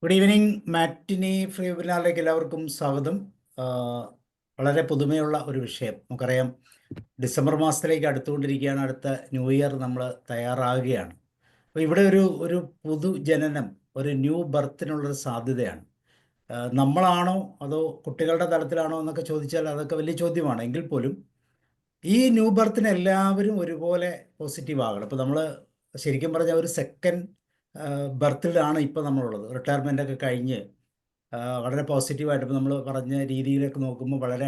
Good evening. Matinee free വെബിനാറിലേക്ക് എല്ലാവർക്കും സ്വാഗതം. വളരെ പുതുമയുള്ള ഒരു വിഷയം. നമുക്കറിയാം, ഡിസംബർ മാസത്തിലേക്ക് അടുത്തുകൊണ്ടിരിക്കുകയാണ്. അടുത്ത ന്യൂ ഇയർ നമ്മൾ തയ്യാറാകുകയാണ്. അപ്പോൾ ഇവിടെ ഒരു പുതുജനനം, ഒരു ന്യൂ ബർത്തിനുള്ളൊരു സാധ്യതയാണ്. നമ്മളാണോ അതോ കുട്ടികളുടെ തലത്തിലാണോ എന്നൊക്കെ ചോദിച്ചാൽ അതൊക്കെ വലിയ ചോദ്യമാണ്. എങ്കിൽ പോലും ഈ ന്യൂ ബർത്തിന് എല്ലാവരും ഒരുപോലെ പോസിറ്റീവ് ആകണം. ഇപ്പോൾ നമ്മൾ ശരിക്കും പറഞ്ഞാൽ ഒരു സെക്കൻഡ് ബർത്തിലാണ് ഇപ്പോൾ നമ്മളുള്ളത്. റിട്ടയർമെൻ്റ് ഒക്കെ കഴിഞ്ഞ് വളരെ പോസിറ്റീവായിട്ട് ഇപ്പോൾ നമ്മൾ പറഞ്ഞ രീതിയിലൊക്കെ നോക്കുമ്പോൾ വളരെ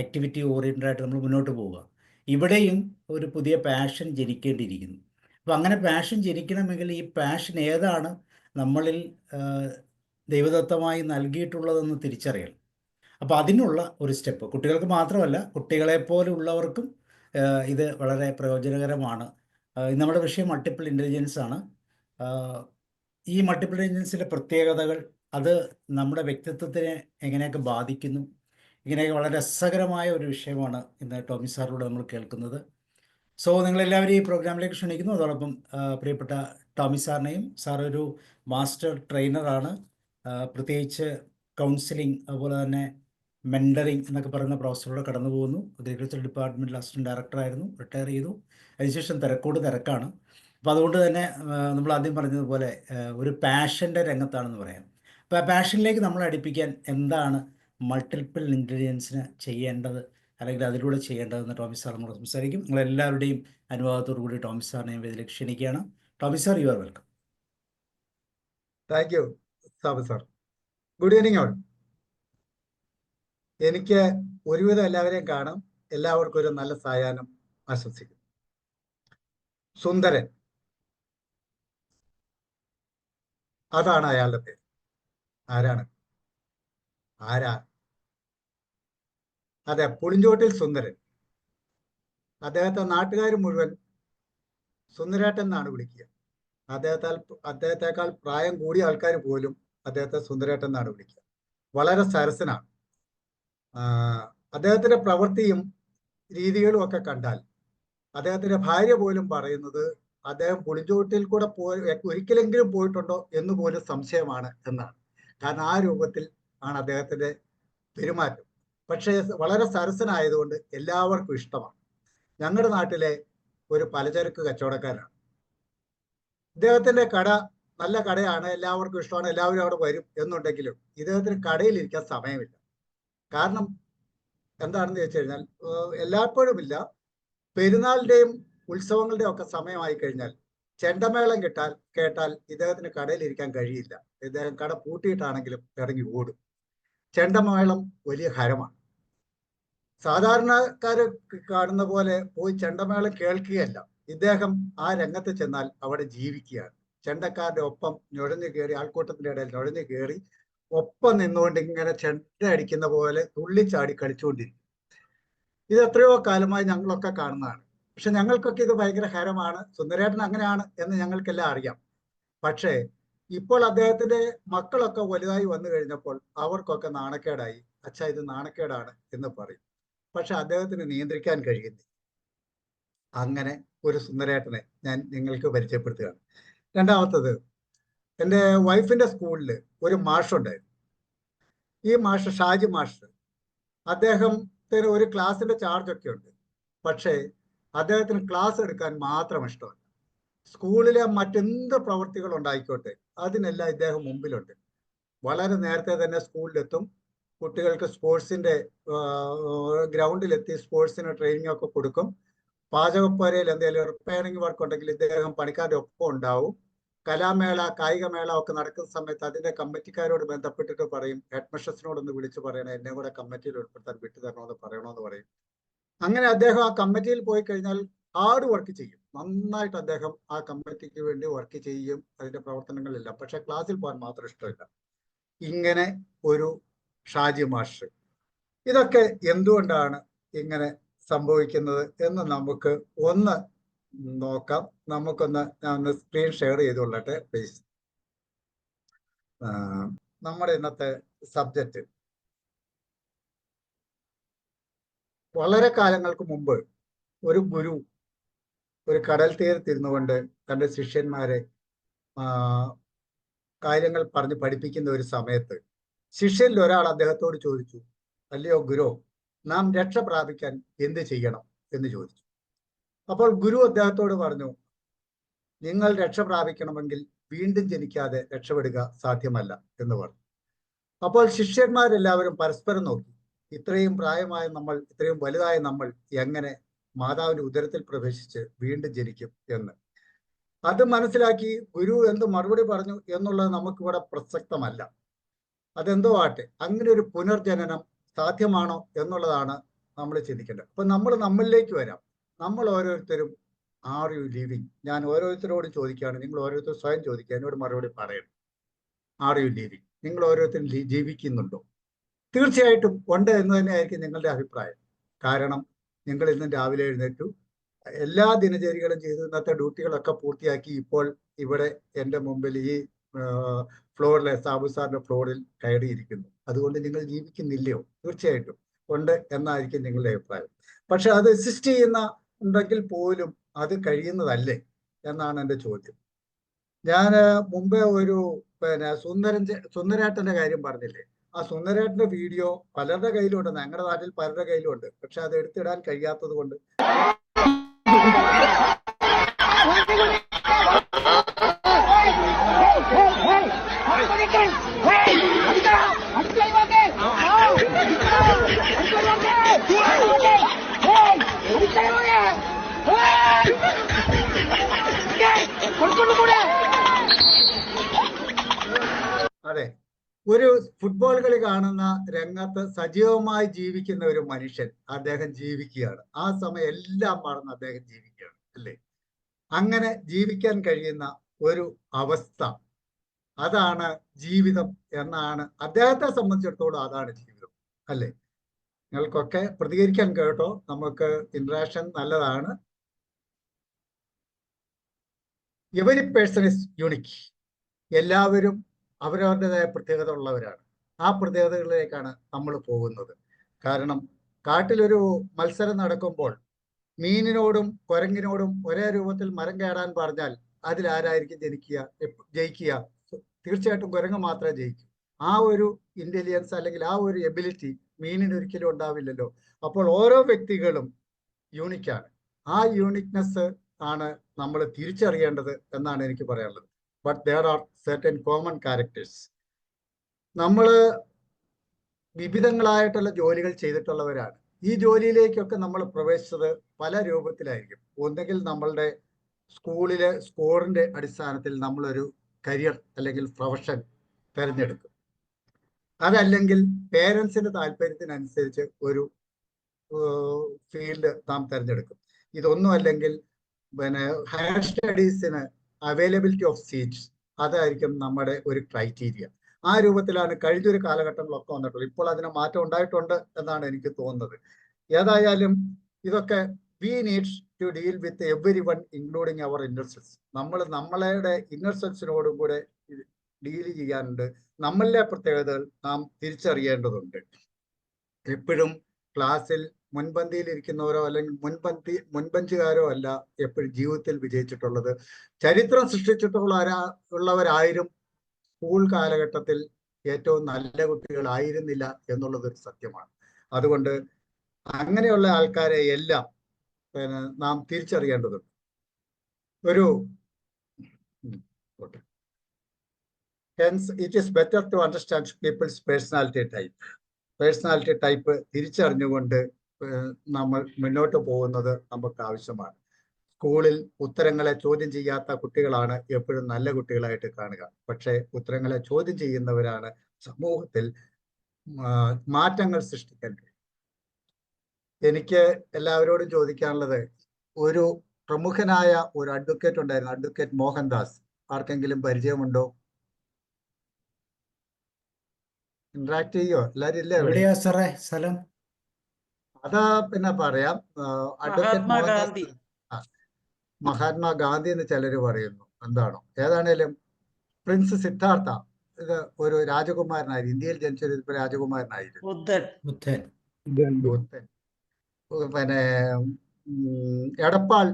ആക്ടിവിറ്റി ഓറിയൻറ്റഡ് ആയിട്ട് നമ്മൾ മുന്നോട്ട് പോവുക. ഇവിടെയും ഒരു പുതിയ പാഷൻ ജനിക്കേണ്ടിയിരിക്കുന്നു. അപ്പോൾ അങ്ങനെ പാഷൻ ജനിക്കണമെങ്കിൽ ഈ പാഷൻ ഏതാണ് നമ്മളിൽ ദൈവദത്തമായി നൽകിയിട്ടുള്ളതെന്ന് തിരിച്ചറിയണം. അപ്പോൾ അതിനുള്ള ഒരു സ്റ്റെപ്പ് കുട്ടികൾക്ക് മാത്രമല്ല, കുട്ടികളെപ്പോലുള്ളവർക്കും ഇത് വളരെ പ്രയോജനകരമാണ്. നമ്മുടെ വിഷയം മൾട്ടിപ്പിൾ ഇൻ്റലിജൻസ് ആണ്. ഈ മൾട്ടിപ്പിൾ ഇൻ്റലിജൻസിൻ്റെ പ്രത്യേകതകൾ, അത് നമ്മുടെ വ്യക്തിത്വത്തിനെ എങ്ങനെയൊക്കെ ബാധിക്കുന്നു, ഇങ്ങനെയൊക്കെ വളരെ രസകരമായ ഒരു വിഷയമാണ് ഇന്ന് ടോമി സാറിലൂടെ നമ്മൾ കേൾക്കുന്നത്. സോ നിങ്ങളെല്ലാവരും ഈ പ്രോഗ്രാമിലേക്ക് ക്ഷണിക്കുന്നു. അതോടൊപ്പം പ്രിയപ്പെട്ട ടോമി സാറിനെയും. സാർ ഒരു മാസ്റ്റർ ട്രെയിനറാണ്. പ്രത്യേകിച്ച് കൗൺസിലിംഗ്, അതുപോലെ തന്നെ മെൻറ്ററിങ് എന്നൊക്കെ പറയുന്ന പ്രൊഫസറിലൂടെ കടന്നു പോകുന്നു. അഗ്രികൾച്ചർ ഡിപ്പാർട്ട്മെൻറ്റിൽ അസിസ്റ്റൻറ്റ് ഡയറക്ടറായിരുന്നു, റിട്ടയർ ചെയ്തു. അതിനുശേഷം തിരക്കാണ്. അപ്പോൾ അതുകൊണ്ട് തന്നെ നമ്മൾ ആദ്യം പറഞ്ഞതുപോലെ ഒരു പാഷൻ്റെ രംഗത്താണെന്ന് പറയാം. അപ്പോൾ ആ പാഷനിലേക്ക് നമ്മൾ അടുപ്പിക്കാൻ എന്താണ് മൾട്ടിപ്പിൾ ഇൻ്റലിജൻസിന് ചെയ്യേണ്ടത്, അല്ലെങ്കിൽ അതിലൂടെ ചെയ്യേണ്ടതെന്ന് ടോമി സാർ നമ്മൾ സംസാരിക്കും. നിങ്ങളെല്ലാവരുടെയും അനുഭവത്തോടു കൂടി ടോമി സാറിനെ ഇതിലേക്ക് ക്ഷണിക്കുകയാണ്. Tomy sir, you are welcome. Thank you Sabu sir. Good evening all. എനിക്ക് ഒരുവിധം എല്ലാവരെയും കാണും. എല്ലാവർക്കും ഒരു നല്ല സായാഹ്നം ആശംസിക്കും. സുന്ദരൻ, അതാണ് അയാളുടെ പേര്. ആരാ? അതെ, പുളിഞ്ചോട്ടിൽ സുന്ദരൻ. അദ്ദേഹത്തെ നാട്ടുകാർ മുഴുവൻ സുന്ദരേട്ടൻ എന്നാണ് വിളിക്കുക. അദ്ദേഹത്തെക്കാൾ പ്രായം കൂടിയ ആൾക്കാർ പോലും അദ്ദേഹത്തെ സുന്ദരേട്ടൻ എന്നാണ് വിളിക്കുക. വളരെ സരസനാണ്. അദ്ദേഹത്തിന്റെ പ്രവൃത്തിയും രീതികളും ഒക്കെ കണ്ടാൽ അദ്ദേഹത്തിന്റെ ഭാര്യ പോലും പറയുന്നത് അദ്ദേഹം പുളിഞ്ചോട്ടിൽ കൂടെ ഒരിക്കലെങ്കിലും പോയിട്ടുണ്ടോ എന്ന് പോലും സംശയമാണ് എന്നാണ്. കാരണം ആ രൂപത്തിൽ ആണ് അദ്ദേഹത്തിന്റെ പെരുമാറ്റം. പക്ഷേ വളരെ സരസനായതുകൊണ്ട് എല്ലാവർക്കും ഇഷ്ടമാണ്. ഞങ്ങളുടെ നാട്ടിലെ ഒരു പലചരക്ക് കച്ചവടക്കാരാണ്. ഇദ്ദേഹത്തിന്റെ കട നല്ല കടയാണ്, എല്ലാവർക്കും ഇഷ്ടമാണ്, എല്ലാവരും അവിടെ വരും എന്നുണ്ടെങ്കിലും ഇദ്ദേഹത്തിന് കടയിലിരിക്കാൻ സമയമില്ല. കാരണം എന്താണെന്ന് ചോദിച്ചു കഴിഞ്ഞാൽ, എല്ലായ്പ്പോഴും ഇല്ല, പെരുന്നാളിന്റെയും ഉത്സവങ്ങളുടെയും ഒക്കെ സമയമായി കഴിഞ്ഞാൽ ചെണ്ടമേളം കേട്ടാൽ ഇദ്ദേഹത്തിന് കടയിലിരിക്കാൻ കഴിയില്ല. ഇദ്ദേഹം കട പൂട്ടിയിട്ടാണെങ്കിലും ഇറങ്ങി ഓടും. ചെണ്ടമേളം വലിയ ഹരമാണ്. സാധാരണക്കാര് കാണുന്ന പോലെ പോയി ചെണ്ടമേളം കേൾക്കുകയല്ല, ഇദ്ദേഹം ആ രംഗത്ത് ചെന്നാൽ അവിടെ ജീവിക്കുകയാണ്. ചെണ്ടക്കാരുടെ ഒപ്പം നുഴഞ്ഞു കയറി, ആൾക്കൂട്ടത്തിന്റെ ഇടയിൽ നുഴഞ്ഞു കയറി ഒപ്പം നിന്നുകൊണ്ട് ഇങ്ങനെ ചെണ്ട അടിക്കുന്ന പോലെ തുള്ളിച്ചാടി കളിച്ചുകൊണ്ടിരിക്കും. ഇത് എത്രയോ കാലമായി ഞങ്ങളൊക്കെ കാണുന്നതാണ്. പക്ഷെ ഞങ്ങൾക്കൊക്കെ ഇത് ഭയങ്കര ഹരമാണ്. സുന്ദരേട്ടൻ അങ്ങനെയാണ് എന്ന് ഞങ്ങൾക്കെല്ലാം അറിയാം. പക്ഷേ ഇപ്പോൾ അദ്ദേഹത്തിന്റെ മക്കളൊക്കെ വലുതായി വന്നു കഴിഞ്ഞപ്പോൾ അവർക്കൊക്കെ നാണക്കേടായി. അച്ഛാ, ഇത് നാണക്കേടാണ് എന്ന് പറയും. പക്ഷെ അദ്ദേഹത്തിന് നിയന്ത്രിക്കാൻ കഴിയുന്നില്ല. അങ്ങനെ ഒരു സുന്ദരേട്ടനെ ഞാൻ നിങ്ങൾക്ക് പരിചയപ്പെടുത്തുകയാണ്. രണ്ടാമത്തത്, എൻ്റെ വൈഫിന്റെ സ്കൂളിൽ ഒരു മാഷുണ്ടായിരുന്നു. ഈ മാഷ് ഷാജി മാഷ്. അദ്ദേഹത്തിന് ഒരു ക്ലാസ്സിന്റെ ചാർജൊക്കെ ഉണ്ട്. പക്ഷേ അദ്ദേഹത്തിന് ക്ലാസ് എടുക്കാൻ മാത്രം ഇഷ്ടമല്ല. സ്കൂളിലെ മറ്റെന്ത് പ്രവൃത്തികൾ ഉണ്ടായിക്കോട്ടെ, അതിനെല്ലാം ഇദ്ദേഹം മുമ്പിലുണ്ട്. വളരെ നേരത്തെ തന്നെ സ്കൂളിലെത്തും. കുട്ടികൾക്ക് സ്പോർട്സിന്റെ ഗ്രൗണ്ടിലെത്തി സ്പോർട്സിന് ട്രെയിനിങ് ഒക്കെ കൊടുക്കും. പാചകപ്പുരയിൽ എന്തെങ്കിലും റിപ്പയറിംഗ് വർക്ക് ഉണ്ടെങ്കിൽ ഇദ്ദേഹം പണിക്കാരുടെ ഒപ്പം ഉണ്ടാവും. കലാമേള, കായികമേള ഒക്കെ നടക്കുന്ന സമയത്ത് അതിന്റെ കമ്മിറ്റിക്കാരോട് ബന്ധപ്പെട്ടിട്ട് പറയും, ഹെഡ് മിസ്ട്രസിനോടൊന്ന് വിളിച്ചു പറയണം, എന്നെ കൂടെ കമ്മിറ്റിയിൽ ഉൾപ്പെടുത്താൻ വിട്ടുതരണമെന്ന് പറയണമെന്ന് പറയും. അങ്ങനെ അദ്ദേഹം ആ കമ്മിറ്റിയിൽ പോയി കഴിഞ്ഞാൽ ഹാർഡ് വർക്ക് ചെയ്യും. നന്നായിട്ട് അദ്ദേഹം ആ കമ്മിറ്റിക്ക് വേണ്ടി വർക്ക് ചെയ്യും, അതിന്റെ പ്രവർത്തനങ്ങളില്ല. പക്ഷെ ക്ലാസ്സിൽ പോകാൻ മാത്രം ഇഷ്ടമില്ല. ഇങ്ങനെ ഒരു ഷാജി മാഷ്. ഇതൊക്കെ എന്തുകൊണ്ടാണ് ഇങ്ങനെ സംഭവിക്കുന്നത് എന്ന് നമുക്ക് ഒന്ന് നോക്കാം. ഞാൻ സ്ക്രീൻ ഷെയർ ചെയ്തുകൊള്ളട്ടെ പ്ലീസ്. നമ്മുടെ ഇന്നത്തെ സബ്ജക്റ്റ്, വളരെ കാലങ്ങൾക്ക് മുമ്പ് ഒരു ഗുരു ഒരു കടൽ തീരത്തിരുന്നു കൊണ്ട് തൻ്റെ ശിഷ്യന്മാരെ കാര്യങ്ങൾ പറഞ്ഞ് പഠിപ്പിക്കുന്ന ഒരു സമയത്ത് ശിഷ്യരിൽ ഒരാൾ അദ്ദേഹത്തോട് ചോദിച്ചു, അല്ലയോ ഗുരു, നാം രക്ഷ പ്രാപിക്കാൻ എന്ത് ചെയ്യണം എന്ന് ചോദിച്ചു. അപ്പോൾ ഗുരു അദ്ദേഹത്തോട് പറഞ്ഞു, നിങ്ങൾ രക്ഷ പ്രാപിക്കണമെങ്കിൽ വീണ്ടും ജനിക്കാതെ രക്ഷപ്പെടുക സാധ്യമല്ല എന്ന് പറഞ്ഞു. അപ്പോൾ ശിഷ്യന്മാരെല്ലാവരും പരസ്പരം നോക്കി, ഇത്രയും പ്രായമായ നമ്മൾ, ഇത്രയും വലുതായ നമ്മൾ എങ്ങനെ മാതാവിന്റെ ഉദരത്തിൽ പ്രവേശിച്ച് വീണ്ടും ജനിക്കും എന്ന്. അത് മനസ്സിലാക്കി ഗുരു എന്ത് മറുപടി പറഞ്ഞു എന്നുള്ളത് നമുക്കിവിടെ പ്രസക്തമല്ല. അതെന്തോ ആട്ടെ, അങ്ങനെ ഒരു പുനർജനനം സാധ്യമാണോ എന്നുള്ളതാണ് നമ്മൾ ചിന്തിക്കേണ്ടത്. അപ്പൊ നമ്മൾ നമ്മളിലേക്ക് വരാം. നമ്മൾ ഓരോരുത്തരും ആർ യു ലിവിങ്? ഞാൻ ഓരോരുത്തരോട് ചോദിക്കുകയാണ്, നിങ്ങൾ ഓരോരുത്തർ സ്വയം ചോദിക്കുക, എന്നോട് മറുപടി പറയണം. Are you living? നിങ്ങൾ ഓരോരുത്തരും ജീവിക്കുന്നുണ്ടോ? തീർച്ചയായിട്ടും ഉണ്ട് എന്ന് തന്നെയായിരിക്കും നിങ്ങളുടെ അഭിപ്രായം. കാരണം നിങ്ങൾ ഇന്ന് രാവിലെ എഴുന്നേറ്റു, എല്ലാ ദിനചര്യകളും ചെയ്തു, ഇന്നത്തെ ഡ്യൂട്ടികളൊക്കെ പൂർത്തിയാക്കി ഇപ്പോൾ ഇവിടെ എൻ്റെ മുമ്പിൽ ഈ ഫ്ലോറിലെ സാബു സാറിന്റെ ഫ്ലോറിൽ കയറിയിരിക്കുന്നു. അതുകൊണ്ട് നിങ്ങൾ ജീവിക്കുന്നില്ലയോ? തീർച്ചയായിട്ടും ഉണ്ട് എന്നായിരിക്കും നിങ്ങളുടെ അഭിപ്രായം. പക്ഷെ അത് എക്സിസ്റ്റ് ചെയ്യുന്ന ഉണ്ടെങ്കിൽ പോലും അത് കഴിയുന്നതല്ലേ എന്നാണ് എൻ്റെ ചോദ്യം. ഞാൻ മുമ്പേ ഒരു സുന്ദരേട്ടന്റെ കാര്യം പറഞ്ഞില്ലേ, ആ സുന്ദരേട്ടന്റെ വീഡിയോ പലരുടെ കയ്യിലുണ്ട്, ഞങ്ങളുടെ നാട്ടിൽ പലരുടെ കയ്യിലുണ്ട്. പക്ഷെ അത് എടുത്തിടാൻ കഴിയാത്തത് കൊണ്ട് അതെ, ഒരു ഫുട്ബോൾ കളി കാണുന്ന രംഗത്ത് സജീവമായി ജീവിക്കുന്ന ഒരു മനുഷ്യൻ, അദ്ദേഹം ജീവിക്കുകയാണ്. ആ സമയം എല്ലാം മറന്ന് അദ്ദേഹം ജീവിക്കുകയാണ്, അല്ലേ? അങ്ങനെ ജീവിക്കാൻ കഴിയുന്ന ഒരു അവസ്ഥ, അതാണ് ജീവിതം എന്നാണ് അദ്ദേഹത്തെ സംബന്ധിച്ചിടത്തോളം, അതാണ് ജീവിതം, അല്ലേ? നിങ്ങൾക്കൊക്കെ പ്രതികരിക്കാൻ കേട്ടോ, നമുക്ക് ഇന്ററാക്ഷൻ നല്ലതാണ്. Every person is unique. എല്ലാവരും അവരവരുടേതായ പ്രത്യേകത ഉള്ളവരാണ്. ആ പ്രത്യേകതകളിലേക്കാണ് നമ്മൾ പോകുന്നത്. കാരണം കാട്ടിലൊരു മത്സരം നടക്കുമ്പോൾ മീനിനോടും കുരങ്ങിനോടും ഒരേ രൂപത്തിൽ മരം കയറാൻ പറഞ്ഞാൽ അതിലാരായിരിക്കും ജയിക്കുക? തീർച്ചയായിട്ടും കുരങ്ങ് മാത്രമേ ജയിക്കൂ. ആ ഒരു ഇന്റലിജൻസ് അല്ലെങ്കിൽ ആ ഒരു എബിലിറ്റി മീനിന് ഒരിക്കലും ഉണ്ടാവില്ലല്ലോ. അപ്പോൾ ഓരോ വ്യക്തികളും യൂണിക്കാണ്. ആ യൂണിക്നെസ് ആണ് നമ്മൾ തിരിച്ചറിയേണ്ടത് എന്നാണ് എനിക്ക് പറയാനുള്ളത്. But there are certain common characters. നമ്മൾ വിവിധങ്ങളായിട്ടുള്ള ജോലികൾ ചെയ്തിട്ടുള്ളവരാണ്. ഈ ജോലിയിലേക്കൊക്കെ നമ്മൾ പ്രവേശിച്ചത് പല രൂപത്തിലായിരിക്കും. ഒന്നുകിൽ നമ്മളുടെ സ്കൂളിലെ സ്കോറിന്റെ അടിസ്ഥാനത്തിൽ നമ്മളൊരു കരിയർ അല്ലെങ്കിൽ പ്രൊഫഷൻ തിരഞ്ഞെടുക്കും. അതല്ലെങ്കിൽ പേരൻസിന്റെ താല്പര്യത്തിനനുസരിച്ച് ഒരു ഫീൽഡ് നാം തിരഞ്ഞെടുക്കും. ഇതൊന്നും അല്ലെങ്കിൽ ഹയർ സ്റ്റഡീസിന് അവൈലബിലിറ്റി ഓഫ് സീറ്റ്സ്, അതായിരിക്കും നമ്മുടെ ഒരു ക്രൈറ്റീരിയ. ആ രൂപത്തിലാണ് കഴിഞ്ഞൊരു കാലഘട്ടങ്ങളൊക്കെ വന്നിട്ടുള്ളത്. ഇപ്പോൾ അതിന് മാറ്റം ഉണ്ടായിട്ടുണ്ട് എന്നാണ് എനിക്ക് തോന്നുന്നത്. ഏതായാലും ഇതൊക്കെ we needs to deal with everyone including our inner selves. നമ്മൾ നമ്മളുടെ ഇന്നർ സെൽസിനോടും കൂടെ ഡീൽ ചെയ്യാനുണ്ട്. നമ്മളിലെ പ്രത്യേകതകൾ നാം തിരിച്ചറിയേണ്ടതുണ്ട്. എപ്പോഴും ക്ലാസ്സിൽ മുൻപന്തിയിൽ ഇരിക്കുന്നവരോ അല്ലെങ്കിൽ മുൻപഞ്ചുകാരോ അല്ല എപ്പോഴും ജീവിതത്തിൽ വിജയിച്ചിട്ടുള്ളത്. ചരിത്രം സൃഷ്ടിച്ചിട്ടുള്ളവരായിരം സ്കൂൾ കാലഘട്ടത്തിൽ ഏറ്റവും നല്ല കുട്ടികളായിരുന്നില്ല എന്നുള്ളത് ഒരു സത്യമാണ്. അതുകൊണ്ട് അങ്ങനെയുള്ള ആൾക്കാരെ എല്ലാം നാം തിരിച്ചറിയേണ്ടതുണ്ട്. Hence, it is better to understand people's personality type തിരിച്ചറിഞ്ഞുകൊണ്ട് നമ്മൾ മുന്നോട്ട് പോകുന്നത് നമുക്ക് ആവശ്യമാണ്. സ്കൂളിൽ ഉത്തരങ്ങളെ ചോദ്യം ചെയ്യാത്ത കുട്ടികളാണ് എപ്പോഴും നല്ല കുട്ടികളായിട്ട് കാണുക. പക്ഷേ ഉത്തരങ്ങളെ ചോദ്യം ചെയ്യുന്നവരാണ് സമൂഹത്തിൽ മാറ്റങ്ങൾ സൃഷ്ടിക്കാൻ കഴിയും. എനിക്ക് എല്ലാവരോടും ചോദിക്കാനുള്ളത്, ഒരു പ്രമുഖനായ ഒരു അഡ്വക്കേറ്റ് ഉണ്ടായിരുന്നു, അഡ്വക്കേറ്റ് മോഹൻദാസ്. ആർക്കെങ്കിലും പരിചയമുണ്ടോ? ഇന്ററാക്ട് ചെയ്യോ? എല്ലാരും ഇല്ലേ? എവിടെയാ സാറേ സ്ഥലം? അതാ പിന്നെ പറയാം. അഡ്വക്കേറ്റ് മോഹൻദാസ്, മഹാത്മാഗാന്ധി എന്ന് ചിലര് പറയുന്നു. എന്താണോ ഏതാണേലും പ്രിൻസ് സിദ്ധാർത്ഥ ഇത് ഒരു രാജകുമാരനായിരുന്നു. ഇന്ത്യയിൽ ജനിച്ചൊരു രാജകുമാരനായിരുന്നു. ബുദ്ധൻ. പിന്നെ എടപ്പാൾ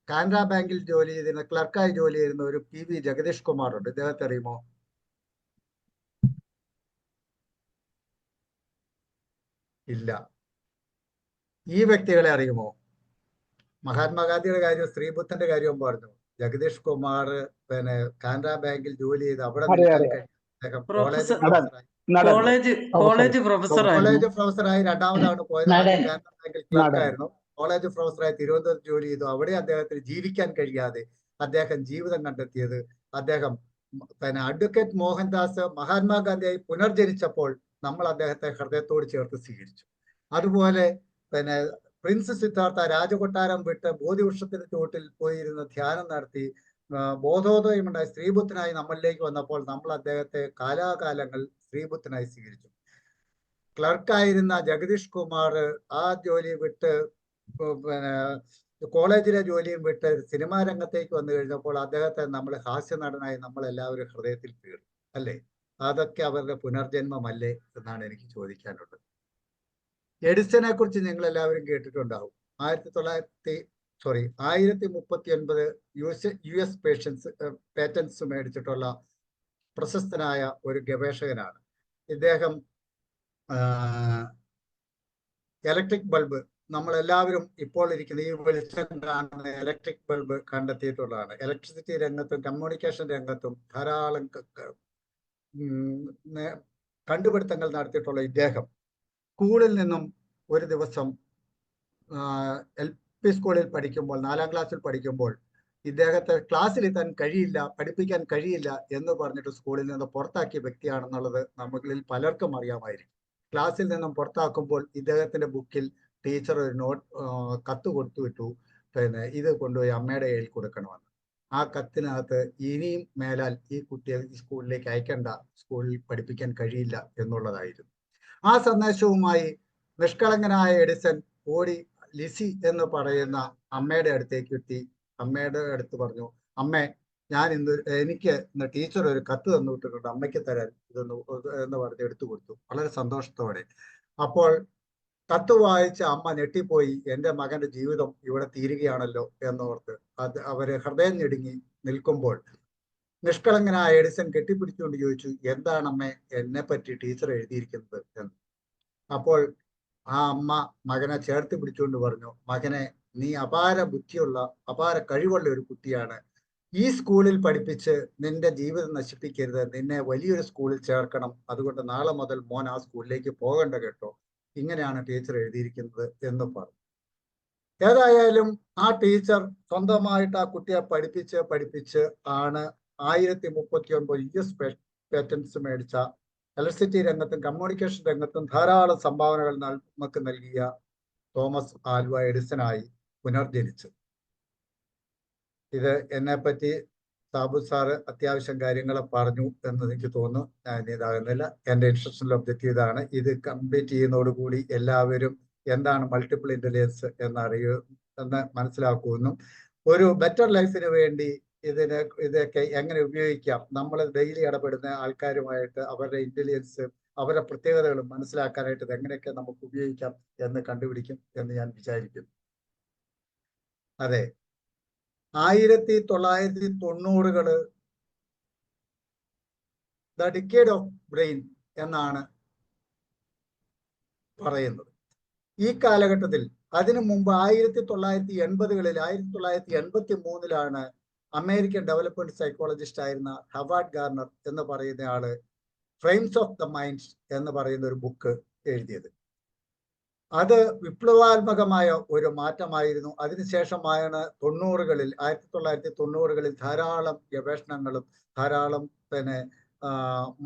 കാനറ ബാങ്കിൽ ജോലി ചെയ്തിരുന്ന ക്ലർക്കായി ജോലി ചെയ്യുന്ന ഒരു PV ജഗദീഷ് കുമാർ ഉണ്ട്. ഇദ്ദേഹത്തെ അറിയുമോ? ഇല്ല. ഈ വ്യക്തികളെ അറിയുമോ? മഹാത്മാഗാന്ധിയുടെ കാര്യവും ശ്രീബുദ്ധന്റെ കാര്യവും പറഞ്ഞു. ജഗദീഷ് കുമാർ പിന്നെ കാനറ ബാങ്കിൽ ജോലി ചെയ്ത് അവിടെ നിൽക്കാൻ കഴിഞ്ഞു. അദ്ദേഹം കോളേജ് പ്രൊഫസറായി രണ്ടാമതാണ് പോയത്. ആദ്യം കാനറ ബാങ്കിൽ ക്ലർക്കായിരുന്നു. കോളേജ് പ്രൊഫസറായി തിരുവനന്തപുരത്ത് ജോലി ചെയ്തു. അവിടെ അദ്ദേഹത്തിന് ജീവിക്കാൻ കഴിയാതെ അദ്ദേഹം ജീവിതം കണ്ടെത്തിയത് അദ്ദേഹം പിന്നെ അഡ്വക്കേറ്റ് മോഹൻദാസ് മഹാത്മാഗാന്ധിയായി പുനർജനിച്ചപ്പോൾ നമ്മൾ അദ്ദേഹത്തെ ഹൃദയത്തോട് ചേർത്ത് സ്വീകരിച്ചു. അതുപോലെ പിന്നെ പ്രിൻസ് സിദ്ധാർത്ഥ രാജകൊട്ടാരം വിട്ട് ബോധിവൃക്ഷത്തിന്റെ ചുവട്ടിൽ പോയിരുന്ന് ധ്യാനം നടത്തി ബോധോദയമുണ്ടായി ശ്രീബുദ്ധനായി നമ്മളിലേക്ക് വന്നപ്പോൾ നമ്മൾ അദ്ദേഹത്തെ കാലാകാലങ്ങൾ ശ്രീബുദ്ധനായി സ്വീകരിച്ചു. ക്ലർക്കായിരുന്ന ജഗദീഷ് കുമാർ ആ ജോലി വിട്ട് പിന്നെ കോളേജിലെ ജോലിയും വിട്ട് സിനിമാ രംഗത്തേക്ക് വന്നു കഴിഞ്ഞപ്പോൾ അദ്ദേഹത്തെ നമ്മൾ ഹാസ്യ നടനായി നമ്മൾ എല്ലാവരും ഹൃദയത്തിൽ തീർന്നു, അല്ലേ? അതൊക്കെ അവരുടെ പുനർജന്മമല്ലേ എന്നാണ് എനിക്ക് ചോദിക്കാനുള്ളത്. എഡിസനെ കുറിച്ച് നിങ്ങൾ എല്ലാവരും കേട്ടിട്ടുണ്ടാവും. 1039 US പേറ്റൻസ് മേടിച്ചിട്ടുള്ള പ്രശസ്തനായ ഒരു ഗവേഷകനാണ് ഇദ്ദേഹം. ഇലക്ട്രിക് ബൾബ് നമ്മളെല്ലാവരും ഇപ്പോൾ ഇരിക്കുന്ന ഈ വെളിച്ചം കാണുന്ന ഇലക്ട്രിക് ബൾബ് കണ്ടെത്തിയിട്ടുള്ളതാണ്. ഇലക്ട്രിസിറ്റി രംഗത്തും കമ്മ്യൂണിക്കേഷൻ രംഗത്തും ധാരാളം കണ്ടുപിടുത്തങ്ങൾ നടത്തിയിട്ടുള്ള ഇദ്ദേഹം സ്കൂളിൽ നിന്നും ഒരു ദിവസം LP സ്കൂളിൽ പഠിക്കുമ്പോൾ 4ാം ക്ലാസ്സിൽ പഠിക്കുമ്പോൾ ഇദ്ദേഹത്തെ ക്ലാസ്സിലെത്താൻ കഴിയില്ല, പഠിപ്പിക്കാൻ കഴിയില്ല എന്ന് പറഞ്ഞിട്ട് സ്കൂളിൽ നിന്ന് പുറത്താക്കിയ വ്യക്തിയാണെന്നുള്ളത് നമ്മളിൽ പലർക്കും അറിയാമായിരിക്കും. ക്ലാസ്സിൽ നിന്നും പുറത്താക്കുമ്പോൾ ഇദ്ദേഹത്തിന്റെ ബുക്കിൽ ടീച്ചർ ഒരു കത്ത് കൊടുത്തു വിട്ടു, പിന്നെ ഇത് കൊണ്ടുപോയി അമ്മയുടെ കയ്യിൽ കൊടുക്കണമെന്ന്. ആ കത്തിനകത്ത് ഇനിയും മേലാൽ ഈ കുട്ടിയെ സ്കൂളിലേക്ക് അയക്കേണ്ട, സ്കൂളിൽ പഠിപ്പിക്കാൻ കഴിയില്ല എന്നുള്ളതായിരുന്നു. ആ സന്ദേശവുമായി നിഷ്കളങ്കനായ എഡിസൺ ഓടി ലിസി എന്ന് പറയുന്ന അമ്മയുടെ അടുത്തേക്ക് എത്തി. അമ്മയുടെ അടുത്ത് പറഞ്ഞു, അമ്മേ, എനിക്ക് ഇന്ന് ടീച്ചർ ഒരു കത്ത് തന്നു വിട്ടിട്ടുണ്ട്, അമ്മയ്ക്ക് തരാൻ എന്ന് പറഞ്ഞ് എടുത്തു കൊടുത്തു വളരെ സന്തോഷത്തോടെ. അപ്പോൾ കത്ത് വായിച്ച അമ്മ ഞെട്ടിപ്പോയി. എൻ്റെ മകന്റെ ജീവിതം ഇവിടെ തീരുകയാണല്ലോ എന്നോർത്ത് അവര് ഹൃദയം ഞെടുങ്ങി നിൽക്കുമ്പോൾ നിഷ്കളങ്കനായ എഡിസൺ കെട്ടിപ്പിടിച്ചുകൊണ്ട് ചോദിച്ചു, എന്താണ് അമ്മേ എന്നെ പറ്റി ടീച്ചർ എഴുതിയിരിക്കുന്നത് എന്ന്. അപ്പോൾ ആ അമ്മ മകനെ ചേർത്ത് പിടിച്ചുകൊണ്ട് പറഞ്ഞു, മകനെ, നീ അപാര ബുദ്ധിയുള്ള, അപാര കഴിവുള്ള ഒരു കുട്ടിയാണ്. ഈ സ്കൂളിൽ പഠിപ്പിച്ച് നിന്റെ ജീവിതം നശിപ്പിക്കരുത്, നിന്നെ വലിയൊരു സ്കൂളിൽ ചേർക്കണം, അതുകൊണ്ട് നാളെ മുതൽ മോൻ ആ സ്കൂളിലേക്ക് പോകണ്ട കേട്ടോ, ഇങ്ങനെയാണ് ടീച്ചർ എഴുതിയിരിക്കുന്നത് എന്ന് പറഞ്ഞു. ഏതായാലും ആ ടീച്ചർ സ്വന്തമായിട്ട് ആ കുട്ടിയെ പഠിപ്പിച്ച് ആണ് 1039 US പേറ്റൻസ് മേടിച്ച, ഇലക്ട്രിസിറ്റി രംഗത്തും കമ്മ്യൂണിക്കേഷൻ രംഗത്തും ധാരാളം സംഭാവനകൾ നമുക്ക് നൽകിയ തോമസ് ആൽവ എഡിസനായി പുനർജനിച്ചു. ഇത് എന്നെപ്പറ്റി സാബു സാറ് അത്യാവശ്യം കാര്യങ്ങൾ പറഞ്ഞു എന്ന് എനിക്ക് തോന്നുന്നു. ഞാൻ ഇതാകുന്നില്ല. എൻ്റെ ഇൻസ്ട്രക്ഷണൽ ഒബ്ജക്റ്റീവ് ഇതാണ്. ഇത് കംപ്ലീറ്റ് ചെയ്യുന്നതോടുകൂടി എല്ലാവരും എന്താണ് മൾട്ടിപ്പിൾ ഇന്റലിജൻസ് എന്ന് മനസ്സിലാക്കുമെന്നും ഒരു ബെറ്റർ ലൈഫിന് വേണ്ടി ഇതൊക്കെ എങ്ങനെ ഉപയോഗിക്കാം, നമ്മൾ ഡെയിലി ഇടപെടുന്ന ആൾക്കാരുമായിട്ട് അവരുടെ ഇന്റലിജൻസ്, അവരുടെ പ്രത്യേകതകളും മനസ്സിലാക്കാനായിട്ട് ഇത് എങ്ങനെയൊക്കെ നമുക്ക് ഉപയോഗിക്കാം എന്ന് കണ്ടുപിടിക്കും എന്ന് ഞാൻ വിചാരിക്കുന്നു. അതെ, 1990 ദ ഡിക്കേഡ് ഓഫ് ബ്രെയിൻ എന്നാണ് പറയുന്നത്. ഈ കാലഘട്ടത്തിൽ അതിനു മുമ്പ് 1980-കളിൽ 1983 അമേരിക്കൻ ഡെവലപ്മെന്റ് സൈക്കോളജിസ്റ്റ് ആയിരുന്ന ഹവാർഡ് ഗാർണർ എന്ന് പറയുന്ന ആള് ഫ്രെയിംസ് ഓഫ് ദ മൈൻഡ് എന്ന് പറയുന്ന ഒരു ബുക്ക് എഴുതിയത്. അത് വിപ്ലവാത്മകമായ ഒരു മാറ്റമായിരുന്നു. അതിനുശേഷമാണ് 1990-കളിൽ ധാരാളം ഗവേഷണങ്ങളും ധാരാളം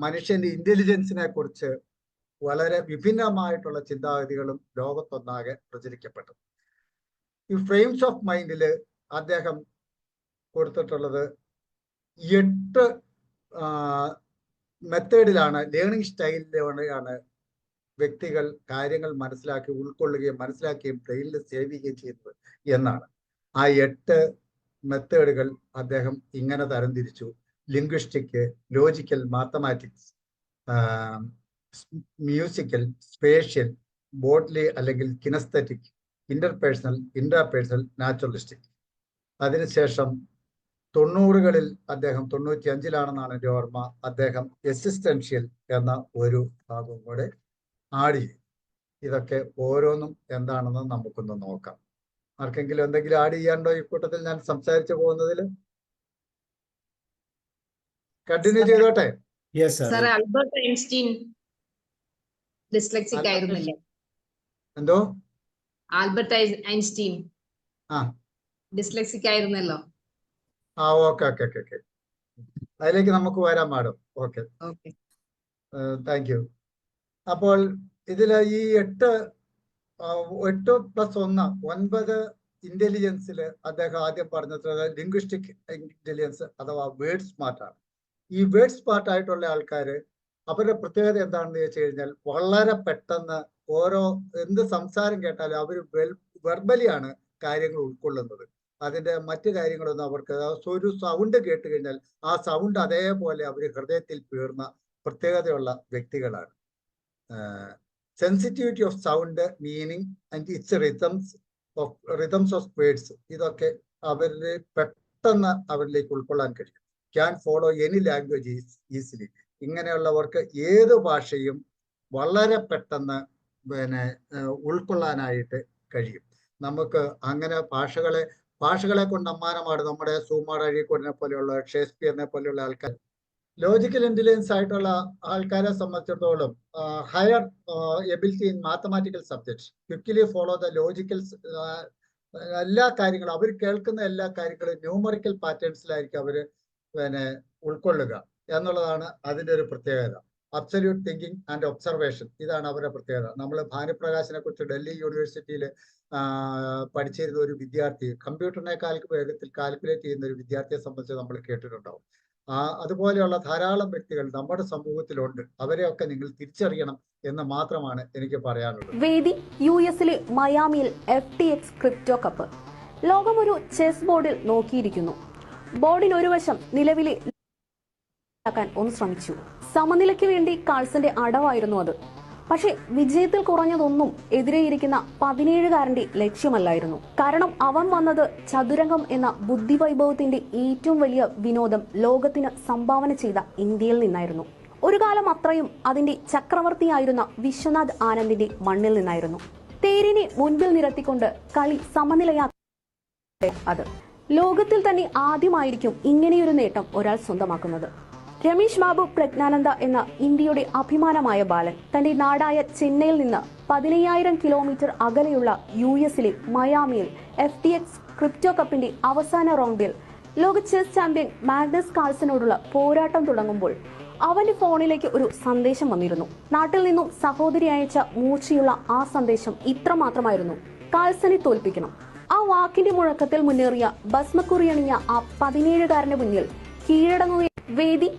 മനുഷ്യന്റെ ഇന്റലിജൻസിനെ കുറിച്ച് വളരെ വിഭിന്നമായിട്ടുള്ള ചിന്താഗതികളും ലോകത്തൊന്നാകെ പ്രചരിക്കപ്പെട്ടു. ഈ ഫ്രെയിംസ് ഓഫ് മൈൻഡിൽ അദ്ദേഹം കൊടുത്തിട്ടുള്ളത് 8 മെത്തേഡിലാണ്, ലേണിംഗ് സ്റ്റൈലിലാണ് വ്യക്തികൾ കാര്യങ്ങൾ മനസ്സിലാക്കി ഉൾക്കൊള്ളുകയും മനസ്സിലാക്കുകയും ബ്രെയിനിൽ സേവ് ചെയ്യുകയും ചെയ്യുന്നത് എന്നാണ്. ആ 8 മെത്തേഡുകൾ അദ്ദേഹം ഇങ്ങനെ തരംതിരിച്ചു: linguistic, logical, mathematics, musical, spatial, bodily അല്ലെങ്കിൽ കിനസ്തറ്റിക്, ഇന്റർപേഴ്സണൽ, ഇൻട്രാപേഴ്സണൽ, നാച്ചുറലിസ്റ്റിക്. അതിനുശേഷം 90-കളിൽ അദ്ദേഹം 95-ലാണെന്നാണ് എൻ്റെ ഓർമ്മ, അദ്ദേഹം എക്സിസ്റ്റൻഷ്യൽ എന്ന ഒരു ഭാഗം കൂടെ ആഡ് ചെയ്തു. ഇതൊക്കെ ഓരോന്നും എന്താണെന്ന് നമുക്കൊന്ന് നോക്കാം. ആർക്കെങ്കിലും എന്തെങ്കിലും ആഡ് ചെയ്യാനുണ്ടോ ഈ കൂട്ടത്തിൽ ഞാൻ സംസാരിച്ചു പോകുന്നതിൽ? കണ്ടിന്യൂ ചെയ്തോട്ടെ. Yes sir, sir. Albert Einstein dyslexic ആയിരുന്നില്ലേ? എന്തോ? ആൽബർട്ട് ഐൻസ്റ്റീൻ ആ ഡിസ്ലെക്സിക് ആയിരുന്നല്ലോ. ഓക്കെ ഓക്കെ ഓക്കെ ഓക്കെ, അതിലേക്ക് നമുക്ക് വരാൻ പാടും. Okay, okay. Thank you. അപ്പോൾ ഇതിൽ ഈ 8+1 ഇന്റലിജൻസിൽ അദ്ദേഹം ആദ്യം പറഞ്ഞത് ലിംഗ്വിസ്റ്റിക് ഇന്റലിജൻസ് അഥവാ വേർഡ് സ്മാർട്ട് ആണ്. ഈ വേർഡ് സ്മാർട്ട് ആയിട്ടുള്ള ആൾക്കാര് അവരുടെ പ്രത്യേകത എന്താണെന്ന് ചോദിച്ചു കഴിഞ്ഞാൽ വളരെ പെട്ടെന്ന് എന്ത് സംസാരം കേട്ടാലും അവർ വെർബലിയാണ് കാര്യങ്ങൾ ഉൾക്കൊള്ളുന്നത്. അതിന്റെ മറ്റു കാര്യങ്ങളൊന്നും അവർക്ക് ഒരു സൗണ്ട് കേട്ട് കഴിഞ്ഞാൽ ആ സൗണ്ട് അതേപോലെ അവർ ഹൃദയത്തിൽ പേർന്ന പ്രത്യേകതയുള്ള വ്യക്തികളാണ്. Sensitivity of sound, meaning and its rhythms of words, ഇതൊക്കെ അവരിൽ പെട്ടെന്ന് അവരിലേക്ക് ഉൾക്കൊള്ളാൻ കഴിയും. Can follow any language easily. ഇങ്ങനെയുള്ളവർക്ക് ഏത് ഭാഷയും വളരെ പെട്ടെന്ന് ഉൾക്കൊള്ളാനായിട്ട് കഴിയും. നമുക്ക് അങ്ങനെ ഭാഷകളെ കൊണ്ട് അമ്മാനമാണ് നമ്മുടെ സുകുമാർ അഴീക്കോടിനെ പോലെയുള്ള, ഷേക്സ്പിയറിനെ പോലെയുള്ള ആൾക്കാർ. ലോജിക്കൽ ഇന്റലിജൻസ് ആയിട്ടുള്ള ആൾക്കാരെ സംബന്ധിച്ചിടത്തോളം higher ability in mathematical subjects, quickly follow the logical, എല്ലാ കാര്യങ്ങളും അവർ കേൾക്കുന്ന എല്ലാ കാര്യങ്ങളും ന്യൂമറിക്കൽ പാറ്റേൺസിലായിരിക്കും അവർ ഉൾക്കൊള്ളുക എന്നുള്ളതാണ് അതിൻ്റെ ഒരു പ്രത്യേകത. അബ്സല്യൂട്ട് തിങ്കിങ് ആൻഡ് ഒബ്സർവേഷൻ, ഇതാണ് അവരുടെ പ്രത്യേകത. നമ്മൾ ഭാനുപ്രകാശിനെ കുറിച്ച് ഡൽഹി യൂണിവേഴ്സിറ്റിയിൽ പഠിച്ചിരുന്ന ഒരു വിദ്യാർത്ഥി, കമ്പ്യൂട്ടറിനേക്കാൾ വേഗത്തിൽ കാൽക്കുലേറ്റ് ചെയ്യുന്ന ഒരു വിദ്യാർത്ഥിയെ സംബന്ധിച്ച് നമ്മൾ കേട്ടിട്ടുണ്ടാവും. അതുപോലെയുള്ള ധാരാളം വ്യക്തികൾ നമ്മുടെ സമൂഹത്തിലുണ്ട്. അവരെയൊക്കെ നിങ്ങൾ തിരിച്ചറിയണം എന്ന് മാത്രമാണ് എനിക്ക് പറയാനുള്ളത്. വേദി യുഎസിലെ മയാമിയിൽ FTX ക്രിപ്റ്റോ കപ്പ്. ലോകം ഒരു ചെസ് ബോർഡിൽ നോക്കിയിരിക്കുന്നു. ബോർഡിന് ഒരു വശം നിലവിലെ ഒന്ന് ശ്രമിച്ചു. സമനിലയ്ക്ക് വേണ്ടി കാൾസന്റെ അടവായിരുന്നു അത്. പക്ഷെ വിജയത്തിൽ കുറഞ്ഞതൊന്നും എതിരെയിരിക്കുന്ന 17കാരന്റെ ലക്ഷ്യമല്ലായിരുന്നു. കാരണം അവൻ വന്നത് ചതുരംഗം എന്ന ബുദ്ധിവൈഭവത്തിന്റെ ഏറ്റവും വലിയ വിനോദം ലോകത്തിന് സംഭാവന ചെയ്ത ഇന്ത്യയിൽ നിന്നായിരുന്നു. ഒരു കാലം അത്രയും അതിന്റെ ചക്രവർത്തിയായിരുന്ന വിശ്വനാഥ് ആനന്ദിന്റെ മണ്ണിൽ നിന്നായിരുന്നു. തേരിനെ മുൻപിൽ നിരത്തിക്കൊണ്ട് കളി സമനിലയാക്കി അത് ലോകത്തിൽ തന്നെ ആദ്യമായിരിക്കും ഇങ്ങനെയൊരു നേട്ടം ഒരാൾ സ്വന്തമാക്കുന്നത്. രമേശ് ബാബു പ്രജ്ഞാനന്ദ എന്ന ഇന്ത്യയുടെ അഭിമാനമായ ബാലൻ തന്റെ നാടായ ചെന്നൈയിൽ നിന്ന് 15,000 കിലോമീറ്റർ അകലെയുള്ള യുഎസിലെ മയാമിയിൽ FTX ക്രിപ്റ്റോ കപ്പിന്റെ അവസാന റൗണ്ടിൽ ലോക ചെസ് ചാമ്പ്യൻ മാഗ്നസ് കാൾസനോടുള്ള പോരാട്ടം തുടങ്ങുമ്പോൾ അവന്റെ ഫോണിലേക്ക് ഒരു സന്ദേശം വന്നിരുന്നു. നാട്ടിൽ നിന്നും സഹോദരി അയച്ച മൂർച്ചയുള്ള ആ സന്ദേശം ഇത്രമാത്രമായിരുന്നു: കാൾസനെ തോൽപ്പിക്കണം. ആ വാക്കിന്റെ മുഴക്കത്തിൽ മുന്നേറിയ ഭസ്മക്കുറിയണിഞ്ഞ ആ 17കാരന്റെ മുന്നിൽ കീഴടങ്ങുക. വേദി.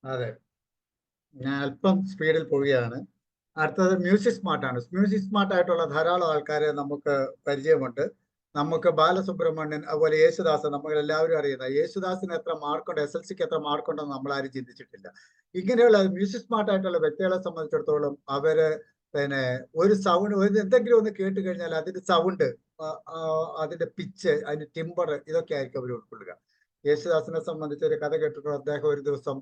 അതെ, ഞാൻ അല്പം സ്പീഡിൽ പോവുകയാണ്. അടുത്തത് മ്യൂസിക് സ്മാർട്ടാണ്. മ്യൂസിക് സ്മാർട്ട് ആയിട്ടുള്ള ധാരാളം ആൾക്കാരെ നമുക്ക് പരിചയമുണ്ട്. നമുക്ക് ബാലസുബ്രഹ്മണ്യൻ, അതുപോലെ യേശുദാസ്, നമ്മളെല്ലാവരും അറിയുന്ന യേശുദാസിന് എത്ര മാർക്കുണ്ട്, SLCക്ക് എത്ര മാർക്കുണ്ടെന്ന് നമ്മളാരും ചിന്തിച്ചിട്ടില്ല. ഇങ്ങനെയുള്ള മ്യൂസിക് സ്മാർട്ട് ആയിട്ടുള്ള വ്യക്തികളെ സംബന്ധിച്ചിടത്തോളം അവര് ഒരു സൗണ്ട്, എന്തെങ്കിലും ഒന്ന് കേട്ട് കഴിഞ്ഞാൽ അതിന്റെ സൗണ്ട്, അതിന്റെ പിച്ച്, അതിന്റെ ടിമ്പർ, ഇതൊക്കെ ആയിരിക്കും അവർ ഉൾക്കൊള്ളുക. യേശുദാസിനെ സംബന്ധിച്ച് ഒരു കഥ കേട്ടിട്ടുണ്ട്. അദ്ദേഹം ഒരു ദിവസം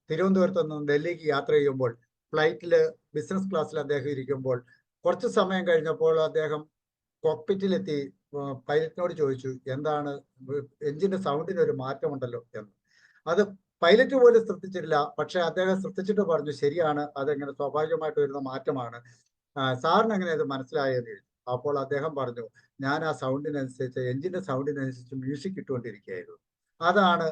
തിരുവനന്തപുരത്ത് നിന്നും ഡൽഹിക്ക് യാത്ര ചെയ്യുമ്പോൾ ഫ്ലൈറ്റില് ബിസിനസ് ക്ലാസ്സിൽ അദ്ദേഹം ഇരിക്കുമ്പോൾ കുറച്ച് സമയം കഴിഞ്ഞപ്പോൾ അദ്ദേഹം കോക്പിറ്റിലെത്തി പൈലറ്റിനോട് ചോദിച്ചു, എന്താണ് എഞ്ചിന്റെ സൗണ്ടിന് ഒരു മാറ്റമുണ്ടല്ലോ എന്ന്. അത് പൈലറ്റ് പോലും ശ്രദ്ധിച്ചിട്ടില്ല. പക്ഷെ അദ്ദേഹം ശ്രദ്ധിച്ചിട്ട് പറഞ്ഞു, ശരിയാണ്, അതെങ്ങനെ സ്വാഭാവികമായിട്ട് വരുന്ന മാറ്റമാണ്, സാറിന് എങ്ങനെ അത് മനസ്സിലായെന്ന് ചോദിച്ചു. അപ്പോൾ അദ്ദേഹം പറഞ്ഞു, ഞാൻ ആ സൗണ്ടിനനുസരിച്ച്, എഞ്ചിന്റെ സൗണ്ടിനനുസരിച്ച് മ്യൂസിക് ഇട്ടുകൊണ്ടിരിക്കുകയായിരുന്നു. അതാണ്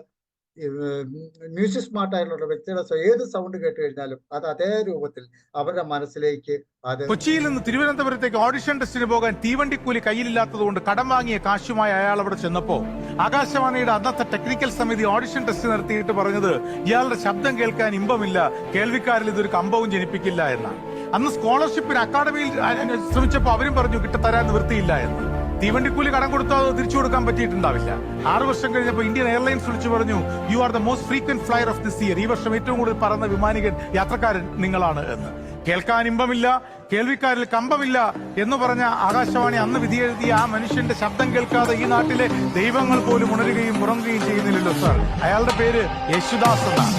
മ്യൂസിക് സ്മാർട്ട് ആയിട്ടുള്ള വ്യക്തികളെ ഏത് സൗണ്ട് കേട്ട് കഴിഞ്ഞാലും അത് അതേ രൂപത്തിൽ അവരുടെ മനസ്സിലേക്ക് അത്. കൊച്ചിയിൽ നിന്ന് തിരുവനന്തപുരത്തേക്ക് ഓഡിഷൻ ടെസ്റ്റിന് പോകാൻ തീവണ്ടിക്കൂലി കയ്യിലില്ലാത്തത് കൊണ്ട് കടം വാങ്ങിയ കാശുമായി അയാൾ അവിടെ ചെന്നപ്പോ ആകാശവാണിയുടെ അന്നത്തെ ടെക്നിക്കൽ സമിതി ഓഡിഷൻ ടെസ്റ്റ് നടത്തിയിട്ട് പറഞ്ഞത് ഇയാളുടെ ശബ്ദം കേൾക്കാൻ ഇമ്പമില്ല, കേൾവിക്കാരിൽ ഇതൊരു കമ്പവും ജനിപ്പിക്കില്ല എന്നാണ്. അന്ന് സ്കോളർഷിപ്പിന് അക്കാഡമിയിൽ ശ്രമിച്ചപ്പോൾ അവരും പറഞ്ഞു തരാൻ നിവൃത്തിയില്ല എന്ന്. തീവണ്ടിക്കൂലി കടം കൊടുത്താൽ തിരിച്ചു കൊടുക്കാൻ പറ്റിയിട്ടുണ്ടാവില്ല. 6 വർഷം കഴിഞ്ഞപ്പോൾ ഇന്ത്യൻ എയർലൈൻസ് വിളിച്ചു പറഞ്ഞു, you are the most frequent flyer of this year, ഈ വർഷം ഏറ്റവും കൂടുതൽ പറന്ന വിമാനികൻ യാത്രക്കാരൻ നിങ്ങളാണ് എന്ന്. കേൾക്കാൻ ഇമ്പമില്ല, കേൾവിക്കാരിൽ കമ്പമില്ല എന്ന് പറഞ്ഞ ആകാശവാണി അന്ന് വിധിയെഴുതിയ ആ മനുഷ്യന്റെ ശബ്ദം കേൾക്കാതെ ഈ നാട്ടിലെ ദൈവങ്ങൾ പോലും ഉണരുകയും ഉറങ്ങുകയും ചെയ്യുന്നില്ലല്ലോ സാർ. അയാളുടെ പേര് യേശുദാസ് എന്നാണ്.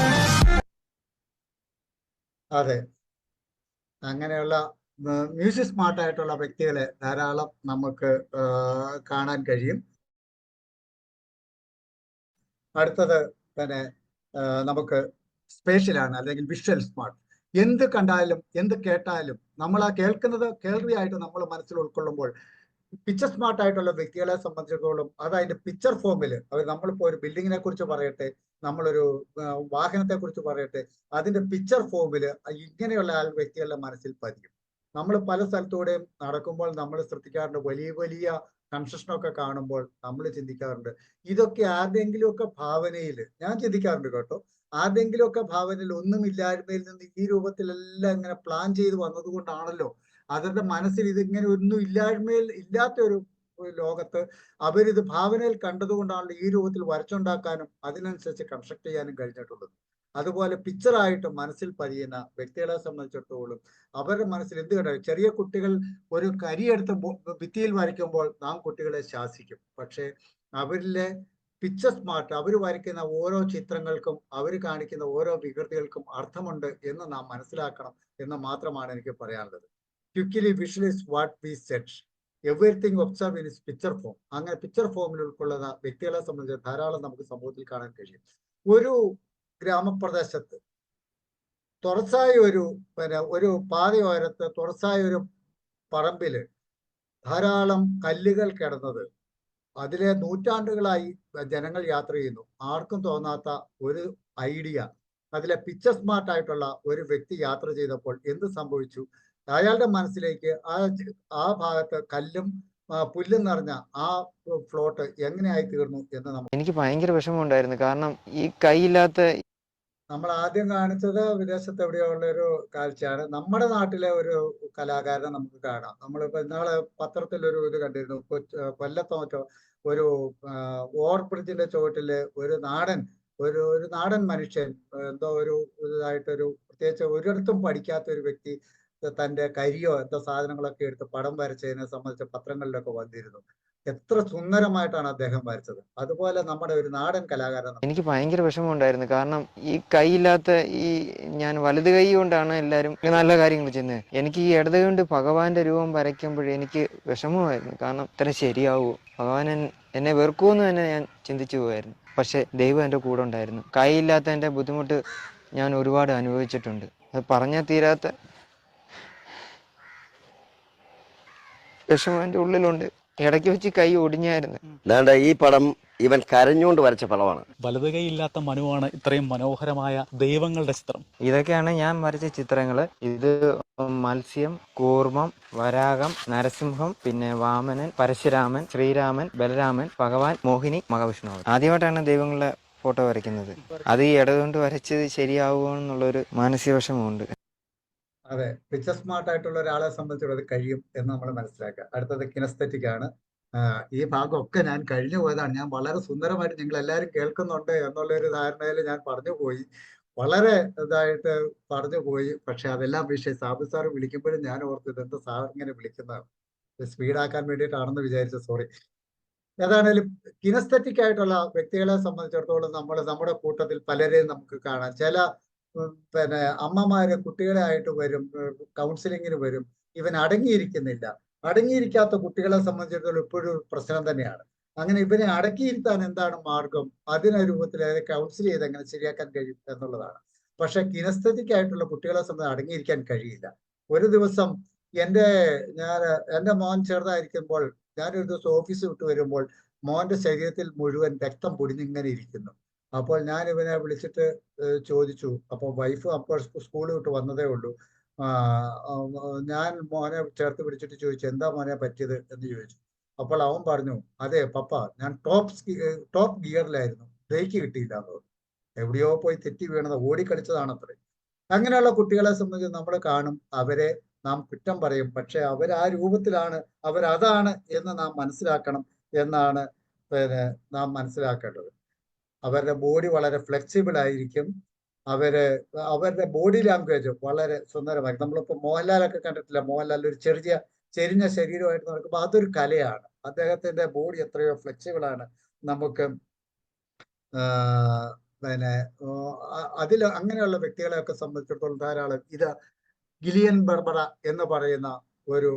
അതെ, അങ്ങനെയുള്ള മ്യൂസിക് സ്മാർട്ടായിട്ടുള്ള വ്യക്തികളെ ധാരാളം നമുക്ക് കാണാൻ കഴിയും. അടുത്തത് പിന്നെ നമുക്ക് സ്പേഷ്യലാണ്, അല്ലെങ്കിൽ വിഷ്വൽ സ്മാർട്ട്. എന്ത് കണ്ടാലും എന്ത് കേട്ടാലും നമ്മൾ ആ കേൾക്കുന്നത് കേൾവിയായിട്ട് നമ്മൾ മനസ്സിൽ ഉൾക്കൊള്ളുമ്പോൾ പിക്ചർ സ്മാർട്ട് ആയിട്ടുള്ള വ്യക്തികളെ സംബന്ധിച്ചിടത്തോളം അത് അതിന്റെ പിക്ചർ ഫോമിൽ അവർ, നമ്മളിപ്പോ ഒരു ബിൽഡിങ്ങിനെ കുറിച്ച് പറയട്ടെ, നമ്മളൊരു വാഹനത്തെ കുറിച്ച് പറയട്ടെ, അതിന്റെ പിക്ചർ ഫോമില് ഇങ്ങനെയുള്ള വ്യക്തികളുടെ മനസ്സിൽ പതിയും. നമ്മൾ പല സ്ഥലത്തൂടെയും നടക്കുമ്പോൾ നമ്മൾ ശ്രദ്ധിക്കാറുണ്ട്, വലിയ വലിയ കൺസ്ട്രക്ഷനൊക്കെ കാണുമ്പോൾ നമ്മൾ ചിന്തിക്കാറുണ്ട്, ഇതൊക്കെ ആരുടെയെങ്കിലുമൊക്കെ ഭാവനയിൽ, ഞാൻ ചിന്തിക്കാറുണ്ട് കേട്ടോ, ആരുടെയെങ്കിലുമൊക്കെ ഭാവനയിൽ ഒന്നുമില്ലായ്മയിൽ നിന്ന് ഈ രൂപത്തിലെല്ലാം ഇങ്ങനെ പ്ലാൻ ചെയ്ത് വന്നതുകൊണ്ടാണല്ലോ അവരുടെ മനസ്സിൽ ഇതിങ്ങനെ ഒന്നും ഇല്ലായ്മയിൽ ഇല്ലാത്ത ഒരു ലോകത്ത് അവരിത് ഭാവനയിൽ കണ്ടതുകൊണ്ടാണല്ലോ ഈ രൂപത്തിൽ വരച്ചുണ്ടാക്കാനും അതിനനുസരിച്ച് കൺസ്ട്രക്ട് ചെയ്യാനും കഴിഞ്ഞിട്ടുള്ളത്. അതുപോലെ പിക്ചറായിട്ട് മനസ്സിൽ പതിയുന്ന വ്യക്തികളെ സംബന്ധിച്ചിടത്തോളം അവരുടെ മനസ്സിൽ എന്ത് കണ്ടാലും, ചെറിയ കുട്ടികൾ ഒരു കരിയെടുത്ത് ഭിത്തിയിൽ വരയ്ക്കുമ്പോൾ നാം കുട്ടികളെ ശാസിക്കും. പക്ഷേ അവരിലെ പിക്ചർ സ്മാർട്ട്, അവർ വരയ്ക്കുന്ന ഓരോ ചിത്രങ്ങൾക്കും അവർ കാണിക്കുന്ന ഓരോ വികൃതികൾക്കും അർത്ഥമുണ്ട് എന്ന് നാം മനസ്സിലാക്കണം എന്ന് മാത്രമാണ് എനിക്ക് പറയാനുള്ളത്. Quickly visualise what we said, everything observe in is picture form. അങ്ങനെ പിക്ചർ ഫോമിൽ ഉൾക്കൊള്ളുന്ന വ്യക്തികളെ സംബന്ധിച്ച് ധാരാളം നമുക്ക് സമൂഹത്തിൽ കാണാൻ കഴിയും. ഒരു ഗ്രാമപ്രദേശത്ത് തുറസായ ഒരു പാതയോരത്ത് തുറസായ ഒരു പറമ്പില് ധാരാളം കല്ലുകൾ കിടന്നത്, അതിലെ നൂറ്റാണ്ടുകളായി ജനങ്ങൾ യാത്ര ചെയ്യുന്നു, ആർക്കും തോന്നാത്ത ഒരു ഐഡിയ അതിലെ പിക്ചർ സ്മാർട്ട് ആയിട്ടുള്ള ഒരു വ്യക്തി യാത്ര ചെയ്തപ്പോൾ എന്ത് സംഭവിച്ചു? അയാളുടെ മനസ്സിലേക്ക് ആ ഭാഗത്ത് കല്ലും പുല്ലും നിറഞ്ഞ ആ ഫ്ലോട്ട് എങ്ങനെയായി തീർന്നു എന്ന് എനിക്ക് ഭയങ്കര വിഷമമുണ്ടായിരുന്നു. കാരണം ഈ കൈയില്ലാത്ത, നമ്മൾ ആദ്യം കാണിച്ചത് വിദേശത്ത് എവിടെയോ ഉള്ള ഒരു കാഴ്ചയാണ്. നമ്മുടെ നാട്ടിലെ ഒരു കലാകാരനെ നമുക്ക് കാണാം. നമ്മളിപ്പോ ഇന്നാള് പത്രത്തിൽ ഒരു ഇത് കണ്ടിരുന്നു, കൊല്ലത്തോ മറ്റോ ഒരു ഓവർ ബ്രിഡ്ജിന്റെ ചുവട്ടില് ഒരു നാടൻ മനുഷ്യൻ, എന്തോ ഒരു ഇതായിട്ടൊരു പ്രത്യേകിച്ച് ഒരിടത്തും പഠിക്കാത്ത ഒരു വ്യക്തി തന്റെ കരിയോ എന്തോ സാധനങ്ങളൊക്കെ എടുത്ത് പടം വരച്ചതിനെ സംബന്ധിച്ച് പത്രങ്ങളിലൊക്കെ വന്നിരുന്നു. എത്ര സുന്ദരമായിട്ടാണ് അദ്ദേഹം വരച്ചത്. അതുപോലെ നമ്മുടെ ഒരു നാടൻ കലാകാരൻ. എനിക്ക് ഭയങ്കര വിഷമമുണ്ടായിരുന്നു. കാരണം ഈ കൈയില്ലാത്ത ഞാൻ വലത് കൈ കൊണ്ടാണ് എല്ലാവരും നല്ല കാര്യങ്ങൾ ചെയ്യുന്നത്. എനിക്ക് ഈ ഇടത് കൊണ്ട് ഭഗവാന്റെ രൂപം വരയ്ക്കുമ്പോൾ എനിക്ക് വിഷമമായിരുന്നു. കാരണം ഇത്ര ശരിയാവൂ, ഭഗവാൻ എന്നെ വെറുക്കുമെന്ന് തന്നെ ഞാൻ ചിന്തിച്ചു പോയായിരുന്നു. പക്ഷെ ദൈവം എൻ്റെ കൂടെ ഉണ്ടായിരുന്നു. കൈയില്ലാത്തതിൻ്റെ ബുദ്ധിമുട്ട് ഞാൻ ഒരുപാട് അനുഭവിച്ചിട്ടുണ്ട്. അത് പറഞ്ഞാൽ തീരാത്ത വിഷമം എൻ്റെ ഉള്ളിലുണ്ട്. ഇടയ്ക്ക് വെച്ച് കൈ ഒടിഞ്ഞായിരുന്നു. ദാണ്ട ഈ പടം ഇവൻ കരഞ്ഞുകൊണ്ട് വരച്ച പടമാണ്. വലത് കൈയില്ലാത്ത മനുവാണ് ഇത്രയും മനോഹരമായ ദൈവങ്ങളുടെ ചിത്രം. ഇതൊക്കെയാണ് ഞാൻ വരച്ച ചിത്രങ്ങൾ. ഇത് മത്സ്യം, കൂർമ്മം, വരാകം, നരസിംഹം, പിന്നെ വാമനൻ, പരശുരാമൻ, ശ്രീരാമൻ, ബലരാമൻ, ഭഗവാൻ, മോഹിനി, മഹാവിഷ്ണു. ആദ്യമായിട്ടാണ് ദൈവങ്ങളുടെ ഫോട്ടോ വരയ്ക്കുന്നത്. അത് ഈ ഇടതുകൊണ്ട് വരച്ചത് ശരിയാവുമോ എന്നുള്ളൊരു മാനസിക വിഷമമുണ്ട്. അതെ, പിക്ചർ സ്മാർട്ട് ആയിട്ടുള്ള ഒരാളെ സംബന്ധിച്ചുള്ളത് കഴിയും എന്ന് നമ്മൾ മനസ്സിലാക്കുക. അടുത്തത് കിനസ്തെറ്റിക് ആണ്. ഈ ഭാഗമൊക്കെ ഞാൻ കഴിഞ്ഞു പോയതാണ്. ഞാൻ വളരെ സുന്ദരമായിട്ട് നിങ്ങൾ എല്ലാവരും കേൾക്കുന്നുണ്ട് എന്നുള്ളൊരു ധാരണയിൽ ഞാൻ പറഞ്ഞു പോയി, വളരെ ഇതായിട്ട് പറഞ്ഞു പോയി. പക്ഷെ അതെല്ലാം വിഷയം സാബു സാർ വിളിക്കുമ്പോഴും ഞാൻ ഓർത്തത് എന്താ സാർ ഇങ്ങനെ വിളിക്കുന്നത്, സ്പീഡാക്കാൻ വേണ്ടിയിട്ടാണെന്ന് വിചാരിച്ചു, സോറി. ഏതാണേലും കിനസ്തെറ്റിക് ആയിട്ടുള്ള വ്യക്തികളെ സംബന്ധിച്ചിടത്തോളം നമ്മുടെ കൂട്ടത്തിൽ പലരെയും നമുക്ക് കാണാം. ചില പിന്നെ അമ്മമാര് കുട്ടികളെ ആയിട്ട് വരും, കൗൺസിലിങ്ങിന് വരും, ഇവൻ അടങ്ങിയിരിക്കുന്നില്ല. അടങ്ങിയിരിക്കാത്ത കുട്ടികളെ സംബന്ധിച്ചിടത്തോളം ഇപ്പോഴും പ്രശ്നം തന്നെയാണ്. അങ്ങനെ ഇവനെ അടക്കിയിരുത്താൻ എന്താണ് മാർഗം? അതിനെ രൂപത്തിൽ കൗൺസിൽ ചെയ്ത് എങ്ങനെ ശരിയാക്കാൻ കഴിയും എന്നുള്ളതാണ്. പക്ഷെ കിനസ്തെറ്റിക് ആയിട്ടുള്ള കുട്ടികളെ സംബന്ധിച്ച് അടങ്ങിയിരിക്കാൻ കഴിയില്ല. ഒരു ദിവസം എൻ്റെ മോൻ ചെറുതായിരിക്കുമ്പോൾ ഞാനൊരു ദിവസം ഓഫീസ് വിട്ട് വരുമ്പോൾ മോന്റെ ശരീരത്തിൽ മുഴുവൻ രക്തം പൊടിഞ്ഞിങ്ങനെ ഇരിക്കുന്നു. അപ്പോൾ ഞാൻ ഇവനെ വിളിച്ചിട്ട് ചോദിച്ചു. അപ്പോൾ വൈഫ് അപ്പോൾ സ്കൂൾ വിട്ട് വന്നതേ ഉള്ളൂ. ഞാൻ മോനെ ചേർത്ത് പിടിച്ചിട്ട് ചോദിച്ചു, എന്താ മോനെ പറ്റിയത് എന്ന് ചോദിച്ചു. അപ്പോൾ അവൻ പറഞ്ഞു, അതെ പപ്പ, ഞാൻ ടോപ്പ് ഗിയറിലായിരുന്നു, ബ്രേക്ക് കിട്ടിയില്ല എന്ന് പറഞ്ഞു. എവിടെയോ പോയി തെറ്റി വീണത്, ഓടിക്കളിച്ചതാണത്രേ. അങ്ങനെയുള്ള കുട്ടികളെ സംബന്ധിച്ച് നമ്മൾ കാണും, അവരെ നാം കുറ്റം പറയും. പക്ഷെ അവർ ആ രൂപത്തിലാണ്, അവരതാണ് എന്ന് നാം മനസ്സിലാക്കണം എന്നാണ് നാം മനസ്സിലാക്കേണ്ടത്. അവരുടെ ബോഡി വളരെ ഫ്ലെക്സിബിൾ ആയിരിക്കും. അവരുടെ ബോഡി ലാംഗ്വേജ് വളരെ സുന്ദരമായിരിക്കും. നമ്മളിപ്പോ മോഹൻലാലൊക്കെ കണ്ടിട്ടില്ല, മോഹൻലാൽ ഒരു ചെരിഞ്ഞ ശരീരമായിട്ട് നടക്കുമ്പോൾ അതൊരു കലയാണ്. അദ്ദേഹത്തിന്റെ ബോഡി എത്രയോ ഫ്ലെക്സിബിൾ ആണ്. നമുക്ക് അതിൽ അങ്ങനെയുള്ള വ്യക്തികളെയൊക്കെ സംബന്ധിച്ചിടത്തോളം ധാരാളം ഗിലിയൻ ബർബറ എന്ന് പറയുന്ന ഒരു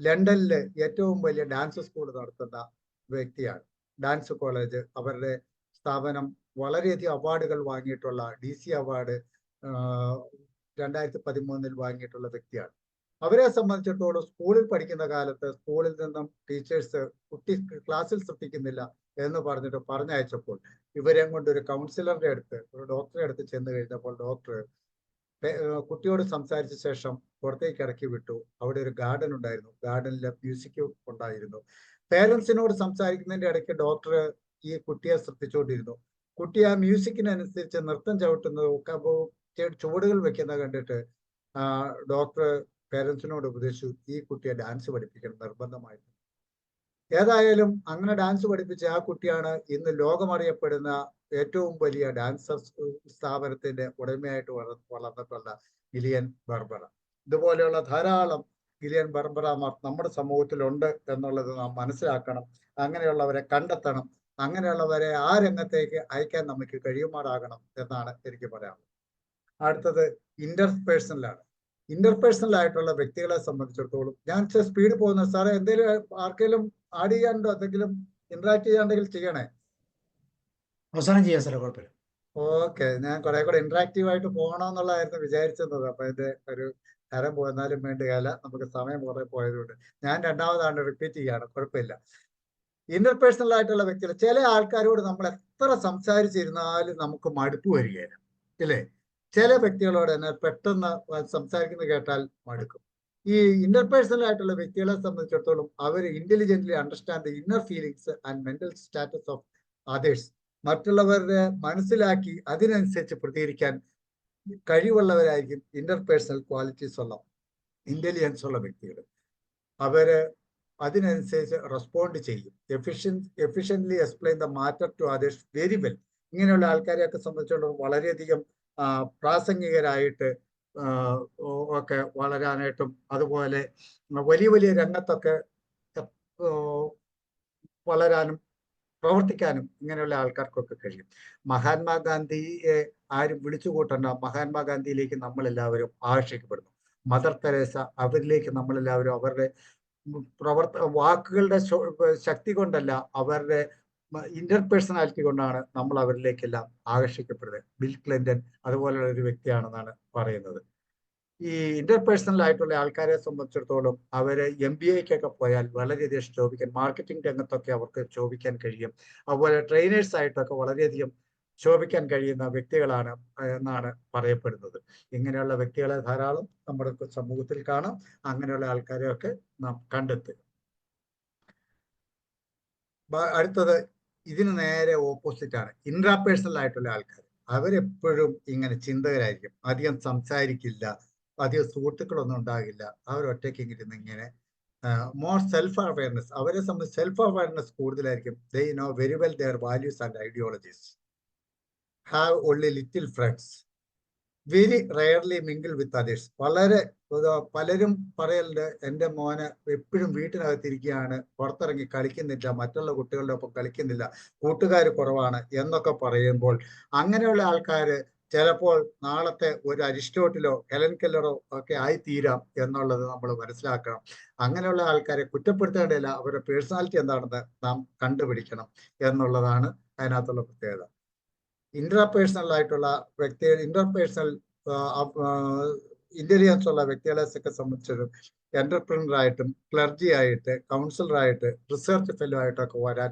ലണ്ടനിലെ ഏറ്റവും വലിയ ഡാൻസ് സ്കൂൾ നടത്തുന്ന വ്യക്തിയാണ്. ഡാൻസ് കോളേജ്, അവരുടെ സ്ഥാപനം വളരെയധികം അവാർഡുകൾ വാങ്ങിയിട്ടുള്ള DC അവാർഡ് 2013 വാങ്ങിയിട്ടുള്ള വ്യക്തിയാണ്. അവരെ സംബന്ധിച്ചിടത്തോളം സ്കൂളിൽ പഠിക്കുന്ന കാലത്ത് സ്കൂളിൽ നിന്നും ടീച്ചേഴ്സ് കുട്ടി ക്ലാസ്സിൽ ശ്രദ്ധിക്കുന്നില്ല എന്ന് പറഞ്ഞിട്ട് പറഞ്ഞയച്ചപ്പോൾ ഇവരെ കൊണ്ട് ഒരു കൗൺസിലറുടെ അടുത്ത്, ഒരു ഡോക്ടറെ അടുത്ത് ചെന്ന് കഴിഞ്ഞപ്പോൾ ഡോക്ടർ കുട്ടിയോട് സംസാരിച്ച ശേഷം പുറത്തേക്ക് ഇറക്കി വിട്ടു. അവിടെ ഒരു ഗാർഡൻ ഉണ്ടായിരുന്നു, ഗാർഡനിലെ മ്യൂസിക് ഉണ്ടായിരുന്നു. പേരൻസിനോട് സംസാരിക്കുന്നതിന്റെ ഇടയ്ക്ക് ഡോക്ടർ ഈ കുട്ടിയെ ശ്രദ്ധിച്ചുകൊണ്ടിരുന്നു. കുട്ടി ആ മ്യൂസിക്കിനനുസരിച്ച് നൃത്തം ചവിട്ടുന്നത്, ചുവടുകൾ വെക്കുന്നത് കണ്ടിട്ട് ഡോക്ടർ പേരൻസിനോട് ഉപദേശിച്ചു, ഈ കുട്ടിയെ ഡാൻസ് പഠിപ്പിക്കണം നിർബന്ധമായിട്ട്. ഏതായാലും അങ്ങനെ ഡാൻസ് പഠിപ്പിച്ച ആ കുട്ടിയാണ് ഇന്ന് ലോകമറിയപ്പെടുന്ന ഏറ്റവും വലിയ ഡാൻസർ സ്ഥാപനത്തിന്റെ ഉടമയായിട്ട് വളർന്നിട്ടുള്ള ഗിലിയൻ ബർബറ. ഇതുപോലെയുള്ള ധാരാളം ഗിലിയൻ ബർബറമാർ നമ്മുടെ സമൂഹത്തിലുണ്ട് എന്നുള്ളത് നാം മനസ്സിലാക്കണം. അങ്ങനെയുള്ളവരെ കണ്ടെത്തണം. അങ്ങനെയുള്ളവരെ ആ രംഗത്തേക്ക് അയക്കാൻ നമുക്ക് കഴിയുമാറാകണം എന്നാണ് എനിക്ക് പറയാനുള്ളത്. അടുത്തത് ഇന്റർപേഴ്സണലാണ്. ഇന്റർപേഴ്സണൽ ആയിട്ടുള്ള വ്യക്തികളെ സംബന്ധിച്ചിടത്തോളം, ഞാൻ സ്പീഡ് പോകുന്ന സാറേ, എന്തെങ്കിലും ആർക്കെങ്കിലും ആഡ് ചെയ്യാണ്ടോ, എന്തെങ്കിലും ഇന്ററാക്ട് ചെയ്യാണ്ടെങ്കിൽ ചെയ്യണേ. അവസാനം ചെയ്യാം സാറേ, കുഴപ്പമില്ല. ഓക്കെ, ഞാൻ കുറെ കൂടെ ഇന്ററാക്റ്റീവ് ആയിട്ട് പോകണമെന്നുള്ളതായിരുന്നു വിചാരിച്ചിരുന്നത്. അപ്പൊ ഇതിന്റെ ഒരു തരം പോയെന്നാലും വേണ്ടിയല്ല, നമുക്ക് സമയം കുറെ പോയതുകൊണ്ട് ഞാൻ രണ്ടാമതാണ് റിപ്പീറ്റ് ചെയ്യാണ്, കുഴപ്പമില്ല. ഇന്റർപേഴ്സണൽ ആയിട്ടുള്ള വ്യക്തികൾ, ചില ആൾക്കാരോട് നമ്മൾ എത്ര സംസാരിച്ചിരുന്നാലും നമുക്ക് മടുപ്പ് വരികയില്ല, ഇല്ലേ? ചില വ്യക്തികളോട് തന്നെ പെട്ടെന്ന് സംസാരിക്കുന്നത് കേട്ടാൽ മടുക്കും. ഈ ഇന്റർപേഴ്സണൽ ആയിട്ടുള്ള വ്യക്തികളെ സംബന്ധിച്ചിടത്തോളം അവർ intelligently understand the inner feelings and mental status of others. മറ്റുള്ളവരുടെ മനസ്സിലാക്കി അതിനനുസരിച്ച് പ്രതികരിക്കാൻ കഴിവുള്ളവരായിരിക്കും ഇന്റർപേഴ്സണൽ ക്വാളിറ്റീസ് ഉള്ള, ഇന്റലിജൻസ് ഉള്ള വ്യക്തികൾ. അവര് അതിനനുസരിച്ച് റെസ്പോണ്ട് ചെയ്യും. Efficiently explain the matter to others very well. ഇങ്ങനെയുള്ള ആൾക്കാരെയൊക്കെ സംബന്ധിച്ചിടത്തോളം വളരെയധികം പ്രാസംഗികരായിട്ട് ഒക്കെ വളരാനായിട്ടും അതുപോലെ വലിയ വലിയ രംഗത്തൊക്കെ വളരാനും പ്രവർത്തിക്കാനും ഇങ്ങനെയുള്ള ആൾക്കാർക്കൊക്കെ കഴിയും. മഹാത്മാഗാന്ധിയെ ആരും വിളിച്ചു കൂട്ടണ്ട, മഹാത്മാഗാന്ധിയിലേക്ക് നമ്മളെല്ലാവരും ആകർഷിക്കപ്പെടുന്നു. മദർ തെരേസ, അവരിലേക്ക് നമ്മളെല്ലാവരും അവരുടെ വാക്കുകളുടെ ശക്തി കൊണ്ടല്ല, അവരുടെ ഇന്റർപേഴ്സണാലിറ്റി കൊണ്ടാണ് നമ്മൾ അവരിലേക്കെല്ലാം ആകർഷിക്കപ്പെടുന്നത്. ബിൽ ക്ലിന്റൺ അതുപോലുള്ള ഒരു വ്യക്തിയാണെന്നാണ് പറയുന്നത്. ഈ ഇന്റർപേഴ്സണൽ ആയിട്ടുള്ള ആൾക്കാരെ സംബന്ധിച്ചിടത്തോളം അവര് MBAക്കൊക്കെ പോയാൽ വളരെയധികം ശോഭിക്കാൻ, മാർക്കറ്റിംഗ് രംഗത്തൊക്കെ അവർക്ക് ശോഭിക്കാൻ കഴിയും. അതുപോലെ ട്രെയിനേഴ്സ് ആയിട്ടൊക്കെ വളരെയധികം ശോഭിക്കാൻ കഴിയുന്ന വ്യക്തികളാണ് എന്നാണ് പറയപ്പെടുന്നത്. ഇങ്ങനെയുള്ള വ്യക്തികളെ ധാരാളം നമ്മുടെ സമൂഹത്തിൽ കാണാം. അങ്ങനെയുള്ള ആൾക്കാരെയൊക്കെ നാം കണ്ടെത്തുക. അടുത്തത് ഇതിന് നേരെ ഓപ്പോസിറ്റ് ആണ് ഇൻട്രാപേഴ്സണൽ ആയിട്ടുള്ള ആൾക്കാർ. അവരെപ്പോഴും ഇങ്ങനെ ചിന്തകരായിരിക്കും, അധികം സംസാരിക്കില്ല, അധികം സുഹൃത്തുക്കളൊന്നും ഉണ്ടാകില്ല. അവരൊറ്റയ്ക്ക് ഇങ്ങനെ മോർ സെൽഫ് അവയർനെസ്, അവരെ സംബന്ധിച്ച് സെൽഫ് അവയർനെസ് കൂടുതലായിരിക്കും. They know very well their values and ideologies, have only little friends, very rarely mingle with others. പലരും പറയലുണ്ട്, എൻ്റെ മോന് എപ്പോഴും വീട്ടിനകത്തിരിക്കുകയാണ്, പുറത്തിറങ്ങി കളിക്കുന്നില്ല, മറ്റുള്ള കുട്ടികളുടെ ഒപ്പം കളിക്കുന്നില്ല, കൂട്ടുകാർ കുറവാണ് എന്നൊക്കെ പറയുമ്പോൾ അങ്ങനെയുള്ള ആൾക്കാര് ചിലപ്പോൾ നാളത്തെ ഒരു അരിസ്റ്റോട്ടിലോ ഹെലൻ കെല്ലറോ ഒക്കെ ആയിത്തീരാം എന്നുള്ളത് നമ്മൾ മനസ്സിലാക്കണം. അങ്ങനെയുള്ള ആൾക്കാരെ കുറ്റപ്പെടുത്തേണ്ടതില്ല, അവരുടെ പേഴ്സണാലിറ്റി എന്താണെന്ന് നാം കണ്ടുപിടിക്കണം എന്നുള്ളതാണ് അതിനകത്തുള്ള പ്രത്യേകത. ഇന്റർപേഴ്സണൽ ആയിട്ടുള്ള വ്യക്തികൾ, ഇന്റർപേഴ്സണൽ ഇന്റലിജൻസ് ഉള്ള വ്യക്തികളെ സംബന്ധിച്ചൊരു എന്റർപ്രണർ ആയിട്ടും ക്ലർജി ആയിട്ട് കൗൺസിലറായിട്ട് റിസർച്ച് ഫെല്ലോ ആയിട്ടൊക്കെ വരാൻ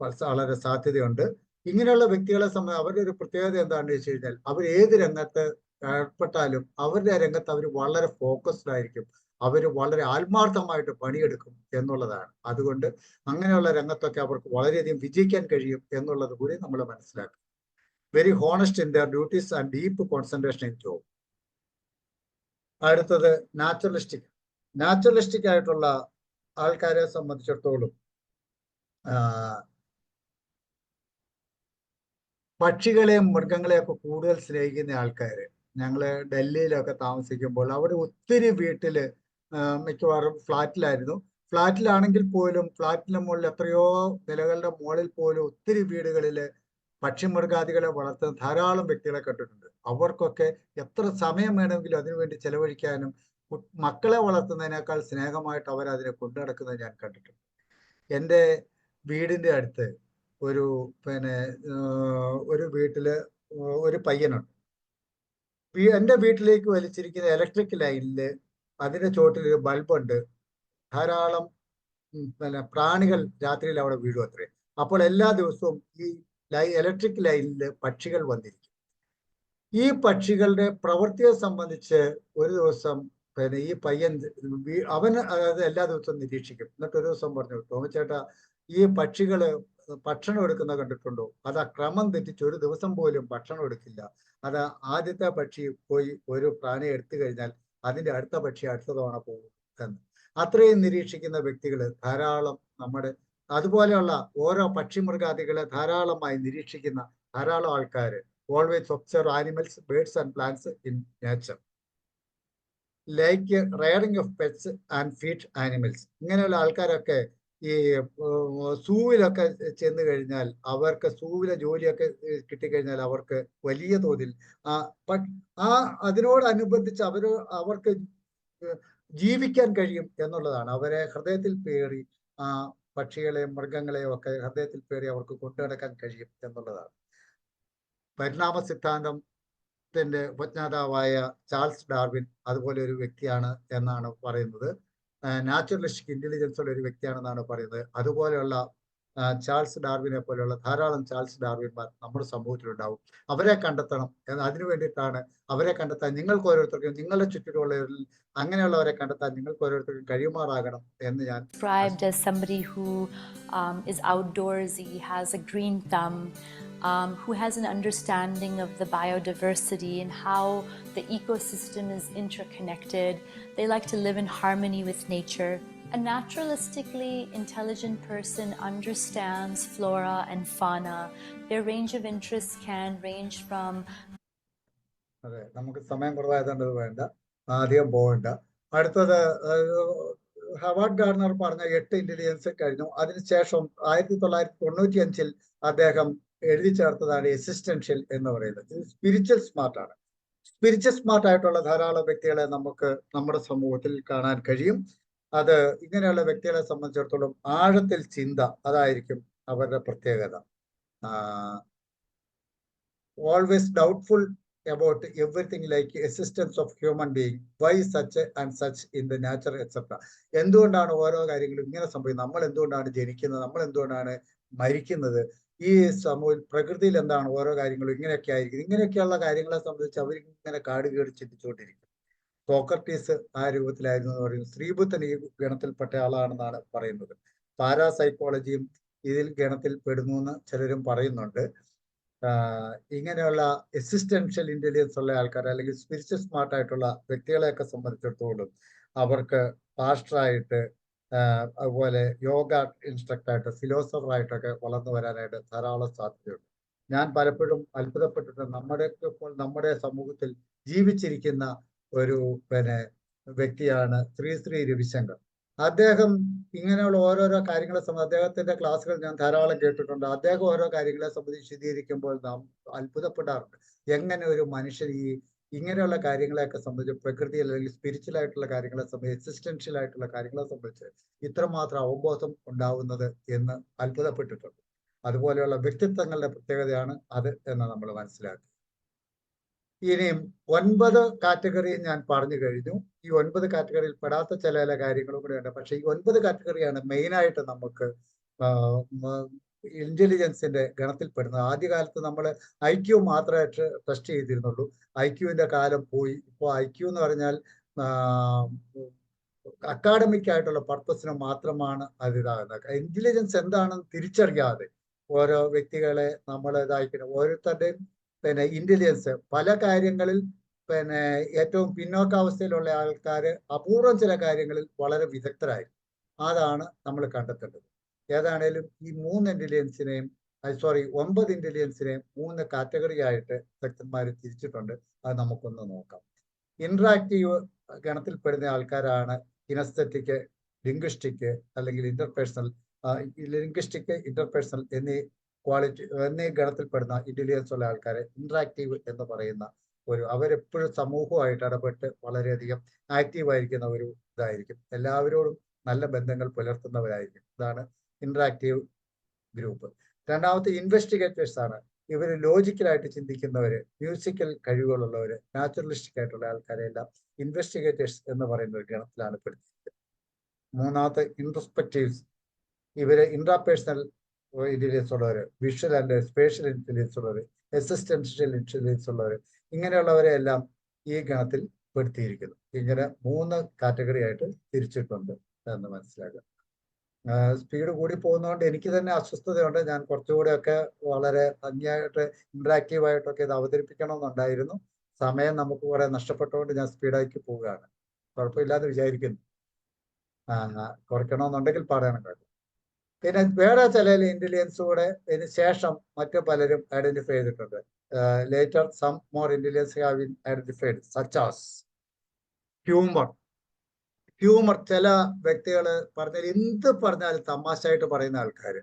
വളരെ സാധ്യതയുണ്ട്. ഇങ്ങനെയുള്ള വ്യക്തികളെ സംബന്ധിച്ച് അവരുടെ ഒരു പ്രത്യേകത എന്താണെന്ന് വെച്ച് കഴിഞ്ഞാൽ, അവർ ഏത് രംഗത്ത് ഏർപ്പെട്ടാലും അവരുടെ രംഗത്ത് അവർ വളരെ ഫോക്കസ്ഡ് ആയിരിക്കും, അവർ വളരെ ആത്മാർത്ഥമായിട്ട് പണിയെടുക്കും എന്നുള്ളതാണ്. അതുകൊണ്ട് അങ്ങനെയുള്ള രംഗത്തൊക്കെ അവർക്ക് വളരെയധികം വിജയിക്കാൻ കഴിയും എന്നുള്ളത് കൂടി നമ്മൾ മനസ്സിലാക്കും. Very honest in there duties and deep concentration in job. അടുത്തത് നാച്ചുറലിസ്റ്റിക്. നാച്ചുറലിസ്റ്റിക് ആയിട്ടുള്ള ആൾക്കാരെ സംബന്ധിച്ചിടത്തോളം പക്ഷികളെയും മൃഗങ്ങളെയൊക്കെ കൂടുതൽ സ്നേഹിക്കുന്ന ആൾക്കാര്. ഞങ്ങള് ഡൽഹിയിലൊക്കെ താമസിക്കുമ്പോൾ അവിടെ ഒത്തിരി വീട്ടില്, മിക്കവാറും ഫ്ലാറ്റിലായിരുന്നു, ഫ്ലാറ്റിലാണെങ്കിൽ പോലും ഫ്ലാറ്റിന്റെ മുകളിൽ എത്രയോ നിലകളുടെ മുകളിൽ പോലും ഒത്തിരി വീടുകളില് പക്ഷിമൃഗാദികളെ വളർത്തുന്ന ധാരാളം വ്യക്തികളെ കണ്ടിട്ടുണ്ട്. അവർക്കൊക്കെ എത്ര സമയം വേണമെങ്കിലും അതിനുവേണ്ടി ചെലവഴിക്കാനും മക്കളെ വളർത്തുന്നതിനേക്കാൾ സ്നേഹമായിട്ട് അവർ അതിനെ കൊണ്ടു നടക്കുന്നത് ഞാൻ കണ്ടിട്ടുണ്ട്. എൻ്റെ വീടിൻ്റെ അടുത്ത് ഒരു വീട്ടില് ഒരു പയ്യനുണ്ട്. എൻ്റെ വീട്ടിലേക്ക് വലിച്ചിരിക്കുന്ന ഇലക്ട്രിക് ലൈനില് അതിന്റെ ചോട്ടിലൊരു ബൾബുണ്ട്. ധാരാളം പ്രാണികൾ രാത്രിയിൽ അവിടെ വീഴും അത്രേ. അപ്പോൾ എല്ലാ ദിവസവും ഈ ഇലക്ട്രിക് ലൈനിൽ പക്ഷികൾ വന്നിരിക്കും. ഈ പക്ഷികളുടെ പ്രവൃത്തിയെ സംബന്ധിച്ച് ഒരു ദിവസം ഈ പയ്യൻ അവൻ അത് എല്ലാ ദിവസവും നിരീക്ഷിക്കും. എന്നിട്ട് ഒരു ദിവസം പറഞ്ഞു, ടോമിച്ചേട്ടാ, ഈ പക്ഷികള് ഭക്ഷണം എടുക്കുന്ന കണ്ടിട്ടുണ്ടോ? അത് ആ ക്രമം തെറ്റിച്ച് ഒരു ദിവസം പോലും ഭക്ഷണം എടുക്കില്ല. അത് ആദ്യത്തെ പക്ഷി പോയി ഒരു പ്രാണി എടുത്തു കഴിഞ്ഞാൽ അതിന്റെ അടുത്ത പക്ഷി അടുത്ത തവണ പോകും എന്ന്. അത്രയും നിരീക്ഷിക്കുന്ന വ്യക്തികൾ ധാരാളം അതുപോലെയുള്ള ഓരോ പക്ഷിമൃഗാദികളെ ധാരാളമായി നിരീക്ഷിക്കുന്ന ധാരാളം ആൾക്കാർ always observe animals, birds and plants in nature, like rearing of pets and feed animals. ഇങ്ങനെയുള്ള ആൾക്കാരൊക്കെ ഈ സൂവിലൊക്കെ ചെന്ന് കഴിഞ്ഞാൽ അവർക്ക് സൂവിലെ ജോലിയൊക്കെ കിട്ടിക്കഴിഞ്ഞാൽ അവർക്ക് വലിയ തോതിൽ അതിനോടനുബന്ധിച്ച് അവർക്ക് ജീവിക്കാൻ കഴിയും എന്നുള്ളതാണ്. അവരെ ഹൃദയത്തിൽ പേറി പക്ഷികളെയും മൃഗങ്ങളെയും ഒക്കെ ഹൃദയത്തിൽ പേറി അവർക്ക് കൊണ്ടുനടക്കാൻ കഴിയും എന്നുള്ളതാണ്. പരിണാമ സിദ്ധാന്തത്തിന്റെ ഉപജ്ഞാതാവായ ചാൾസ് ഡാർവിൻ അതുപോലെ ഒരു വ്യക്തിയാണ് എന്നാണ് പറയുന്നത്. നാച്ചുറലിസ്റ്റിക് ഇന്റലിജൻസ് ഉള്ള ഒരു വ്യക്തിയാണെന്നാണ് പറയുന്നത്. അതുപോലെയുള്ള ചാൾസ് ഡാർവിനെ പോലെയുള്ള ധാരാളം ചാൾസ് ഡാർവിന്മാർ നമ്മുടെ സമൂഹത്തിലുണ്ടാവും. അവരെ കണ്ടെത്തണം. അതിനു വേണ്ടിയിട്ടാണ് അവരെ കണ്ടെത്താൻ നിങ്ങൾക്ക് ഓരോരുത്തർക്കും നിങ്ങളുടെ ചുറ്റിലുള്ളവരിൽ അങ്ങനെയുള്ളവരെ കണ്ടെത്താൻ നിങ്ങൾക്ക് ഓരോരുത്തർക്കും കഴിയുമാറാകണം എന്ന് ഞാൻ. Described as somebody who is outdoorsy, has a green thumb, who has an understanding of the biodiversity and how the ecosystem is interconnected. They like to live in harmony with nature. A naturalistically intelligent person understands flora and fauna. Their range of interests can range from. അതെ, നമുക്ക് സമയം കുറവായതുകൊണ്ട് വേണ്ട, അധികം പോകണ്ട. അടുത്തത് Howard Garner പറഞ്ഞ 8 intelligence കഴിഞ്ഞു. അതിനുശേഷം 1995 അദ്ദേഹം എഴുതി ചേർത്തതാണ് എക്സിസ്റ്റൻഷ്യൽ എന്ന് പറയുന്നത്. ഇത് സ്പിരിച്വൽ സ്മാർട്ടാണ്. സ്പിരിച്വൽ സ്മാർട്ട് ആയിട്ടുള്ള ധാരാളം വ്യക്തികളെ നമുക്ക് നമ്മുടെ സമൂഹത്തിൽ കാണാൻ കഴിയും. അത് ഇങ്ങനെയുള്ള വ്യക്തികളെ സംബന്ധിച്ചിടത്തോളം ആഴത്തിൽ ചിന്ത, അതായിരിക്കും അവരുടെ പ്രത്യേകത. Always doubtful about everything like existence of human being, why such and such in the nature etcetera. എന്തുകൊണ്ടാണ് ഓരോ കാര്യങ്ങളും ഇങ്ങനെ സംഭവിക്കുന്നത്? നമ്മൾ എന്തുകൊണ്ടാണ് ജനിക്കുന്നത്? നമ്മൾ എന്തുകൊണ്ടാണ് മരിക്കുന്നത്? ഈ പ്രകൃതിയിൽ എന്താണ് ഓരോ കാര്യങ്ങളും ഇങ്ങനെയൊക്കെ ആയിരിക്കും? ഇങ്ങനെയൊക്കെയുള്ള കാര്യങ്ങളെ സംബന്ധിച്ച് അവരിങ്ങനെ കാട് കയറി ചിന്തിച്ചുകൊണ്ടിരിക്കും. സോക്രട്ടീസ് ആ രൂപത്തിലായിരുന്നു എന്ന് പറയുന്നത്. ശ്രീബുദ്ധൻ ഈ ഗണത്തിൽപ്പെട്ട ആളാണെന്നാണ് പറയുന്നത്. പാരാസൈക്കോളജിയും ഇതിൽ ഗണത്തിൽ പെടുന്നു എന്ന് ചിലരും പറയുന്നുണ്ട്. ഇങ്ങനെയുള്ള എക്സിസ്റ്റൻഷ്യൽ ഇന്റലിജൻസ് ഉള്ള ആൾക്കാർ അല്ലെങ്കിൽ സ്പിരിച്വൽ സ്മാർട്ട് ആയിട്ടുള്ള വ്യക്തികളെയൊക്കെ സംബന്ധിച്ചിടത്തോളം അവർക്ക് പാസ്റ്ററായിട്ട് അതുപോലെ യോഗ ഇൻസ്ട്രക്ടറായിട്ട് ഫിലോസഫറായിട്ടൊക്കെ വളർന്നു വരാനായിട്ട് ധാരാളം സാധ്യതയുണ്ട്. ഞാൻ പലപ്പോഴും അത്ഭുതപ്പെട്ടിട്ട് നമ്മുടെ സമൂഹത്തിൽ ജീവിച്ചിരിക്കുന്ന ഒരു വ്യക്തിയാണ് ശ്രീ രവിശങ്കർ. അദ്ദേഹം ഇങ്ങനെയുള്ള ഓരോരോ കാര്യങ്ങളെ സംബന്ധിച്ച് അദ്ദേഹത്തിന്റെ ക്ലാസ്സുകൾ ഞാൻ ധാരാളം കേട്ടിട്ടുണ്ട്. അദ്ദേഹം ഓരോ കാര്യങ്ങളെ സംബന്ധിച്ച് വിശദീകരിക്കുമ്പോൾ നാം അത്ഭുതപ്പെടാറുണ്ട്. എങ്ങനെ ഒരു മനുഷ്യൻ ഇങ്ങനെയുള്ള കാര്യങ്ങളെയൊക്കെ സംബന്ധിച്ച് പ്രകൃതി അല്ലെങ്കിൽ സ്പിരിച്വൽ ആയിട്ടുള്ള കാര്യങ്ങളെ സംബന്ധിച്ച് എക്സിസ്റ്റൻഷ്യൽ ആയിട്ടുള്ള കാര്യങ്ങളെ സംബന്ധിച്ച് ഇത്രമാത്രം അവബോധം ഉണ്ടാവുന്നത് എന്ന് അത്ഭുതപ്പെട്ടിട്ടുണ്ട്. അതുപോലെയുള്ള വ്യക്തിത്വങ്ങളുടെ പ്രത്യേകതയാണ് അത് എന്ന് നമ്മൾ മനസ്സിലാക്കി. ഇനിയും 9 കാറ്റഗറി ഞാൻ പറഞ്ഞു കഴിഞ്ഞു. ഈ 9 കാറ്റഗറിയിൽ പെടാത്ത ചില കാര്യങ്ങളും കൂടെ ഉണ്ട്. പക്ഷെ ഈ 9 കാറ്റഗറിയാണ് മെയിനായിട്ട് നമുക്ക് ഇന്റലിജൻസിന്റെ ഗണത്തിൽപ്പെടുന്നത്. ആദ്യകാലത്ത് നമ്മൾ IQ മാത്രമേ ടെസ്റ്റ് ചെയ്തിരുന്നുള്ളൂ. IQവിന്റെ കാലം പോയി. ഇപ്പോൾ IQ എന്ന് പറഞ്ഞാൽ അക്കാഡമിക് ആയിട്ടുള്ള പർപ്പസിന് മാത്രമാണ് അത് ഇതാകുന്നത്. ഇന്റലിജൻസ് എന്താണെന്ന് തിരിച്ചറിയാതെ ഓരോ വ്യക്തികളെ നമ്മൾ ഇതായിരിക്കണം. ഓരോരുത്തരുടെയും ഇന്റലിജൻസ് പല കാര്യങ്ങളിൽ ഏറ്റവും പിന്നോക്കാവസ്ഥയിലുള്ള ആൾക്കാർ അപൂർവം ചില കാര്യങ്ങളിൽ വളരെ വിദഗ്ധരായിരിക്കും. അതാണ് നമ്മൾ കണ്ടെത്തേണ്ടത്. ഏതാണേലും ഈ 9 ഇന്റലിജൻസിനെയും 3 കാറ്റഗറി ആയിട്ട് വിദഗ്ധന്മാർ തിരിച്ചിട്ടുണ്ട്. അത് നമുക്കൊന്ന് നോക്കാം. ഇന്ററാക്റ്റീവ് ഗണത്തിൽപ്പെടുന്ന ആൾക്കാരാണ് കിനസ്തെറ്റിക്, ലിംഗ്വിസ്റ്റിക് അല്ലെങ്കിൽ ഇന്റർപേഴ്സണൽ എന്നീ ക്വാളിറ്റി എന്നീ ഗണത്തിൽപ്പെടുന്ന ഇന്റലിജൻസ് ഉള്ള ആൾക്കാരെ ഇന്ററാക്റ്റീവ് എന്ന് പറയുന്ന അവരെപ്പോഴും സമൂഹമായിട്ട് ഇടപെട്ട് വളരെയധികം ആക്റ്റീവായിരിക്കുന്ന ഒരു ഇതായിരിക്കും. എല്ലാവരോടും നല്ല ബന്ധങ്ങൾ പുലർത്തുന്നവരായിരിക്കും. ഇതാണ് ഇന്ററാക്റ്റീവ് ഗ്രൂപ്പ്. രണ്ടാമത്തെ ഇൻവെസ്റ്റിഗേറ്റേഴ്സ് ആണ്. ഇവർ ലോജിക്കലായിട്ട് ചിന്തിക്കുന്നവര്, മ്യൂസിക്കൽ കഴിവുകളുള്ളവര്, നാച്ചുറലിസ്റ്റിക് ആയിട്ടുള്ള ആൾക്കാരെ എല്ലാം ഇൻവെസ്റ്റിഗേറ്റേഴ്സ് എന്ന് പറയുന്ന ഒരു ഗണത്തിലാണ് പെടുത്തിയിരിക്കുന്നത്. മൂന്നാമത്തെ ഇൻട്രോസ്പെക്റ്റീവ്സ്. ഇവര് ഇൻട്രാപേഴ്സണൽ ഇന്റലിജൻസ് ഉള്ളവര്, വിഷ്വൽ ആൻഡ് സ്പേഷ്യൽ ഇന്റലിജൻസ് ഉള്ളവര്, എക്സിസ്റ്റൻഷ്യൽ ഇന്റലിജൻസ് ഉള്ളവര്, ഇങ്ങനെയുള്ളവരെ എല്ലാം ഈ ഗണത്തിൽ പെടുത്തിയിരിക്കുന്നു. ഇങ്ങനെ 3 കാറ്റഗറി ആയിട്ട് തിരിച്ചിട്ടുണ്ട് എന്ന് മനസ്സിലാക്കുക. സ്പീഡ് കൂടി പോകുന്നതുകൊണ്ട് എനിക്ക് തന്നെ അസ്വസ്ഥതയുണ്ട്. ഞാൻ കുറച്ചുകൂടെയൊക്കെ വളരെ ഭംഗിയായിട്ട് ഇന്ററാക്റ്റീവ് ആയിട്ടൊക്കെ ഇത് അവതരിപ്പിക്കണമെന്നുണ്ടായിരുന്നു. സമയം നമുക്ക് കുറെ നഷ്ടപ്പെട്ടുകൊണ്ട് ഞാൻ സ്പീഡാക്കി പോവുകയാണ്. കുഴപ്പമില്ലാതെ വിചാരിക്കുന്നു. കുറയ്ക്കണമെന്നുണ്ടെങ്കിൽ പറയണം കേട്ടോ. പിന്നെ വേറെ ചില ഇന്റലിജൻസ് കൂടെ ഇതിന് ശേഷം മറ്റു പലരും ഐഡന്റിഫൈ ചെയ്തിട്ടുണ്ട്. Later some more intelligence have been identified such as humour. ചില വ്യക്തികൾ പറഞ്ഞാൽ എന്ത് പറഞ്ഞാലും തമാശയായിട്ട് പറയുന്ന ആൾക്കാർ.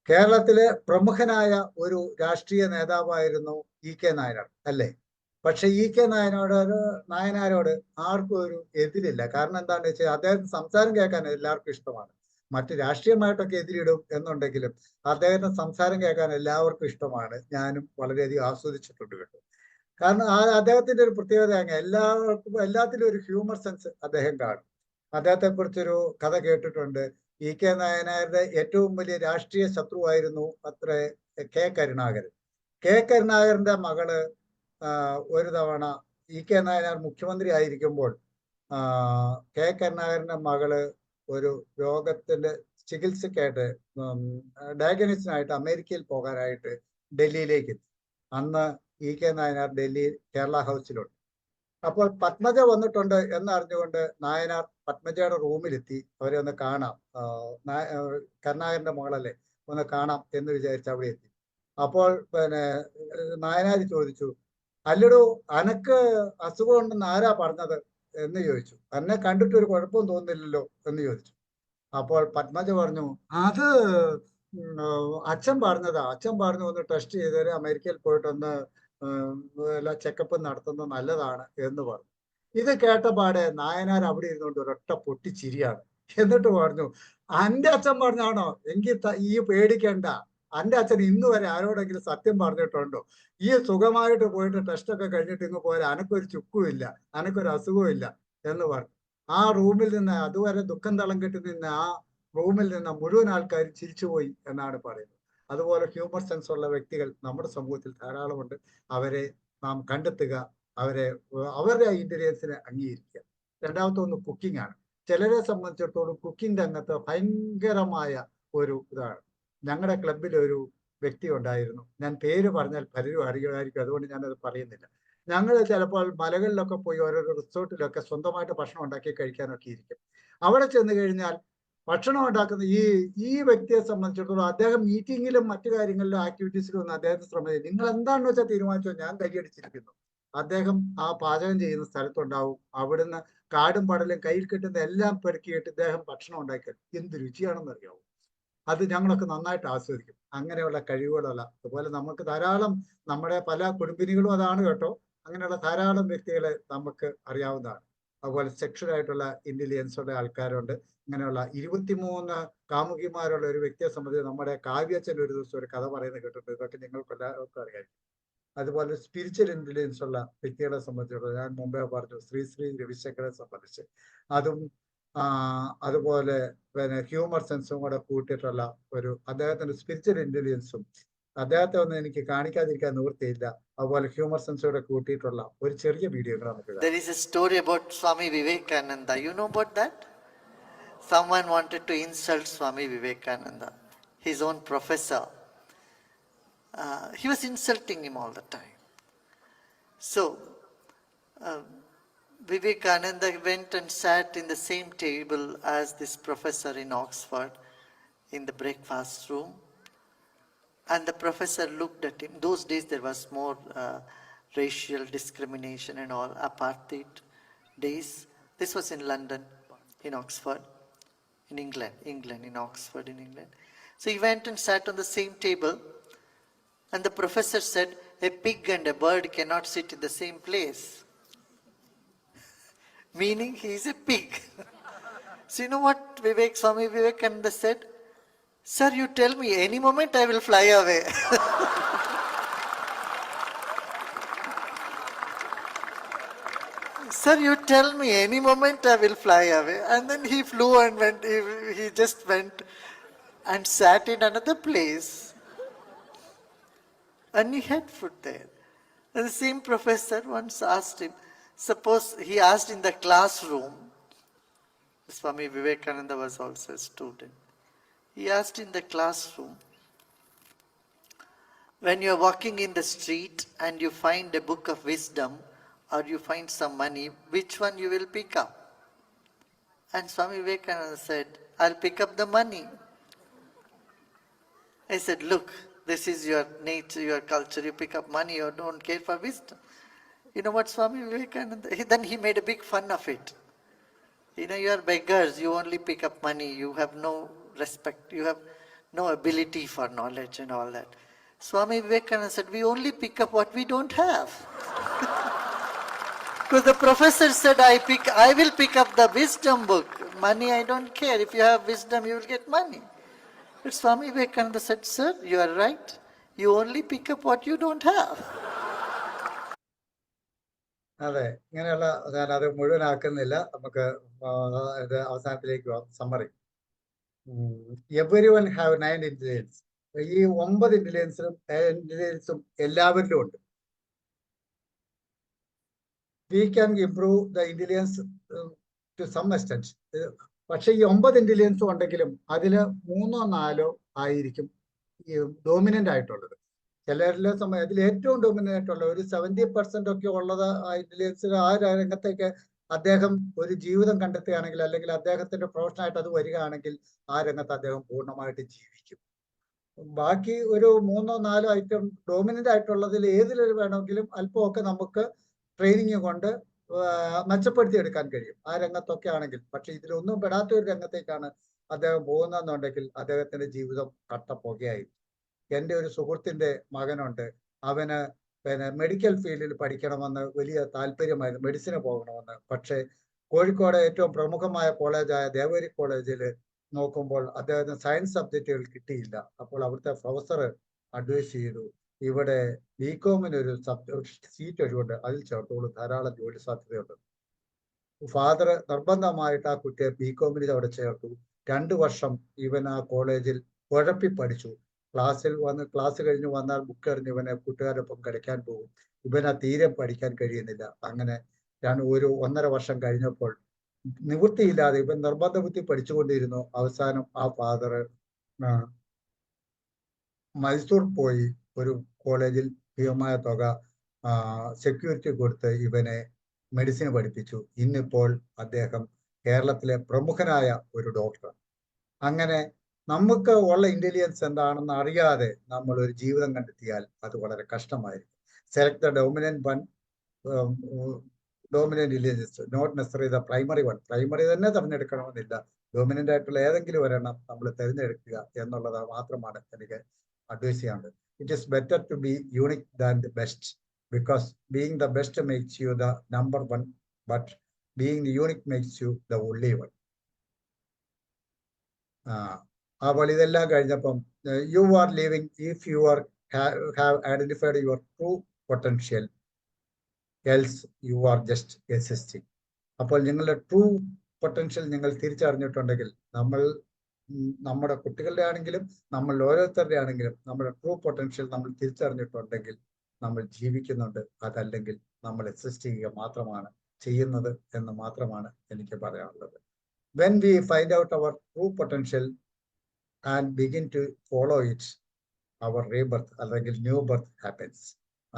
കേരളത്തിലെ പ്രമുഖനായ ഒരു രാഷ്ട്രീയ നേതാവായിരുന്നു ഇ കെ നായനാർ അല്ലേ? പക്ഷെ ഇ കെ നായനാരോട് ആർക്കും ഒരു എതിരില്ല. കാരണം എന്താണെന്ന് വെച്ചാൽ അദ്ദേഹത്തിന് സംസാരം കേൾക്കാൻ എല്ലാവർക്കും ഇഷ്ടമാണ്. മറ്റ് രാഷ്ട്രീയമായിട്ടൊക്കെ എതിരിടും എന്നുണ്ടെങ്കിലും അദ്ദേഹത്തിന്റെ സംസാരം കേൾക്കാൻ എല്ലാവർക്കും ഇഷ്ടമാണ്. ഞാനും വളരെയധികം ആസ്വദിച്ചിട്ടുണ്ട് കേട്ടോ. കാരണം അദ്ദേഹത്തിന്റെ ഒരു പ്രത്യേകത എല്ലാത്തിലും ഒരു ഹ്യൂമർ സെൻസ് അദ്ദേഹം കാണും. അദ്ദേഹത്തെ കുറിച്ചൊരു കഥ കേട്ടിട്ടുണ്ട്. ഇ കെ നായനാരുടെ ഏറ്റവും വലിയ രാഷ്ട്രീയ ശത്രുവായിരുന്നു കെ കരുണാകരൻ. കെ കരുണാകരന്റെ മകള് ഒരു തവണ ഇ കെ നായനാർ മുഖ്യമന്ത്രി ആയിരിക്കുമ്പോൾ കെ കരുണാകരന്റെ മകള് ഒരു രോഗത്തിന്റെ ചികിത്സക്കായിട്ട് ഡയഗ്നോസിനായിട്ട് അമേരിക്കയിൽ പോകാനായിട്ട് ഡൽഹിയിലേക്ക് എത്തി. അന്ന് ഇ കെ നായനാർ ഡൽഹി കേരള ഹൗസിലുണ്ട്. അപ്പോൾ പത്മജ വന്നിട്ടുണ്ട് എന്നറിഞ്ഞുകൊണ്ട് നായനാർ പത്മജയുടെ റൂമിലെത്തി. അവരെ ഒന്ന് കാണാം, കരുണാകരന്റെ മകളല്ലേ, ഒന്ന് കാണാം എന്ന് വിചാരിച്ച് അവിടെ എത്തി. അപ്പോൾ നായനാർ ചോദിച്ചു, അല്ലടോ അനക്ക് അസുഖം ഉണ്ടെന്ന് ആരാ പറഞ്ഞത് എന്ന് ചോദിച്ചു. എന്നെ കണ്ടിട്ട് ഒരു കുഴപ്പവും തോന്നുന്നില്ലല്ലോ എന്ന് ചോദിച്ചു. അപ്പോൾ പത്മജ പറഞ്ഞു, അത് അച്ഛൻ പറഞ്ഞതാ. അച്ഛൻ പറഞ്ഞു ഒന്ന് ടെസ്റ്റ് ചെയ്തേര്, അമേരിക്കയിൽ പോയിട്ടൊന്ന് എല്ലാ ചെക്കപ്പ് നടത്തുന്നത് നല്ലതാണ് എന്ന് പറഞ്ഞു. ഇത് കേട്ടപാടെ നായനാർ അവിടെ ഇരുന്നുകൊണ്ട് ഒരൊറ്റ പൊട്ടിച്ചിരിയാണ്. എന്നിട്ട് പറഞ്ഞു, അന്റെ അച്ഛൻ പറഞ്ഞാണോ? എങ്കിൽ ഈ പേടിക്കണ്ട, അന്റെ അച്ഛൻ ഇന്ന് വരെ ആരോടെങ്കിലും സത്യം പറഞ്ഞിട്ടുണ്ടോ? ഈ സുഖമായിട്ട് പോയിട്ട് ടെസ്റ്റൊക്കെ കഴിഞ്ഞിട്ട് ഇങ്ങ് പോയാൽ അനക്കൊരു ചുക്കുമില്ല, അനക്കൊരു അസുഖമില്ല എന്ന് പറഞ്ഞു. ആ റൂമിൽ നിന്ന്, അതുവരെ ദുഃഖം തളം കെട്ടി നിന്ന് ആ റൂമിൽ നിന്ന് മുഴുവൻ ആൾക്കാരും ചിരിച്ചുപോയി എന്നാണ് പറയുന്നത്. അതുപോലെ ഹ്യൂമർ സെൻസ് ഉള്ള വ്യക്തികൾ നമ്മുടെ സമൂഹത്തിൽ ധാരാളമുണ്ട്. അവരെ നാം കണ്ടെത്തുക, അവരുടെ ഇന്റലിജൻസിനെ അംഗീകരിക്കുക. രണ്ടാമത്തെ ഒന്ന് കുക്കിംഗ് ആണ്. ചിലരെ സംബന്ധിച്ചിടത്തോളം കുക്കിംഗ് രംഗത്ത് ഭയങ്കരമായ ഒരു ഇതാണ്. ഞങ്ങളുടെ ക്ലബിൽ ഒരു വ്യക്തി ഉണ്ടായിരുന്നു. ഞാൻ പേര് പറഞ്ഞാൽ പലരും അറിയുമായിരിക്കും, അതുകൊണ്ട് ഞാനത് പറയുന്നില്ല. ഞങ്ങൾ ചിലപ്പോൾ മലകളിലൊക്കെ പോയി ഓരോരോ റിസോർട്ടിലൊക്കെ സ്വന്തമായിട്ട് ഭക്ഷണം ഉണ്ടാക്കി കഴിക്കാനൊക്കെ ഇരിക്കും. അവിടെ ചെന്ന് കഴിഞ്ഞാൽ ഭക്ഷണം ഉണ്ടാക്കുന്ന ഈ വ്യക്തിയെ സംബന്ധിച്ചിടത്തോളം അദ്ദേഹം മീറ്റിങ്ങിലും മറ്റു കാര്യങ്ങളിലും ആക്ടിവിറ്റീസിലും ഒന്നും അദ്ദേഹത്തെ ശ്രമിച്ചില്ല. നിങ്ങൾ എന്താണെന്ന് വെച്ചാൽ തീരുമാനിച്ചോ, ഞാൻ കൈയടിച്ചിരിക്കുന്നു. അദ്ദേഹം ആ പാചകം ചെയ്യുന്ന സ്ഥലത്തുണ്ടാവും. അവിടുന്ന് കാടും പടലും കയ്യിൽ കിട്ടുന്ന എല്ലാം പെറുക്കിയിട്ട് ഇദ്ദേഹം ഭക്ഷണം ഉണ്ടാക്കിയാൽ എന്ത് രുചിയാണെന്ന് അറിയാവൂ. അത് ഞങ്ങളൊക്കെ നന്നായിട്ട് ആസ്വദിക്കും. അങ്ങനെയുള്ള കഴിവുകളുള്ള, അതുപോലെ നമുക്ക് ധാരാളം, നമ്മുടെ പല കുടുംബിനികളും അതാണ് കേട്ടോ, അങ്ങനെയുള്ള ധാരാളം വ്യക്തികളെ നമുക്ക് അറിയാവുന്നതാണ്. അതുപോലെ സെക്ഷൽ ആയിട്ടുള്ള ഇന്റലിജൻസ് ഉള്ള ആൾക്കാരുണ്ട്. ഇങ്ങനെയുള്ള 23 കാമുകിമാരുള്ള ഒരു വ്യക്തിയെ സംബന്ധിച്ച് നമ്മുടെ കാവ്യച്ചൻ ഒരു ദിവസം ഒരു കഥ പറയുന്നത് കേട്ടിട്ടുണ്ട്. ഇതൊക്കെ നിങ്ങൾക്ക് എല്ലാവർക്കും അറിയാം. അതുപോലെ സ്പിരിച്വൽ ഇന്റലിജൻസ് ഉള്ള വ്യക്തികളെ സംബന്ധിച്ചിടത്തോളം ഞാൻ മുമ്പേ പറഞ്ഞു, ശ്രീ രവിശങ്കരെ സംബന്ധിച്ച് അതും അതുപോലെ ഹ്യൂമർ സെൻസും കൂടെ കൂട്ടിയിട്ടുള്ള അദ്ദേഹത്തിന്റെ സ്പിരിച്വൽ ഇന്റലിജൻസും അദ്ദേഹത്തെ ഒന്നും എനിക്ക് കാണിക്കാതിരിക്കാൻ നിവൃത്തിയില്ല. അതുപോലെ ഹ്യൂമർ സെൻസും കൂടെ കൂട്ടിയിട്ടുള്ള ഒരു ചെറിയ വീഡിയോ നമുക്ക്. There is a story about Swami Vivekananda. You know about that? Someone wanted to insult Swami Vivekananda, his own professor. He was insulting him all the time. So Vivekananda went and sat in the same table as this professor in Oxford in the breakfast room. And the professor looked at him. Those days there was more racial discrimination and all, apartheid days. This was in London, in Oxford, in England, in Oxford, in England. So he went and sat on the same table, and the professor said, a pig and a bird cannot sit in the same place. Meaning he is a pig. So you know what Swami Vivekananda said? Sir, you tell me, any moment I will fly away. Sir, you tell me, any moment I will fly away. And then he flew and went, he just went and sat in another place. And he had food there. And the same professor once asked him, suppose he asked in the classroom, Swami Vivekananda was also a student. He asked in the classroom, when you are walking in the street and you find a book of wisdom or you find some money, which one you will pick up? And Swami Vivekananda said, I'll pick up the money. I said, look, this is your nature, your culture. You pick up money or don't care for wisdom. You know what Swami Vivekananda, then he made a big fun of it. You know, you are beggars, you only pick up money, you have no respect, you have no ability for knowledge and all that. Swami Vivekananda said, we only pick up what we don't have. Because the professor said, I will pick up the wisdom book. Money, I don't care. If you have wisdom, you will get money. But Swami Vivekananda said, sir, you are right. You only pick up what you don't have. അതെ, ഇങ്ങനെയുള്ള ഞാനത് മുഴുവനാക്കുന്നില്ല. നമുക്ക് ഇത് അവസാനത്തിലേക്ക് summary. Everyone have 9 intelligence. ഈ 9 ഇന്റലിജൻസും എല്ലാവരിലും ഉണ്ട്. We can improve the intelligence to some extent. പക്ഷെ ഈ 9 ഇന്റലിജൻസും ഉണ്ടെങ്കിലും അതിൽ 3 or 4 ആയിരിക്കും ഈ ഡോമിനന്റ് ആയിട്ടുള്ളത്. ചിലരിലെ സമയം അതിൽ ഏറ്റവും ഡോമിനന്റ് ആയിട്ടുള്ള ഒരു 70% ഒക്കെ ഉള്ളത് ഇന്റലിജൻസിൽ ആ രംഗത്തേക്ക് അദ്ദേഹം ഒരു ജീവിതം കണ്ടെത്തുകയാണെങ്കിൽ, അല്ലെങ്കിൽ അദ്ദേഹത്തിന്റെ പ്രൊഫഷനായിട്ട് അത് വരികയാണെങ്കിൽ ആ രംഗത്ത് അദ്ദേഹം പൂർണ്ണമായിട്ട് ജീവിക്കും. ബാക്കി ഒരു 3 or 4 ഐറ്റം ഡോമിനന്റ് ആയിട്ടുള്ളതിൽ ഏതിൽ വേണമെങ്കിലും അല്പമൊക്കെ നമുക്ക് ട്രെയിനിങ് കൊണ്ട് മെച്ചപ്പെടുത്തിയെടുക്കാൻ കഴിയും ആ രംഗത്തൊക്കെ ആണെങ്കിൽ. പക്ഷെ ഇതിലൊന്നും പെടാത്ത ഒരു രംഗത്തേക്കാണ് അദ്ദേഹം പോകുന്നതെന്നുണ്ടെങ്കിൽ അദ്ദേഹത്തിന്റെ ജീവിതം കട്ടപ്പുകയായി. എൻ്റെ ഒരു സുഹൃത്തിന്റെ മകനുണ്ട്, അവന് മെഡിക്കൽ ഫീൽഡിൽ പഠിക്കണമെന്ന് വലിയ താല്പര്യമായിരുന്നു, മെഡിസിന് പോകണമെന്ന്. പക്ഷേ കോഴിക്കോട് ഏറ്റവും പ്രമുഖമായ കോളേജായ ദേവഗിരി കോളേജിൽ നോക്കുമ്പോൾ അദ്ദേഹത്തിന് സയൻസ് സബ്ജക്റ്റുകൾ കിട്ടിയില്ല. അപ്പോൾ അവിടുത്തെ പ്രൊഫസർ അഡ്വൈസ് ചെയ്തു, ഇവിടെ ബികോമിനൊരു സീറ്റ് ഒഴിവുണ്ട്, അതിൽ ചേർത്തോളൂ, ധാരാളം ജോലി സാധ്യതയുണ്ട്. ഫാദർ നിർബന്ധമായിട്ട് ആ കുട്ടിയെ ബികോമിൽ അവിടെ ചേർത്തു. 2 വർഷം ഇവൻ ആ കോളേജിൽ കുഴപ്പി പഠിച്ചു. ക്ലാസ് കഴിഞ്ഞ് വന്നാൽ ബുക്ക് എറിഞ്ഞ് ഇവനെ കൂട്ടുകാരൊപ്പം കളിക്കാൻ പോകും. ഇവനാ തീരെ പഠിക്കാൻ കഴിയുന്നില്ല. അങ്ങനെ 1.5 വർഷം കഴിഞ്ഞപ്പോൾ നിവൃത്തിയില്ലാതെ ഇവൻ നിർബന്ധ ബുദ്ധി പഠിച്ചുകൊണ്ടിരുന്നു. അവസാനം ആ ഫാദർ മൈസൂർ പോയി ഒരു കോളേജിൽ ഭീമമായ തുക സെക്യൂരിറ്റി കൊടുത്ത് ഇവനെ മെഡിസിൻ പഠിപ്പിച്ചു. ഇന്നിപ്പോൾ അദ്ദേഹം കേരളത്തിലെ പ്രമുഖനായ ഒരു ഡോക്ടർ. അങ്ങനെ നമുക്ക് ഉള്ള ഇന്റലിജൻസ് എന്താണെന്ന് അറിയാതെ നമ്മൾ ഒരു ജീവിതം കണ്ടെത്തിയാൽ അത് വളരെ കഷ്ടമായിരിക്കും. Select the dominant intelligence, not necessary the primary one. Primary തന്നെ തിരഞ്ഞെടുക്കണമെന്നില്ല, ഡോമിനന്റ് ആയിട്ടുള്ള ഏതെങ്കിലും ഒരെണ്ണം നമ്മൾ തിരഞ്ഞെടുക്കുക എന്നുള്ളത് മാത്രമാണ് എനിക്ക് അഡ്വൈസ് ചെയ്യാനുള്ളത്. It is better to be unique than the best, because being the best makes you the number 1, but being the unique makes you the only one. അപ്പോൾ ഇതെല്ലാം കഴിഞ്ഞപ്പം you are living if you are have identified your true potential, else you are just existing. അപ്പോൾ നിങ്ങളുടെ true potential നിങ്ങൾ തിരിച്ചറിഞ്ഞിട്ടുണ്ടെങ്കിൽ, നമ്മുടെ കുട്ടികളുടെ ആണെങ്കിലും നമ്മൾ ഓരോരുത്തരുടെ ആണെങ്കിലും നമ്മുടെ ട്രൂ പൊട്ടൻഷ്യൽ നമ്മൾ തിരിച്ചറിഞ്ഞിട്ടുണ്ടെങ്കിൽ നമ്മൾ ജീവിക്കുന്നുണ്ട്. അതല്ലെങ്കിൽ നമ്മൾ എക്സിസ്റ്റ് ചെയ്യുക മാത്രമാണ് ചെയ്യുന്നത് എന്ന് മാത്രമാണ് എനിക്ക് പറയാനുള്ളത്. When we find out our true potential and begin to follow it, our rebirth അല്ലെങ്കിൽ ന്യൂ ബർത്ത് ഹാപ്പൻസ്.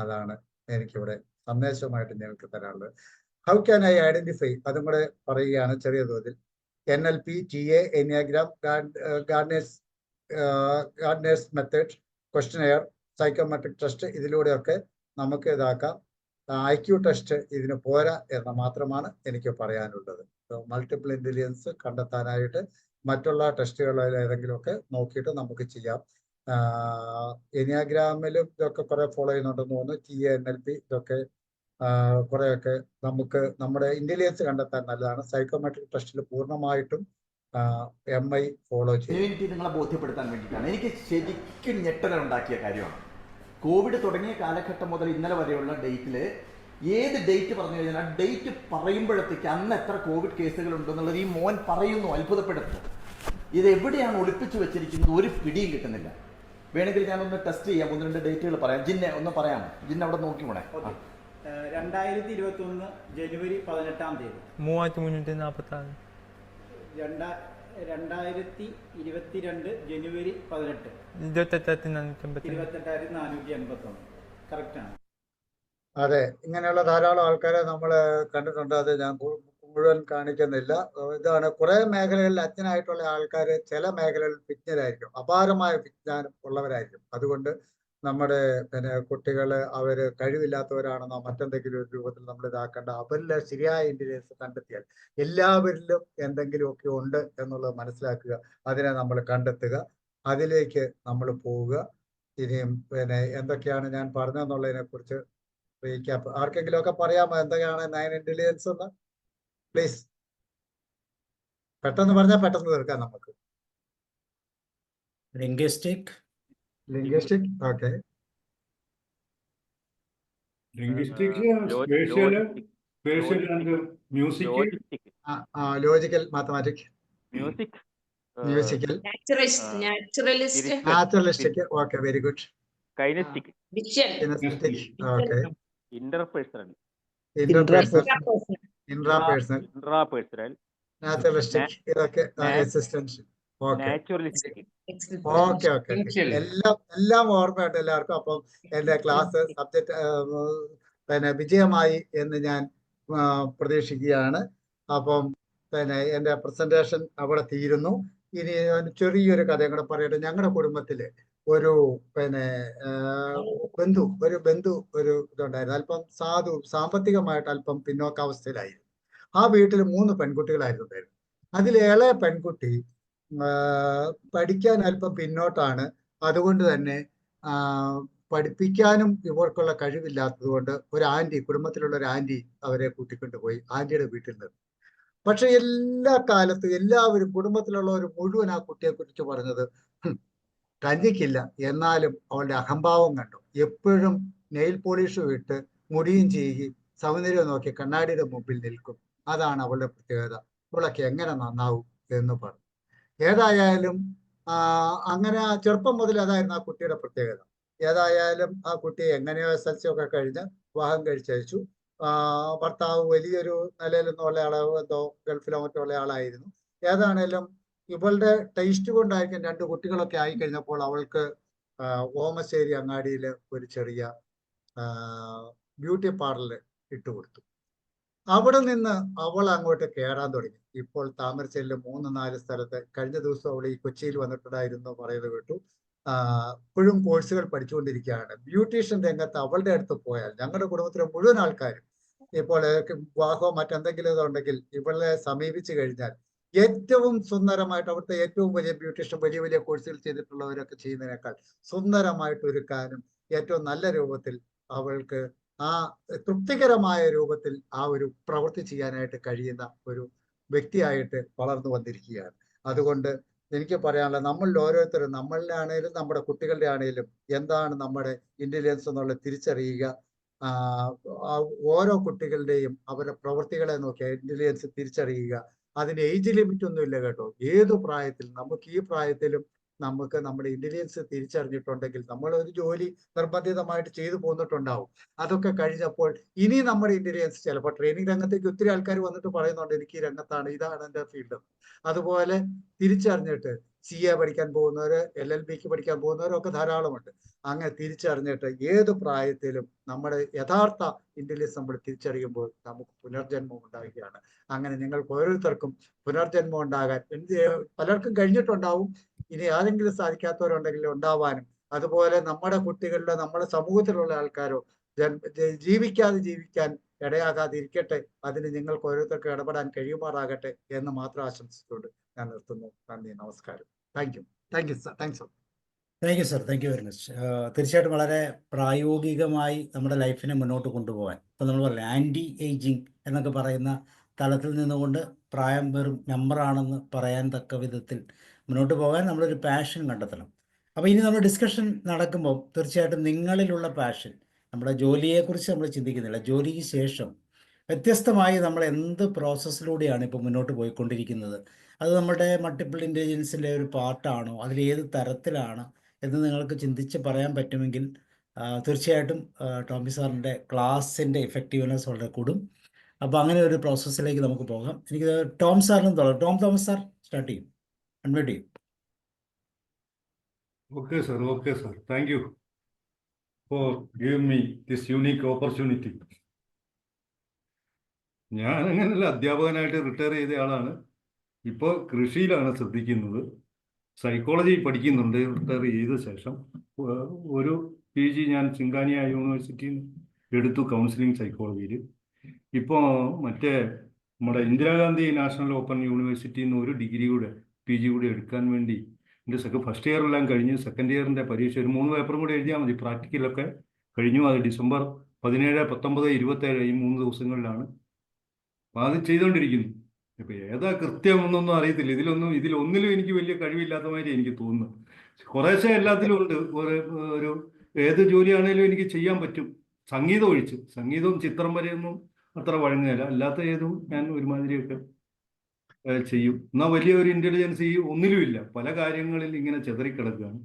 അതാണ് എനിക്കിവിടെ സന്ദേശമായിട്ട് ഞങ്ങൾക്ക് തരാനുള്ളത്. ഹൗ ക്യാൻ ഐ ഐഡന്റിഫൈ, അതും കൂടെ പറയുകയാണ് ചെറിയ തോതിൽ. NLP, TA, Enneagram, Gardner's method, questionnaire, psychometric test, ഇതിലൂടെയൊക്കെ നമുക്ക് ഇതാക്കാം. IQ ടെസ്റ്റ് ഇതിന് പോരാ എന്ന് മാത്രമാണ് എനിക്ക് പറയാനുള്ളത്. മൾട്ടിപ്പിൾ ഇന്റലിജൻസ് കണ്ടെത്താനായിട്ട് മറ്റുള്ള ടെസ്റ്റുകളിൽ ഏതെങ്കിലുമൊക്കെ നോക്കിയിട്ട് നമുക്ക് ചെയ്യാം. എനിയാഗ്രാമിലും ഇതൊക്കെ കുറെ ഫോളോ ചെയ്യുന്നുണ്ടെന്ന് തോന്നുന്നു. TNLP ഇതൊക്കെ കുറെയൊക്കെ നമുക്ക് നമ്മുടെ ഇന്റലിജൻസ് കണ്ടെത്താൻ നല്ലതാണ്. സൈക്കോമെട്രിക് ടെസ്റ്റിൽ പൂർണ്ണമായിട്ടും MI ഫോളോ ചെയ്യും. നിങ്ങളെ ബോധ്യപ്പെടുത്താൻ വേണ്ടിയിട്ടാണ്. എനിക്ക് ശരിക്കും ഞെട്ടലുണ്ടാക്കിയ കാര്യമാണ് കോവിഡ് തുടങ്ങിയ കാലഘട്ടം മുതൽ ഇന്നലെ വരെയുള്ള ഡേറ്റിൽ ഏത് ഡേറ്റ് പറഞ്ഞു കഴിഞ്ഞാൽ ആ ഡേറ്റ് പറയുമ്പോഴത്തേക്ക് അന്ന് എത്ര കോവിഡ് കേസുകൾ ഉണ്ടെന്നുള്ളത് ഈ മോൻ പറയുന്നു, അത്ഭുതപ്പെടുത്തുന്നു. ഇത് എവിടെയാണ് ഒളിപ്പിച്ചു വെച്ചിരിക്കുന്നത് ഒരു പിടിയും കിട്ടുന്നില്ല. വേണമെങ്കിൽ ഞാനൊന്ന് ടെസ്റ്റ് ചെയ്യാം, 1-2 ഡേറ്റുകൾ പറയാം. ജിന്നെ ഒന്ന് പറയാമോ? ജിന്നെ അവിടെ നോക്കി പോണേ. 2021 ജനുവരി 18-ാം തീയതി 3346 2022 ജനുവരി 18 28481 കറക്റ്റാണ്. അതെ, ഇങ്ങനെയുള്ള ധാരാളം ആൾക്കാരെ നമ്മൾ കണ്ടിട്ടുണ്ട്. അത് ഞാൻ മുഴുവൻ കാണിക്കുന്നില്ല. ഇതാണ് കുറെ മേഖലകളിൽ അജ്ഞനായിട്ടുള്ള ആൾക്കാർ ചില മേഖലകളിൽ വിജ്ഞരായിരിക്കും, അപാരമായ വിജ്ഞാനം ഉള്ളവരായിരിക്കും. അതുകൊണ്ട് നമ്മുടെ കുട്ടികള് അവര് കഴിവില്ലാത്തവരാണെന്നോ മറ്റെന്തെങ്കിലും ഒരു രൂപത്തിൽ നമ്മൾ ഇതാക്കേണ്ട. അവരിലെ ശരിയായ ഇന്റലിജൻസ് കണ്ടെത്തിയാൽ എല്ലാവരിലും എന്തെങ്കിലുമൊക്കെ ഉണ്ട് എന്നുള്ളത് മനസ്സിലാക്കുക, അതിനെ നമ്മൾ കണ്ടെത്തുക, അതിലേക്ക് നമ്മൾ പോവുക. ഇനിയും എന്തൊക്കെയാണ് ഞാൻ പറഞ്ഞതെന്നുള്ളതിനെ കുറിച്ച് റീക്യാപ്പ് ആർക്കെങ്കിലും ഒക്കെ പറയാമോ? എന്തൊക്കെയാണ് 9 ഇന്റലിജൻസ് എന്ന്? പ്ലീസ് പെട്ടെന്ന് പറഞ്ഞാൽ പെട്ടെന്ന് തീർക്കാം നമുക്ക്. Linguistic, okay. Logical, mathematic, musical, naturalistic, okay, very good. കൈനസ്റ്റിക്, okay. Interpersonal, intrapersonal, naturalistic, ഇതൊക്കെ അസിസ്റ്റൻസ്. ഓക്കെ. എല്ലാം ഓർമ്മയുണ്ട് എല്ലാവർക്കും. അപ്പം എന്റെ ക്ലാസ് സബ്ജക്ട് വിജയമായി എന്ന് ഞാൻ പ്രതീക്ഷിക്കുകയാണ്. അപ്പം എന്റെ പ്രസന്റേഷൻ അവിടെ തീരുന്നു. ഇനി ചെറിയൊരു കഥയും കൂടെ പറയട്ടെ. ഞങ്ങളുടെ കുടുംബത്തില് ഒരു ബന്ധു ഒരു ഇതുണ്ടായിരുന്നു. അല്പം സാമ്പത്തികമായിട്ട് അല്പം പിന്നോക്കാവസ്ഥയിലായിരുന്നു. ആ വീട്ടിൽ 3 പെൺകുട്ടികളായിരുന്നു ഉണ്ടായിരുന്നു. അതിൽ ഇളയ പെൺകുട്ടി പഠിക്കാൻ അല്പം പിന്നോട്ടാണ്. അതുകൊണ്ട് തന്നെ പഠിപ്പിക്കാനും ഇവർക്കുള്ള കഴിവില്ലാത്തത് കൊണ്ട് ഒരു ആന്റി, കുടുംബത്തിലുള്ള ഒരു ആന്റി അവരെ കൂട്ടിക്കൊണ്ടുപോയി ആന്റിയുടെ വീട്ടിൽ നിന്ന്. പക്ഷെ എല്ലാ കാലത്തും എല്ലാവരും കുടുംബത്തിലുള്ളവർ മുഴുവൻ ആ കുട്ടിയെ കുറിച്ച് പറഞ്ഞത് കഞ്ഞിക്കില്ല, എന്നാലും അവളുടെ അഹംഭാവം കണ്ടു. എപ്പോഴും നെയിൽ പോളിഷ് ഇട്ട് മുടിയും ചെയ്യുകയും സൗന്ദര്യം നോക്കി കണ്ണാടിയുടെ മുമ്പിൽ നിൽക്കും. അതാണ് അവളുടെ പ്രത്യേകത. ഇവളൊക്കെ എങ്ങനെ നന്നാവും എന്ന് പറഞ്ഞു. ഏതായാലും അങ്ങനെ ആ ചെറുപ്പം മുതൽ അതായിരുന്നു ആ കുട്ടിയുടെ പ്രത്യേകത. ഏതായാലും ആ കുട്ടിയെ എങ്ങനെയോ SLC ഒക്കെ കഴിഞ്ഞ് വിവാഹം കഴിച്ചയച്ചു. ഭർത്താവ് വലിയൊരു നിലയിലൊന്നും ഉള്ള ആളോ എന്തോ ഗൾഫിലോ മറ്റോ ഉള്ള ആളായിരുന്നു. ഏതാണേലും ഇവളുടെ ടേസ്റ്റ് കൊണ്ടായിരിക്കും 2 കുട്ടികളൊക്കെ ആയി കഴിഞ്ഞപ്പോൾ അവൾക്ക് ഓമശ്ശേരി അങ്ങാടിയിൽ ഒരു ചെറിയ ബ്യൂട്ടി പാർലർ ഇട്ടുകൊടുത്തു. അവിടെ നിന്ന് അവൾ അങ്ങോട്ട് കയറാൻ തുടങ്ങി. ഇപ്പോൾ താമരശ്ശേരിയിലെ 3-4 സ്ഥലത്ത്. കഴിഞ്ഞ ദിവസം അവൾ ഈ കൊച്ചിയിൽ വന്നിട്ടുണ്ടായിരുന്നു പറയുന്നത് കേട്ടു. ഇപ്പോഴും കോഴ്സുകൾ പഠിച്ചുകൊണ്ടിരിക്കുകയാണ്. ബ്യൂട്ടീഷ്യൻ രംഗത്ത് അവളുടെ അടുത്ത് പോയാൽ ഞങ്ങളുടെ കുടുംബത്തിലെ മുഴുവൻ ആൾക്കാരും ഇപ്പോൾ വിവാഹമോ മറ്റെന്തെങ്കിലും ഇതുണ്ടെങ്കിൽ ഇവളെ സമീപിച്ചു കഴിഞ്ഞാൽ ഏറ്റവും സുന്ദരമായിട്ട് അവിടുത്തെ ഏറ്റവും വലിയ ബ്യൂട്ടീഷ്യൻ വലിയ കോഴ്സുകൾ ചെയ്തിട്ടുള്ളവരൊക്കെ ചെയ്യുന്നതിനേക്കാൾ സുന്ദരമായിട്ട് ഒരുക്കാനും ഏറ്റവും നല്ല രൂപത്തിൽ അവൾക്ക് ആ തൃപ്തികരമായ രൂപത്തിൽ ആ ഒരു പ്രവൃത്തി ചെയ്യാനായിട്ട് കഴിയുന്ന ഒരു വ്യക്തിയായിട്ട് വളർന്നു വന്നിരിക്കുകയാണ്. അതുകൊണ്ട് എനിക്ക് പറയാനുള്ളത്, നമ്മളിൽ ഓരോരുത്തരും, നമ്മളുടെ ആണെങ്കിലും നമ്മുടെ കുട്ടികളുടെ ആണെങ്കിലും എന്താണ് നമ്മുടെ ഇന്റലിജൻസ് എന്നുള്ളത് തിരിച്ചറിയുക. ഓരോ കുട്ടികളുടെയും അവരുടെ പ്രവൃത്തികളെ നോക്കി ഇന്റലിജൻസ് തിരിച്ചറിയുക. അതിന് ഏജ് ലിമിറ്റ് ഒന്നും ഇല്ല കേട്ടോ. ഏതു പ്രായത്തിൽ, നമുക്ക് ഈ പ്രായത്തിലും നമുക്ക് നമ്മുടെ ഇന്റലിജൻസ് തിരിച്ചറിഞ്ഞിട്ടുണ്ടെങ്കിൽ നമ്മൾ ഒരു ജോലി നിർബന്ധിതമായിട്ട് ചെയ്തു പോന്നിട്ടുണ്ടാവും. അതൊക്കെ കഴിഞ്ഞപ്പോൾ ഇനി നമ്മുടെ ഇന്റലിജൻസ് ചിലപ്പോൾ ട്രെയിനിങ് രംഗത്തേക്ക് ഒത്തിരി ആൾക്കാർ വന്നിട്ട് പറയുന്നുണ്ട് എനിക്ക് ഈ രംഗത്താണ്, ഇതാണ് എൻ്റെ ഫീൽഡ്. അതുപോലെ തിരിച്ചറിഞ്ഞിട്ട് CA പഠിക്കാൻ പോകുന്നവര്, LLBക്ക് പഠിക്കാൻ പോകുന്നവരൊക്കെ ധാരാളമുണ്ട്. അങ്ങനെ തിരിച്ചറിഞ്ഞിട്ട് ഏത് പ്രായത്തിലും നമ്മുടെ യഥാർത്ഥ ഇന്റലിജൻസ് നമ്മൾ തിരിച്ചറിയുമ്പോൾ നമുക്ക് പുനർജന്മം ഉണ്ടാവുകയാണ്. അങ്ങനെ നിങ്ങൾക്ക് ഓരോരുത്തർക്കും പുനർജന്മം ഉണ്ടാകാൻ പലർക്കും കഴിഞ്ഞിട്ടുണ്ടാവും. ഇനി ആരെങ്കിലും സാധിക്കാത്തവരുണ്ടെങ്കിൽ ഉണ്ടാവാനും, അതുപോലെ നമ്മുടെ കുട്ടികളുടെ, നമ്മുടെ സമൂഹത്തിലുള്ള ആൾക്കാരോ ജീവിക്കാൻ ഇടയാകാതിരിക്കട്ടെ. അതിന് നിങ്ങൾക്ക് ഓരോരുത്തർക്കും ഇടപെടാൻ കഴിയുമാറാകട്ടെ എന്ന് മാത്രം ആശംസിച്ചുകൊണ്ട് ഞാൻ നിർത്തുന്നു. നന്ദി, നമസ്കാരം. Thank you sir. Thanks sir. Thank you sir, thank you very much. തീർച്ചയായിട്ടും വളരെ പ്രായോഗികമായി നമ്മുടെ ലൈഫിനെ മുന്നോട്ട് കൊണ്ടുപോകാൻ, ഇപ്പം നമ്മൾ പറയില്ല ആൻറ്റി ഏജിങ് എന്നൊക്കെ പറയുന്ന തലത്തിൽ നിന്നുകൊണ്ട് പ്രായം വെറും നമ്പറാണെന്ന് പറയാൻ തക്ക വിധത്തിൽ മുന്നോട്ട് പോകാൻ നമ്മളൊരു പാഷൻ കണ്ടെത്തണം. അപ്പോൾ ഇനി നമ്മൾ ഡിസ്കഷൻ നടക്കുമ്പോൾ തീർച്ചയായിട്ടും നിങ്ങളിലുള്ള പാഷൻ, നമ്മുടെ ജോലിയെക്കുറിച്ച് നമ്മൾ ചിന്തിക്കുന്നില്ല, ജോലിക്ക് ശേഷം വ്യത്യസ്തമായി നമ്മൾ എന്ത് പ്രോസസ്സിലൂടെയാണ് ഇപ്പോൾ മുന്നോട്ട് പോയിക്കൊണ്ടിരിക്കുന്നത്, അത് നമ്മുടെ മൾട്ടിപ്പിൾ ഇൻ്റലിജൻസിൻ്റെ ഒരു പാർട്ടാണോ, അതിലേത് തരത്തിലാണ് എന്ന് നിങ്ങൾക്ക് ചിന്തിച്ച് പറയാൻ പറ്റുമെങ്കിൽ തീർച്ചയായിട്ടും ടോമി സാറിൻ്റെ ക്ലാസ്സിൻ്റെ ഇഫക്റ്റീവ്നെസ് വളരെ കൂടും. അപ്പോൾ അങ്ങനെ ഒരു പ്രോസസ്സിലേക്ക് നമുക്ക് പോകാം. എനിക്ക് ടോം സാറിനും തുടങ്ങാം. തോമസ് സാർ സ്റ്റാർട്ട് ചെയ്യും. അൺമ്യൂട്ട് ചെയ്യും. Okay, sir. Thank you for giving me this unique opportunity. ഞാൻ അങ്ങനെയല്ല, അധ്യാപകനായിട്ട് റിട്ടയർ ചെയ്ത ആളാണ്. ഇപ്പോൾ കൃഷിയിലാണ് ശ്രദ്ധിക്കുന്നത്. സൈക്കോളജി പഠിക്കുന്നുണ്ട് റിട്ടയർ ചെയ്ത ശേഷം. ഒരു PG ഞാൻ സിംഗാനിയ യൂണിവേഴ്സിറ്റിയിൽ നിന്ന് എടുത്തു, കൗൺസിലിംഗ് സൈക്കോളജിയിൽ. ഇപ്പോൾ മറ്റേ നമ്മുടെ ഇന്ദിരാഗാന്ധി നാഷണൽ ഓപ്പൺ യൂണിവേഴ്സിറ്റിയിൽ നിന്ന് ഒരു ഡിഗ്രി കൂടെ PG കൂടെ എടുക്കാൻ വേണ്ടി എൻ്റെ ഫസ്റ്റ് ഇയർ എല്ലാം കഴിഞ്ഞ് സെക്കൻഡ് ഇയറിൻ്റെ പരീക്ഷ ഒരു 3 പേപ്പറും കൂടെ എഴുതിയാൽ മതി. പ്രാക്ടിക്കലൊക്കെ കഴിഞ്ഞു. അത് ഡിസംബർ 17, 19, 27 ഈ 3 ദിവസങ്ങളിലാണ്. അപ്പോൾ അത് ചെയ്തുകൊണ്ടിരിക്കുന്നു. ഇപ്പോൾ ഏതാ കൃത്യമെന്നൊന്നും അറിയത്തില്ല. ഇതിലൊന്നിലും എനിക്ക് വലിയ കഴിവില്ലാത്ത മാതിരി എനിക്ക് തോന്നുന്നു. കുറേശ്ശെ എല്ലാത്തിലും ഉണ്ട്. ഒരു ഏത് ജോലിയാണേലും എനിക്ക് ചെയ്യാൻ പറ്റും, സംഗീതം ഒഴിച്ച്. സംഗീതവും ചിത്രം വരെയൊന്നും അത്ര വഴങ്ങുകയില്ല. അല്ലാത്ത ഏതും ഞാൻ ഒരുമാതിരിയൊക്കെ ചെയ്യും. എന്നാൽ വലിയൊരു ഇൻ്റലിജൻസ് ഒന്നിലും ഇല്ല. പല കാര്യങ്ങളിൽ ഇങ്ങനെ ചെതറിക്കിടക്കുകയാണ്.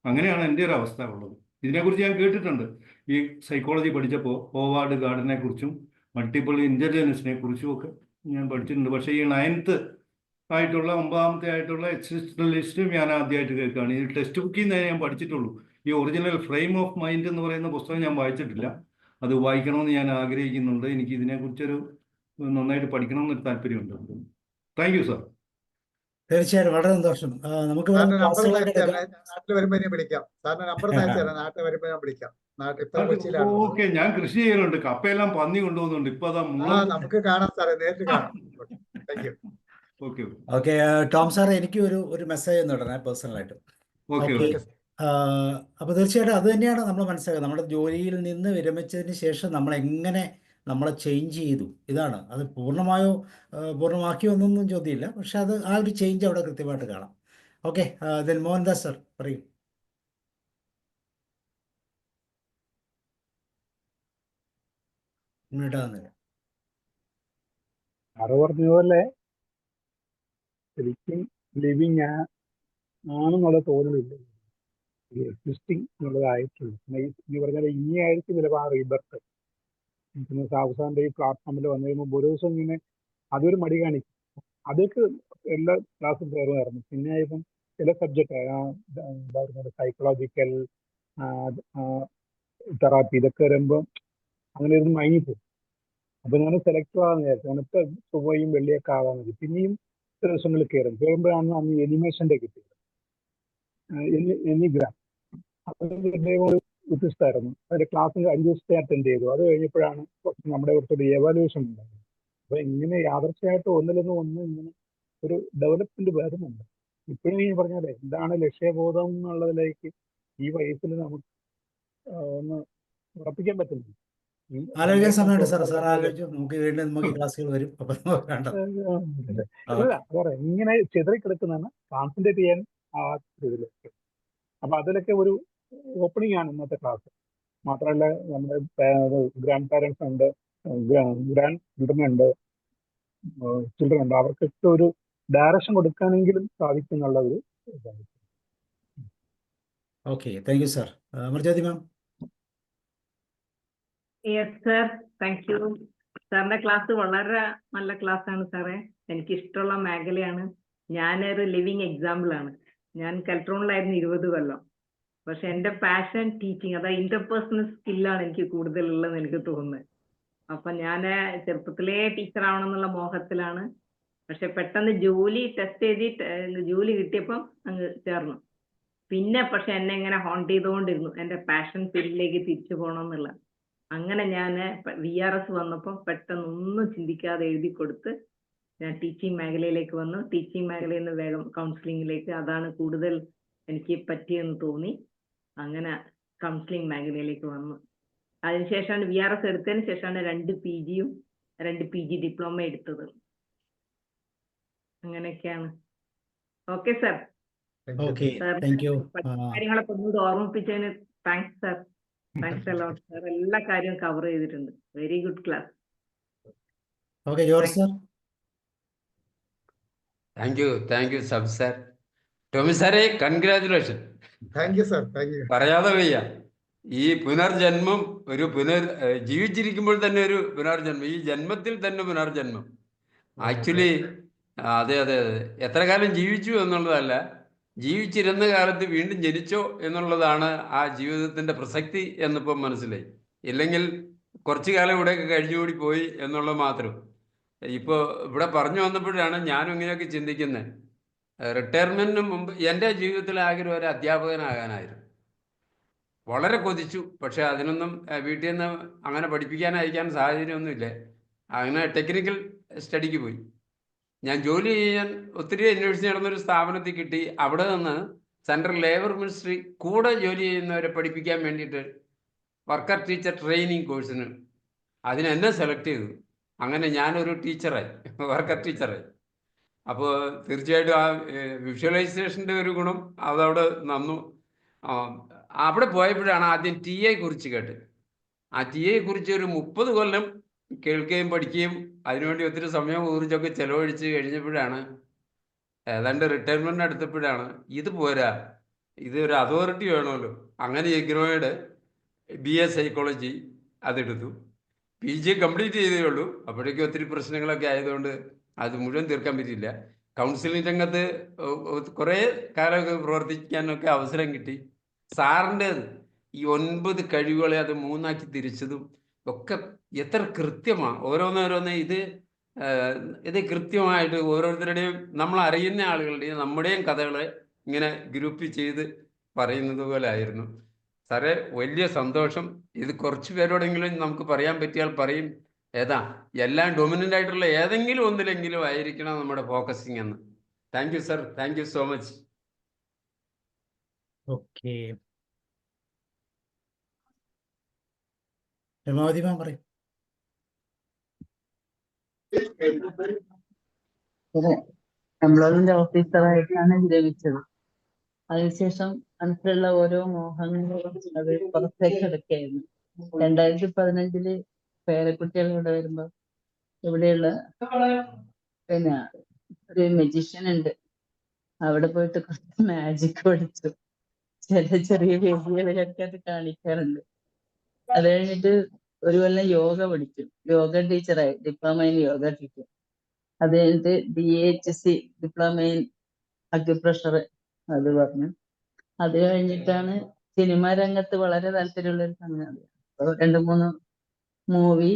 അങ്ങനെയാണ് എൻ്റെ ഒരു അവസ്ഥ ഉള്ളത്. ഇതിനെക്കുറിച്ച് ഞാൻ കേട്ടിട്ടുണ്ട്. ഈ സൈക്കോളജി പഠിച്ചപ്പോൾ ഹോവാർഡ് ഗാർഡനെ കുറിച്ചും മൾട്ടിപ്പിൾ ഇൻ്റലിജൻസിനെ കുറിച്ചും ഒക്കെ ഞാൻ പഠിച്ചിട്ടുണ്ട്. പക്ഷേ ഈ 9th ആയിട്ടുള്ള 9ാമത്തെ ആയിട്ടുള്ള എക്സിസ്റ്റൻഷ്യലിസ്റ്റും ഞാൻ ആദ്യമായിട്ട് കേൾക്കുകയാണ്. ഈ ടെക്സ്റ്റ് ബുക്കിൽ നിന്ന് ഞാൻ പഠിച്ചിട്ടുള്ളൂ. ഈ ഒറിജിനൽ ഫ്രെയിം ഓഫ് മൈൻഡ് എന്ന് പറയുന്ന പുസ്തകം ഞാൻ വായിച്ചിട്ടില്ല. അത് വായിക്കണമെന്ന് ഞാൻ ആഗ്രഹിക്കുന്നുണ്ട്. എനിക്ക് ഇതിനെക്കുറിച്ചൊരു നന്നായിട്ട് പഠിക്കണമെന്നൊരു താല്പര്യമുണ്ട്. Thank you sir. തീർച്ചയായും വളരെ സന്തോഷം. നമുക്ക് നാട്ടിൽ വരുമ്പോൾ ഞാൻ വിളിക്കാം. സാറിന് നമ്പർ നാട്ടിൽ വരുമ്പോൾ ഞാൻ വിളിക്കാം. ഓക്കെ, ഞാൻ കൃഷി ചെയ്യുന്നുണ്ട്. കപ്പയെല്ലാം പന്നി കൊണ്ടുപോകുന്നുണ്ട്. ഇപ്പൊ നമുക്ക് കാണാം സാറേ, നേരിട്ട് കാണാം. Thank you. Okay Tom sir, എനിക്ക് ഒരു മെസ്സേജ് ഒന്ന് ഇടണേ പേഴ്സണലായിട്ട്. അപ്പോൾ തീർച്ചയായിട്ടും അത് തന്നെയാണ് നമ്മൾ മനസ്സിലാക്കുക. നമ്മുടെ ജോലിയിൽ നിന്ന് വിരമിച്ചതിന് ശേഷം നമ്മൾ എങ്ങനെ നമ്മളെ ചേഞ്ച് ചെയ്തു, ഇതാണ്. അത് പൂർണ്ണമാക്കിയോ എന്നൊന്നും ചോദ്യമില്ല. പക്ഷെ അത് ആ ഒരു ചേഞ്ച് അവിടെ കൃത്യമായിട്ട് കാണാം. ഓക്കെ, ദെൻ മോഹൻദാസ് സർ പറയൂ. പറഞ്ഞതുപോലെ ശരിക്കും ലിവിങ് ആണെന്നുള്ള തോന്നലില്ല, എക്സിസ്റ്റിംഗ് എന്നുള്ളതായിട്ടുള്ളൂ. ഈ പറഞ്ഞാൽ ഇനിയായിരിക്കും ചിലപ്പോൾ ആ റീബർത്ത്. സാവസാന്റെ ഈ പ്ലാറ്റ്ഫോമിൽ വന്നു കഴിയുമ്പോൾ ഒരു ദിവസം ഇങ്ങനെ അതൊരു മടി കാണിക്കും. അതൊക്കെ എല്ലാ ക്ലാസ്സും കയറുമായിരുന്നു. പിന്നെ ഇപ്പം ചില സബ്ജക്റ്റ് എന്താ പറയുക, സൈക്കോളജിക്കൽ തെറാപ്പി ഇതൊക്കെ വരുമ്പോൾ അങ്ങനെ ഇരുന്ന് മയങ്ങിപ്പോകും. അപ്പൊ ഞാൻ സെലക്ട് ആകാൻ വിചാരിച്ചു. അങ്ങനത്തെ ചൊവ്വയും വെള്ളിയൊക്കെ ആകാൻ മതി. പിന്നെയും ചില ദിവസങ്ങളിൽ കയറുമ്പോഴാണ് അന്ന് എനിമേഷന്റെ കിട്ടിയത്, എനിഗ്രാം. അത് വ്യത്യസ്തമായിരുന്നു. അതിന്റെ ക്ലാസ്സിൽ 5 ദിവസത്തെ അറ്റൻഡ് ചെയ്തു. അത് കഴിഞ്ഞപ്പോഴാണ് നമ്മുടെ കുറച്ചൊരു എവാലുവേഷൻ ഉണ്ടായത്. അപ്പൊ ഇങ്ങനെ യാദർച്ഛയായിട്ട് ഒന്നിലൊന്ന് ഇങ്ങനെ ഒരു ഡെവലപ്മെന്റ് വരുന്നുണ്ട്. ഇപ്പോഴും ഈ പറഞ്ഞാലേ എന്താണ് ലക്ഷ്യബോധം എന്നുള്ളതിലേക്ക് ഈ വയസ്സിൽ നമുക്ക് ഒന്ന് ഉറപ്പിക്കാൻ പറ്റുന്നില്ല. ആലോചിക്കാൻ സമയമുണ്ട് സാർ. സാർ ആലോചിച്ചു, നമുക്ക് വീണ്ടും നമുക്ക് ക്ലാസ്സുകൾ വരും. ഇങ്ങനെ ചെതറിക്കിടക്കുന്നതാണ് കോൺസെൻട്രേറ്റ് ചെയ്യാൻ ആ ഇതിലേക്ക്. അപ്പൊ അതിലൊക്കെ ഒരു ഓപ്പണിംഗ് ആണ് ഇന്നത്തെ ക്ലാസ്. മാത്രമല്ല നമ്മുടെ ഗ്രാൻഡ് പാരൻസ് ഉണ്ട്, ഗ്രാൻഡ് ചിൽഡ്രൻ ഉണ്ട്, അവർക്കൊക്കെ ഒരു ഡയറക്ഷൻ കൊടുക്കാനെങ്കിലും സാധിക്കും എന്നുള്ള ഒരു ഇതാണ്. Okay, thank you sir. Amarjyoti ma'am. Yes sir, thank U. സാറിന്റെ ക്ലാസ് വളരെ നല്ല ക്ലാസ് ആണ് സാറേ. എനിക്ക് ഇഷ്ടമുള്ള മേഖലയാണ്. ഞാനൊരു ലിവിങ് എക്സാമ്പിൾ ആണ്. ഞാൻ കെൽട്രോണിലായിരുന്നു 20 കൊല്ലം. പക്ഷെ എൻ്റെ പാഷൻ ടീച്ചിങ്, അതായത് ഇന്റർപേഴ്സണൽ സ്കില്ലാണ് എനിക്ക് കൂടുതലുള്ളതെന്ന് എനിക്ക് തോന്നുന്നത്. അപ്പൊ ഞാൻ ചെറുപ്പത്തിലേ ടീച്ചർ ആവണം എന്നുള്ള മോഹത്തിലാണ്. പക്ഷെ പെട്ടെന്ന് ജോലി ടെസ്റ്റ് ചെയ്തിട്ട് ജോലി കിട്ടിയപ്പം അങ്ങ് ചേർന്നു. പിന്നെ പക്ഷെ എന്നെ ഇങ്ങനെ ഹോണ്ട് ചെയ്തുകൊണ്ടിരുന്നു എൻ്റെ പാഷൻ ഫീൽഡിലേക്ക് തിരിച്ചു പോകണം എന്നുള്ള. അങ്ങനെ ഞാൻ VRS വന്നപ്പോൾ പെട്ടെന്ന് ഒന്നും ചിന്തിക്കാതെ എഴുതി കൊടുത്ത് ഞാൻ ടീച്ചിങ് മേഖലയിലേക്ക് വന്നു. ടീച്ചിങ് മേഖലയിൽ നിന്ന് വേഗം കൗൺസിലിങ്ങിലേക്ക്. അതാണ് കൂടുതൽ എനിക്ക് പറ്റിയെന്ന് തോന്നി. അങ്ങനെ കൗൺസിലിംഗ് മേഖലയിലേക്ക് വന്നു. അതിനുശേഷമാണ് VRS എടുത്തതിന് ശേഷമാണ് 2 PGയും 2 PG ഡിപ്ലോമ എടുത്തത്. അങ്ങനെയൊക്കെയാണ്. Okay sir. Okay, thank you. കാര്യങ്ങളൊക്കെ ഒന്നുകൂടി ഓർമ്മിപ്പിച്ചതിന് thanks sir. Thanks a lot sir. എല്ലാ കാര്യവും കവർ ചെയ്തിട്ടുണ്ട്. Very good class. Okay, George sir. Thank you സബ് സാർ. ടോമി സാറേ, congratulation. Thank you sir. Thank you. പറയാതെ വയ്യ. ഈ പുനർജന്മം ജീവിച്ചിരിക്കുമ്പോൾ തന്നെ ഒരു പുനർജന്മം, ഈ ജന്മത്തിൽ തന്നെ പുനർജന്മം. ആക്ച്വലി അതെ അതെ അതെ, എത്ര കാലം ജീവിച്ചു എന്നുള്ളതല്ല, ജീവിച്ചിരുന്ന കാലത്ത് വീണ്ടും ജനിച്ചോ എന്നുള്ളതാണ് ആ ജീവിതത്തിന്റെ പ്രസക്തി എന്നിപ്പം മനസ്സിലായി. ഇല്ലെങ്കിൽ കുറച്ചു കാലം ഇവിടെയൊക്കെ കഴിഞ്ഞുകൂടി പോയി എന്നുള്ളത് മാത്രം. ഇപ്പോൾ ഇവിടെ പറഞ്ഞു വന്നപ്പോഴാണ് ഞാനും ഇങ്ങനെയൊക്കെ ചിന്തിക്കുന്നത്. റിട്ടയർമെന്റിന് മുമ്പ് എൻ്റെ ജീവിതത്തിലെ ആഗ്രഹം ഒരു അധ്യാപകനാകാനായിരുന്നു. വളരെ കൊതിച്ചു. പക്ഷെ അതിനൊന്നും വീട്ടിൽ നിന്ന് അങ്ങനെ പഠിപ്പിക്കാൻ അയക്കാൻ സാഹചര്യമൊന്നുമില്ല. അങ്ങനെ ടെക്നിക്കൽ സ്റ്റഡിക്ക് പോയി. ഞാൻ ജോലി ചെയ്യാൻ ഒത്തിരി അന്വേഷിച്ച് നടന്നൊരു സ്ഥാപനത്തിൽ കിട്ടി. അവിടെ നിന്ന് സെൻട്രൽ ലേബർ മിനിസ്ട്രി കൂടെ ജോലി ചെയ്യുന്നവരെ പഠിപ്പിക്കാൻ വേണ്ടിയിട്ട് വർക്കർ ടീച്ചർ ട്രെയിനിങ് കോഴ്സിന് എന്നെ സെലക്ട് ചെയ്തു. അങ്ങനെ ഞാനൊരു ടീച്ചറായി, വർക്കർ ടീച്ചറായി. അപ്പോൾ തീർച്ചയായിട്ടും ആ വിഷ്വലൈസേഷൻ്റെ ഒരു ഗുണം അതവിടെ നന്നു. അവിടെ പോയപ്പോഴാണ് ആദ്യം TA കുറിച്ച് കേട്ടത്. ആ TA കുറിച്ച് ഒരു 30 കൊല്ലം കേൾക്കുകയും പഠിക്കുകയും അതിനുവേണ്ടി ഒത്തിരി സമയം ഊർജ്ജമൊക്കെ ചെലവഴിച്ച് കഴിഞ്ഞപ്പോഴാണ്, ഏതാണ്ട് റിട്ടയർമെന്റ് എടുത്തപ്പോഴാണ് ഇത് പോരാ, ഇത് ഒരു അതോറിറ്റി വേണമല്ലോ. അങ്ങനെ ഇഗ്നോയുടെ BA സൈക്കോളജി അതെടുത്തു. PG കംപ്ലീറ്റ് ചെയ്തേ ഉള്ളൂ. അപ്പോഴേക്കും ഒത്തിരി പ്രശ്നങ്ങളൊക്കെ ആയതുകൊണ്ട് അത് മുഴുവൻ തീർക്കാൻ പറ്റിയില്ല. കൗൺസിലിംഗ് രംഗത്ത് കുറേ കാലമൊക്കെ പ്രവർത്തിക്കാനൊക്കെ അവസരം കിട്ടി. സാറിൻ്റേത് ഈ 9 കഴിവുകളെ അത് 3ആക്കി തിരിച്ചതും ഒക്കെ എത്ര കൃത്യമാണ്. ഓരോന്നോരോന്ന് ഇത് കൃത്യമായിട്ട് ഓരോരുത്തരുടെയും നമ്മൾ അറിയുന്ന ആളുകളുടെയും നമ്മുടെയും കഥകളെ ഇങ്ങനെ ഗ്രൂപ്പ് ചെയ്ത് പറയുന്നത് പോലെ ആയിരുന്നു. സാറേ, വലിയ സന്തോഷം. ഇത് കുറച്ച് പേരോടെങ്കിലും നമുക്ക് പറയാൻ പറ്റിയാൽ പറയും, എല്ലാം ഡൊമിനൻ്റ് ആയിട്ടുള്ള ഏതെങ്കിലും ഒന്നിലെങ്കിലും ആയിരിക്കണം നമ്മുടെ ഫോക്കസിങ് എന്ന്. Thank you sir. Thank you so much. Okay, Ramavathi ma'am പറയും. എംപ്ലോയ്മെന്റ് ഓഫീസറായിട്ടാണ് വിരമിച്ചത്. അതിനുശേഷം മനസ്സിലുള്ള ഓരോ മോഹങ്ങളും അത് പുറത്തേക്ക് എടുക്കുകയായിരുന്നു. 2015 പേരക്കുട്ടികൾ ഇവിടെ വരുമ്പോ ഇവിടെയുള്ള ഒരു മെജീഷ്യൻ ഉണ്ട്, അവിടെ പോയിട്ട് കുറച്ച് മാജിക് പഠിച്ചു. ചെറിയ വേദികളിലൊക്കെ അത് കാണിക്കാറുണ്ട്. അത് കഴിഞ്ഞിട്ട് ഒരു കൊല്ലം യോഗ പഠിച്ചു. യോഗ ടീച്ചറായി, ഡിപ്ലോമ ഇൻ യോഗ ടീച്ചർ. അത് കഴിഞ്ഞിട്ട് DHC ഡിപ്ലോമ ഇൻ അക്യുപ്രഷർ അത് പറഞ്ഞു. അത് കഴിഞ്ഞിട്ടാണ് സിനിമാ രംഗത്ത് വളരെ താല്പര്യമുള്ള ഒരു സംഗതി. 2-3 മൂവി,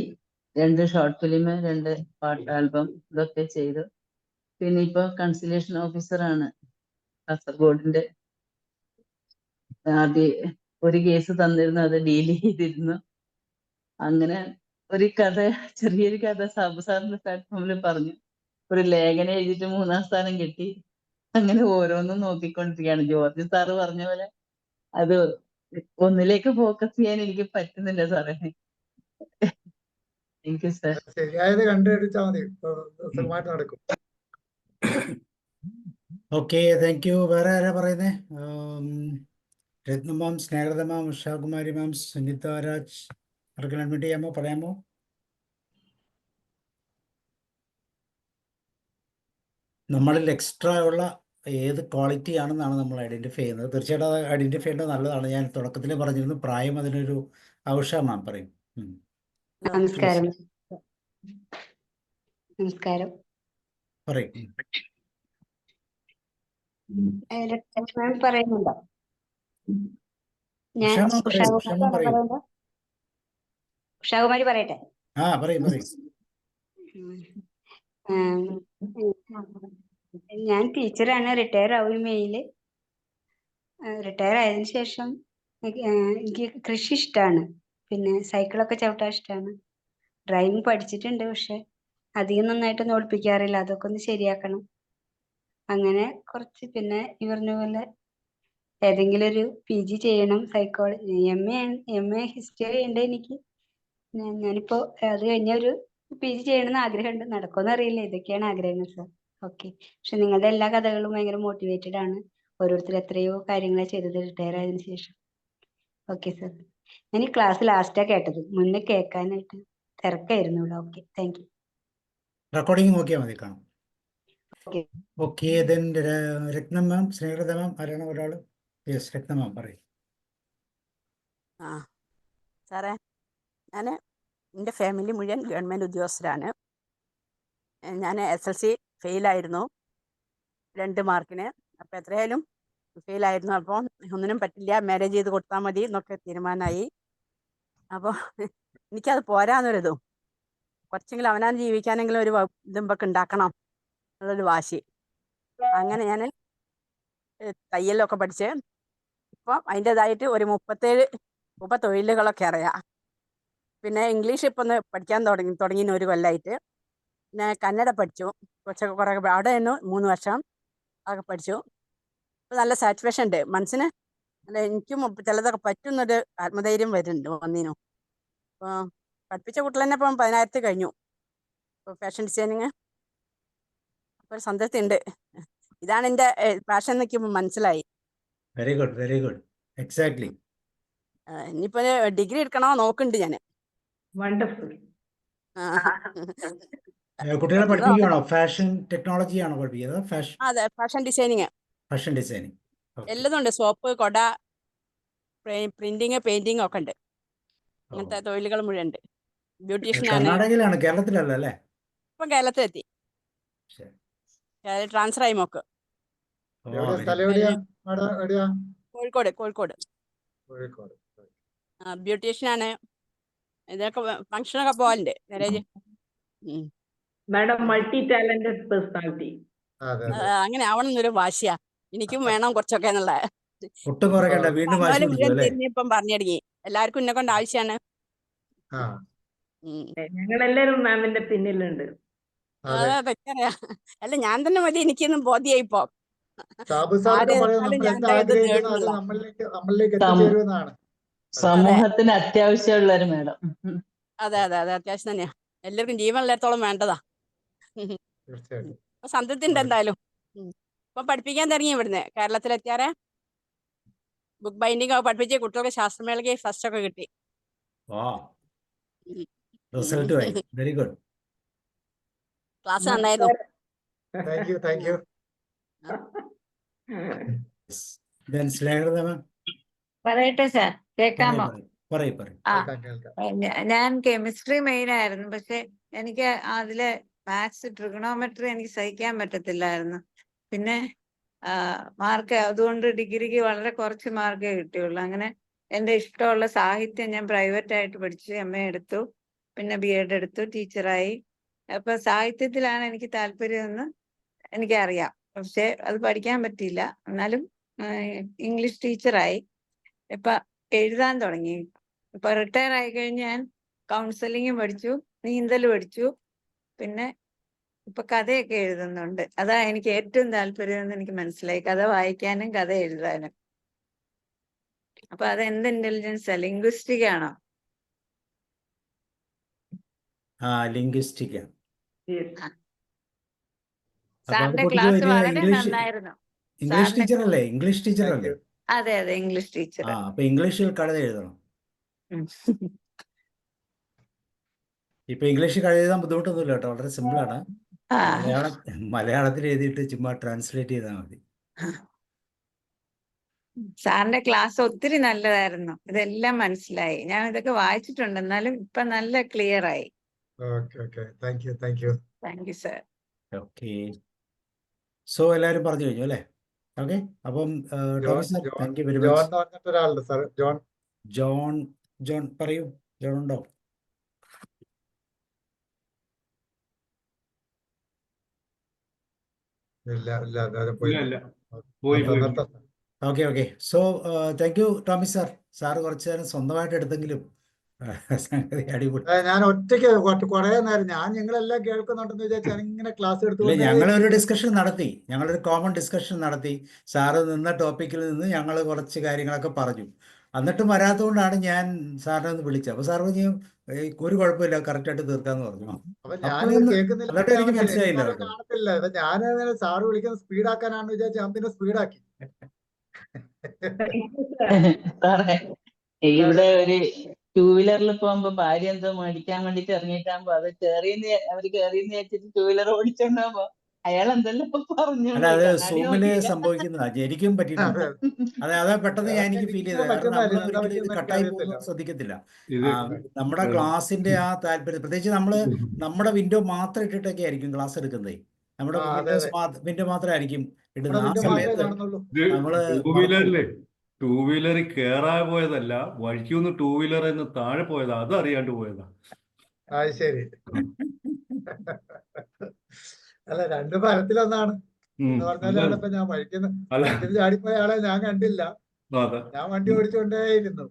2 ഷോർട്ട് ഫിലിം, 2 പാട്ട് ആൽബം, ഇതൊക്കെ ചെയ്തു. പിന്നെ ഇപ്പൊ കൺസലേഷൻ ഓഫീസറാണ് കാസർഗോഡിന്റെ. ആദ്യം ഒരു കേസ് തന്നിരുന്നു, അത് ഡീൽ ചെയ്തിരുന്നു. അങ്ങനെ ഒരു കഥ, ചെറിയൊരു കഥ സാബു സാറിന്റെ പ്ലാറ്റ്ഫോമിൽ പറഞ്ഞു. ഒരു ലേഖനം എഴുതിയിട്ട് 3-ാം സ്ഥാനം കിട്ടി. അങ്ങനെ ഓരോന്നും നോക്കിക്കൊണ്ടിരിക്കുകയാണ്. ജോർജ് സാറ് പറഞ്ഞ പോലെ അത് ഒന്നിലേക്ക് ഫോക്കസ് ചെയ്യാൻ എനിക്ക് പറ്റുന്നില്ല സാറേ. Thank you sir. ശരിയായത് കണ്ടുപിടിച്ചാൽ മതി, സുഖമായിട്ട് നടക്കും. Okay, thank U. വേറെ ആരാ പറയുന്നേ? രത്ന മാം, സ്നേഹലത മാം, ഉഷാകുമാരി മാം, സുനിത രാജ്, ആർക്കെല്ലാം അഡ്മിറ്റ് ചെയ്യാമോ, പറയാമോ? നമ്മളിൽ എക്സ്ട്രാ ഉള്ള ഏത് ക്വാളിറ്റി ആണെന്നാണ് നമ്മൾ ഐഡന്റിഫൈ ചെയ്യുന്നത്. തീർച്ചയായിട്ടും അത് ഐഡന്റിഫൈ ചെയ്യേണ്ടത് നല്ലതാണ്. ഞാൻ തുടക്കത്തിൽ പറഞ്ഞിരുന്നു, പ്രായം അതിനൊരു ആവശ്യമാണ് പറയും. നമസ്കാരം. നമസ്കാരം. പറയും. പറയുന്നുണ്ടോ? ഞാൻ ഉഷാകുമാരി പറയട്ടെ. പറയും. ഞാൻ ടീച്ചറാണ്. റിട്ടയർ ആവും മെയില്. റിട്ടയർ ആയതിനു ശേഷം എനിക്ക് കൃഷി ഇഷ്ടമാണ്. പിന്നെ സൈക്കിളൊക്കെ ചവിട്ടാൻ ഇഷ്ടമാണ്. ഡ്രൈവിംഗ് പഠിച്ചിട്ടുണ്ട്, പക്ഷെ അധികം നന്നായിട്ടൊന്നും ഓടിപ്പിക്കാറില്ല. അതൊക്കെ ഒന്ന് ശരിയാക്കണം. അങ്ങനെ കുറച്ച്, പിന്നെ ഈ പറഞ്ഞ പോലെ ഏതെങ്കിലും ഒരു PG ചെയ്യണം. സൈക്കോളജി MA ഹിസ്റ്ററി ഉണ്ട് എനിക്ക്. ഞാനിപ്പോ അത് കഴിഞ്ഞ ഒരു PG ചെയ്യണമെന്ന് ആഗ്രഹമുണ്ട്. നടക്കുമെന്ന് അറിയില്ല. ഇതൊക്കെയാണ് ആഗ്രഹങ്ങൾ സർ. ഓക്കെ. പക്ഷെ നിങ്ങളുടെ എല്ലാ കഥകളും ഭയങ്കര മോട്ടിവേറ്റഡ് ആണ്. ഓരോരുത്തർ എത്രയോ കാര്യങ്ങൾ ചെയ്തത് റിട്ടയർ ആയതിനു ശേഷം. Okay sir. ഞാൻ ഈ ക്ലാസ് ലാസ്റ്റാ കേട്ടത്, മുന്നേ കേൾക്കാനായിട്ട് തിരക്കായിരുന്നു ഇവിടെ. Okay, thank U. റെക്കോർഡിംഗ് നോക്കിയാൽ മതി, കാണാം. ഓക്കെ. ഓക്കെ, ദെൻ രത്നം മാം, സ്നേഹലത മാം, ആരാണ് ഒരാൾ? യെസ്, രത്നം മാം പറയും. സാറേ, ഞാൻ എൻ്റെ ഫാമിലി മുഴുവൻ ഗവൺമെൻറ് ഉദ്യോഗസ്ഥരാണ്. ഞാൻ SLC ഫെയിലായിരുന്നു 2 മാർക്കിന്. അപ്പോൾ എത്രയായാലും ഫെയിലായിരുന്നു. അപ്പോൾ ഒന്നിനും പറ്റില്ല, മാരേജ് ചെയ്ത് കൊടുത്താൽ മതി എന്നൊക്കെ തീരുമാനമായി. അപ്പോൾ എനിക്കത് പോരാന്നൊരിതും, കുറച്ചെങ്കിലും അവനാൻ ജീവിക്കാനെങ്കിലും ഒരു ഇതുമ്പൊക്കെ ഉണ്ടാക്കണം എന്നുള്ളൊരു വാശി. അങ്ങനെ ഞാൻ തയ്യലൊക്കെ പഠിച്ച് ഇപ്പം അതിൻ്റെതായിട്ട് ഒരു 37 തൊഴിലുകളൊക്കെ അറിയാം. പിന്നെ ഇംഗ്ലീഷ് ഇപ്പം ഒന്ന് പഠിക്കാൻ തുടങ്ങി 1 കൊല്ലമായിട്ട്. പിന്നെ കന്നഡ പഠിച്ചു കുറേ. അവിടെ ആയിരുന്നു 3 വർഷം, അതൊക്കെ പഠിച്ചു. ഇപ്പോൾ നല്ല സാറ്റിസ്ഫാക്ഷൻ ഉണ്ട് മനസ്സിന്. അല്ല, എനിക്കും ചിലതൊക്കെ പറ്റുന്നൊരു ആത്മധൈര്യം വരുന്നുണ്ട് ഒന്നിനും. അപ്പോൾ പഠിപ്പിച്ച കുട്ടികൾ തന്നെ ഇപ്പം 10,000 കഴിഞ്ഞു. ഇപ്പോൾ ഫാഷൻ ഡിസൈനിങ് അപ്പോൾ ഒരു സംതൃപ്തി ഉണ്ട്. ഇതാണ് എൻ്റെ പാഷൻ എന്നൊക്കെ മനസ്സിലായി. Very good, very good. Exactly. ഇനിയിപ്പോൾ ഡിഗ്രി എടുക്കണോ നോക്കുന്നുണ്ട് ഞാൻ. വണ്ടർഫുൾ. കുട്ടികളെ പഠിപ്പിക്കുകയാണോ? ഫാഷൻ ടെക്നോളജി ആണോ പഠിപ്പിക്കുന്നത്? അതെ, ഫാഷൻ ഡിസൈനിങ്. ഫാഷൻ ഡിസൈനിങ് എല്ലതും ഉണ്ട്. സോപ്പ്, കൊട, പ്രിന്റിങ്, പെയിന്റിങ് ഒക്കെ ഉണ്ട്. അങ്ങനത്തെ തൊഴിലുകൾ മുഴുവൻ ഉണ്ട്. ബ്യൂട്ടീഷ്യനാണ്. കർണാടകയിലാണ്, കേരളത്തിലല്ല അല്ലേ? ഇപ്പം കേരളത്തിലെത്തി. ട്രാൻസ്ഫർ ആയി മോക്ക്. കോഴിക്കോട്. ബ്യൂട്ടീഷ്യനാണ്. ഇതൊക്കെ ഫംഗ്ഷനൊക്കെ പോകാനുണ്ട്, marriage. Madam multi talented personality. അങ്ങനെ ആവണം എന്നൊരു വാശിയാ എനിക്കും, വേണം കുറച്ചൊക്കെ എന്നുള്ള. ഒട്ടും കുറയ്ക്കണ്ട, വീണ്ടും വാശി പിടിക്കും അല്ലേ? ഇപ്പം പറഞ്ഞു തുടങ്ങി, എല്ലാവർക്കും എന്നെ കൊണ്ട് ആവശ്യമാണ്. ഞങ്ങളെല്ലാരും മാമിന്റെ പിന്നിലുണ്ട്. അതൊക്കെയാ. അല്ല, ഞാൻ തന്നെ മതി, എനിക്കൊന്നും ബോധ്യായിപ്പോ. സമൂഹത്തിന് അത്യാവശ്യമുള്ള മാഡം. അതെ, അത്യാവശ്യം തന്നെയാ. എല്ലാവർക്കും ജീവനുള്ളിടത്തോളം വേണ്ടതാ. സംതൃപ്തി ഉണ്ട് എന്തായാലും. ഇപ്പൊ പഠിപ്പിക്കാൻ തുടങ്ങി ഇവിടുന്ന് കേരളത്തിലെത്തിയാറെ. ബുക്ക് ബൈൻഡിങ് ഒക്കെ പഠിപ്പിച്ച് കുട്ടികൾക്ക് ശാസ്ത്രമേളയ്ക്ക് ഫസ്റ്റ് ഒക്കെ കിട്ടി. Very good. ക്ലാസ് നന്നായിരുന്നു. പറയട്ടെ സാർ, കേൾക്കാമോ? പറയും. ഞാൻ കെമിസ്ട്രി മെയിൻ ആയിരുന്നു, പക്ഷെ എനിക്ക് അതിലെ മാത്സ്, ട്രിഗണോമെട്രി എനിക്ക് സഹിക്കാൻ പറ്റത്തില്ലായിരുന്നു. പിന്നെ മാർക്ക്, അതുകൊണ്ട് ഡിഗ്രിക്ക് വളരെ കുറച്ച് മാർക്കേ കിട്ടിയുള്ളൂ. അങ്ങനെ എൻ്റെ ഇഷ്ടമുള്ള സാഹിത്യം ഞാൻ പ്രൈവറ്റ് ആയിട്ട് പഠിച്ചു, MA എടുത്തു, പിന്നെ BEd എടുത്തു, ടീച്ചറായി. അപ്പൊ സാഹിത്യത്തിലാണ് എനിക്ക് താല്പര്യമെന്ന് എനിക്കറിയാം, പക്ഷെ അത് പഠിക്കാൻ പറ്റിയില്ല. എന്നാലും ഇംഗ്ലീഷ് ടീച്ചറായി. ഇപ്പൊ എഴുതാൻ തുടങ്ങി. ഇപ്പൊ റിട്ടയർ ആയി കഴിഞ്ഞ് ഞാൻ കൗൺസിലിംഗ് പഠിച്ചു, നീന്തൽ പഠിച്ചു, പിന്നെ ഇപ്പൊ കഥയൊക്കെ എഴുതുന്നുണ്ട്. അതാ എനിക്ക് ഏറ്റവും താല്പര്യം എന്ന് എനിക്ക് മനസ്സിലായി, കഥ വായിക്കാനും കഥ എഴുതാനും. അപ്പൊ അത് എന്ത് ഇന്റലിജൻസാ? ലിംഗ്വിസ്റ്റിക് ആണോ? ലിംഗ്വിസ്റ്റിക്. സാറിന്റെ ക്ലാസ് വളരെ നന്നായിരുന്നു. ഇംഗ്ലീഷ് ടീച്ചറല്ലേ? ഇംഗ്ലീഷ് ടീച്ചറല്ലേ? അതെ, ഇംഗ്ലീഷ് ടീച്ചർ. അപ്പൊ ഇംഗ്ലീഷിൽ കഥ എഴുതണം. ഇപ്പൊ ഇംഗ്ലീഷിൽ കഥ എഴുതാൻ ബുദ്ധിമുട്ടൊന്നുമില്ല കേട്ടോ, വളരെ സിമ്പിൾ ആണ്. മലയാളത്തിൽ എഴുതിയിട്ട് ചുമ്മാ ട്രാൻസ്ലേറ്റ് ചെയ്താൽ മതി. സാറിന്റെ ക്ലാസ് ഒത്തിരി നല്ലതായിരുന്നു. ഇതെല്ലാം മനസ്സിലായി. ഞാൻ ഇതൊക്കെ വായിച്ചിട്ടുണ്ട്, എന്നാലും ഇപ്പൊ നല്ല ക്ലിയർ ആയി. Thank you sir. Okay, so എല്ലാവരും പറഞ്ഞു കഴിഞ്ഞു അല്ലേ? ഓക്കെ, അപ്പം Tomy sir, thank you very much. John പറയൂ. ജോൺ ഉണ്ടോ? Okay. So thank you Tomy sir. Sir കുറച്ച് നേരം സ്വന്തമായിട്ട് എടുത്തെങ്കിലും സംഗതി അടിപൊളി. ഞാൻ ഒറ്റയ്ക്ക് കുറെ നേരം ഞാൻ നിങ്ങളെല്ലാം കേൾക്കുന്നുണ്ടെന്ന് വിചാരിച്ചാൽ ഇങ്ങനെ ക്ലാസ് ഇല്ല, എടുത്തുകൊണ്ടേ ഞങ്ങളൊരു ഡിസ്കഷൻ നടത്തി, ഞങ്ങളൊരു കോമൺ ഡിസ്കഷൻ നടത്തി. സാറ് നിന്ന ടോപ്പിക്കിൽ നിന്ന് ഞങ്ങൾ കുറച്ച് കാര്യങ്ങളൊക്കെ പറഞ്ഞു. എന്നിട്ടും വരാത്തതുകൊണ്ടാണ് ഞാൻ സാറിനെ ഒന്ന് വിളിച്ചത്. അപ്പോൾ സാർ പറഞ്ഞു ഒരു കുഴപ്പമില്ല, കറക്റ്റായിട്ട് തീർക്കാന്ന് പറഞ്ഞു. അപ്പൊ അപ്പോൾ ഞാനിത് കേൾക്കുന്നില്ല, എന്നിട്ട് എനിക്ക് മനസ്സിലായില്ല എനിക്കത് കേട്ടോ. കാണത്തില്ല. അപ്പൊ ഞാൻ സാറ് വിളിക്കുന്നത് സ്പീഡാക്കാനാണെന്ന് വിചാരിച്ചു ഞാൻ പിന്നെ സ്പീഡാക്കി. സാറേ ഇവിടെ ഒരു 2 വീലറിൽ പോകുമ്പോ ഭാര്യ എന്തോ മേടിക്കാൻ വേണ്ടിട്ട് ഇറങ്ങിയിട്ടാകുമ്പോ അത് അവര് കേറിയെന്ന് വെച്ചിട്ട് 2 വീലർ ഓടിച്ചോണ്ടാകുമ്പോ അയാൾ എന്തെല്ലാം പറഞ്ഞു. അല്ല, അത് സൂമില് സംഭവിക്കുന്നതാ. എനിക്കും പറ്റിയിട്ടുണ്ട്. അതാ പെട്ടെന്ന് എനിക്ക് ഫീൽ ചെയ്തത്. കാരണം നമ്മൾ ഒരിക്കലും ഇത് കട്ടായി പോകുന്നത് ശ്രദ്ധിക്കത്തില്ല. നമ്മുടെ ക്ലാസ്സിന്റെ ആ താല്പര്യം, പ്രത്യേകിച്ച് നമ്മുടെ വിൻഡോ മാത്രം ഇട്ടിട്ടൊക്കെ ആയിരിക്കും ക്ലാസ് എടുക്കുന്നത്. നമ്മുടെ വിൻഡോ മാത്രമായിരിക്കും ഇടുന്നത്. ആ സമയത്ത് നമ്മള് ടൂ വീലർ കേറാൻ പോയതല്ല, വഴിക്കൊന്ന് 2 വീലർ എന്ന് താഴെ പോയതാ, അത് അറിയാണ്ട് പോയതാ. ശരി. അല്ല, 2 ഫലത്തിലൊന്നാണ് എന്ന് പറഞ്ഞാലാണ് ഇപ്പൊ ഞാൻ വഴിക്കുന്ന ചാടിപ്പോയ ആളെ ഞാൻ കണ്ടില്ല. ഞാൻ വണ്ടി ഓടിച്ചുകൊണ്ടേയിരുന്നു.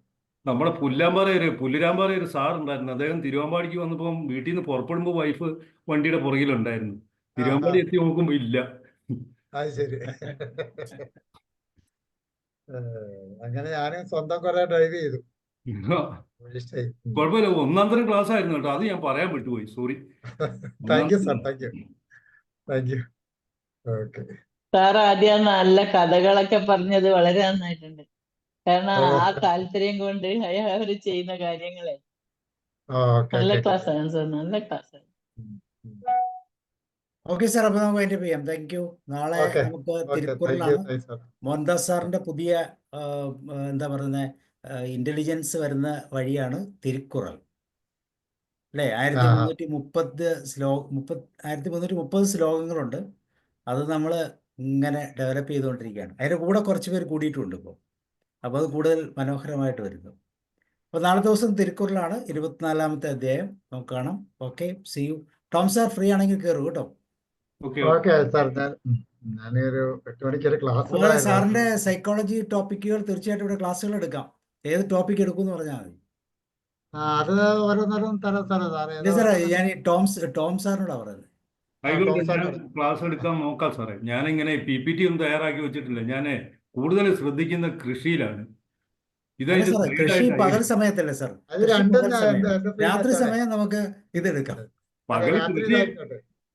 നമ്മുടെ പുല്ലുരാമ്പാറ ഒരു സാർ ഉണ്ടായിരുന്നു. അദ്ദേഹം തിരുവമ്പാടിക്ക് വന്നപ്പം വീട്ടിൽ നിന്ന് പുറപ്പെടുമ്പോ വൈഫ് വണ്ടിയുടെ പുറകിലുണ്ടായിരുന്നു. തിരുവമ്പാടി എത്തി നോക്കുമ്പോ ഇല്ല. അത് ശരി. അങ്ങനെ ഞാനും സ്വന്തം കുറെ ഡ്രൈവ് ചെയ്തു. കുഴപ്പമില്ല, 1-ാം തരം ക്ലാസ് ആയിരുന്നു കേട്ടോ. അത് ഞാൻ പറയാൻ വിട്ടുപോയി, sorry. Thank you sir, thank U, thank you. Okay sir ആദ്യം നല്ല കഥകളൊക്കെ പറഞ്ഞത് വളരെ നന്നായിട്ടുണ്ട്. കാരണം ആ താല്പര്യം കൊണ്ട് അവര് ചെയ്യുന്ന കാര്യങ്ങളെ നല്ല ക്ലാസ് ആണ് സാർ, നല്ല ക്ലാസ് ആണ്. ഓക്കെ സാർ, അപ്പൊ നമുക്ക് അതിന്റെ ചെയ്യാം. Thank you. നാളെ നമുക്ക് തിരുക്കുറലാണ് മോഹൻദാസ് സാറിന്റെ പുതിയ എന്താ പറയുന്നത് ഇന്റലിജൻസ് വരുന്ന വഴിയാണ് തിരുക്കുറൾ അല്ലേ. 1330 ശ്ലോകങ്ങളുണ്ട്. അത് നമ്മൾ ഇങ്ങനെ ഡെവലപ്പ് ചെയ്തുകൊണ്ടിരിക്കുകയാണ്. അതിൻ്റെ കൂടെ കുറച്ച് പേര് കൂടിയിട്ടുണ്ട് ഇപ്പോൾ. അപ്പോൾ അത് കൂടുതൽ മനോഹരമായിട്ട് വരുന്നു. അപ്പോൾ നാളെ ദിവസം തിരുക്കുറലാണ്, 24-ാമത്തെ അധ്യായം. നമുക്ക് കാണാം. Okay, see you. Tom sir free ആണെങ്കിൽ കയറൂ കേട്ടോ. ഓക്കെ സാർ, ഞാനൊരു 8 മണിക്കൊരു ക്ലാസ്. അതുപോലെ സാറിന്റെ സൈക്കോളജി ടോപ്പിക്കുകൾ തീർച്ചയായിട്ടും ഇവിടെ ക്ലാസ്സുകൾ എടുക്കാം. ഏത് ടോപ്പിക് എടുക്കുമെന്ന് പറഞ്ഞാൽ മതി. അത് ഓരോന്നോരോന്നും തരാം സാറേ. സാറേ ഞാൻ ടോം സാറിനോടാ പറയുന്നത്. ക്ലാസ് എടുക്കാൻ നോക്കാം സാറേ. ഞാനിങ്ങനെ PPT ഒന്നും തയ്യാറാക്കി വെച്ചിട്ടില്ല. ഞാൻ കൂടുതൽ ശ്രദ്ധിക്കുന്ന കൃഷിയിലാണ്. കൃഷി പകൽ സമയത്തല്ലേ സാർ? രാത്രി സമയം നമുക്ക് ഇതെടുക്കാം.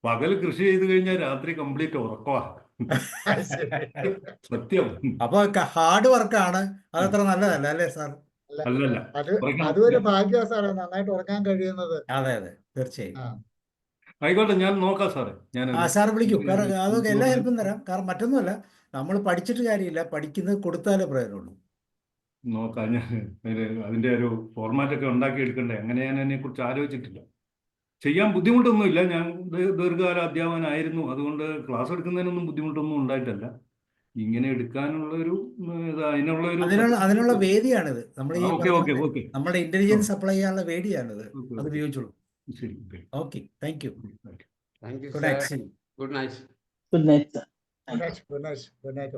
പകൽ കൃഷി ചെയ്ത് കഴിഞ്ഞാൽ രാത്രി കംപ്ലീറ്റ് ഉറക്കമാ. സത്യം. അപ്പൊ ഹാർഡ് വർക്കാണ്, അതത്ര നല്ലതല്ല അല്ലേ സാർ? അല്ലല്ല, അതൊരു ഭാഗ്യമാണ് സാറേ, നന്നായിട്ട് ഉറങ്ങാൻ കഴിയുന്നത്. അതെ അതെ, തീർച്ചയായും. ആയിക്കോട്ടെ, ഞാൻ നോക്കാം സാറേ. സാർ വിളിക്കും. കാരണം അതൊക്കെ എല്ലാ ഹെൽപ്പും തരാം. കാരണം മറ്റൊന്നുമല്ല, നമ്മൾ പഠിച്ചിട്ട് കാര്യമില്ല, പഠിക്കുന്നത് കൊടുത്താലേ പ്രയോജനമുള്ളൂ. നോക്കാം. ഞാൻ അതിന്റെ ഒരു ഫോർമാറ്റ് ഒക്കെ ഉണ്ടാക്കി എടുക്കണ്ടേ. അങ്ങനെ ഞാൻ അതിനെ കുറിച്ച് ആലോചിച്ചിട്ടില്ല. ചെയ്യാൻ ബുദ്ധിമുട്ടൊന്നുമില്ല. ഞാൻ ദീർഘകാല അധ്യാപകനായിരുന്നു. അതുകൊണ്ട് ക്ലാസ് എടുക്കുന്നതിനൊന്നും ബുദ്ധിമുട്ടൊന്നും ഉണ്ടായിട്ടല്ല. ഇങ്ങനെ എടുക്കാനുള്ള ഒരു അതിനുള്ള വേദിയാണിത്. നമ്മുടെ ഇന്റലിജൻസ് അപ്ലൈ ചെയ്യാനുള്ള വേദിയാണിത്. അത് ഉപയോഗിച്ചോളൂ. ശരി, okay, thank U. Thank you, Good night. Good night. Good night, sir. Good night.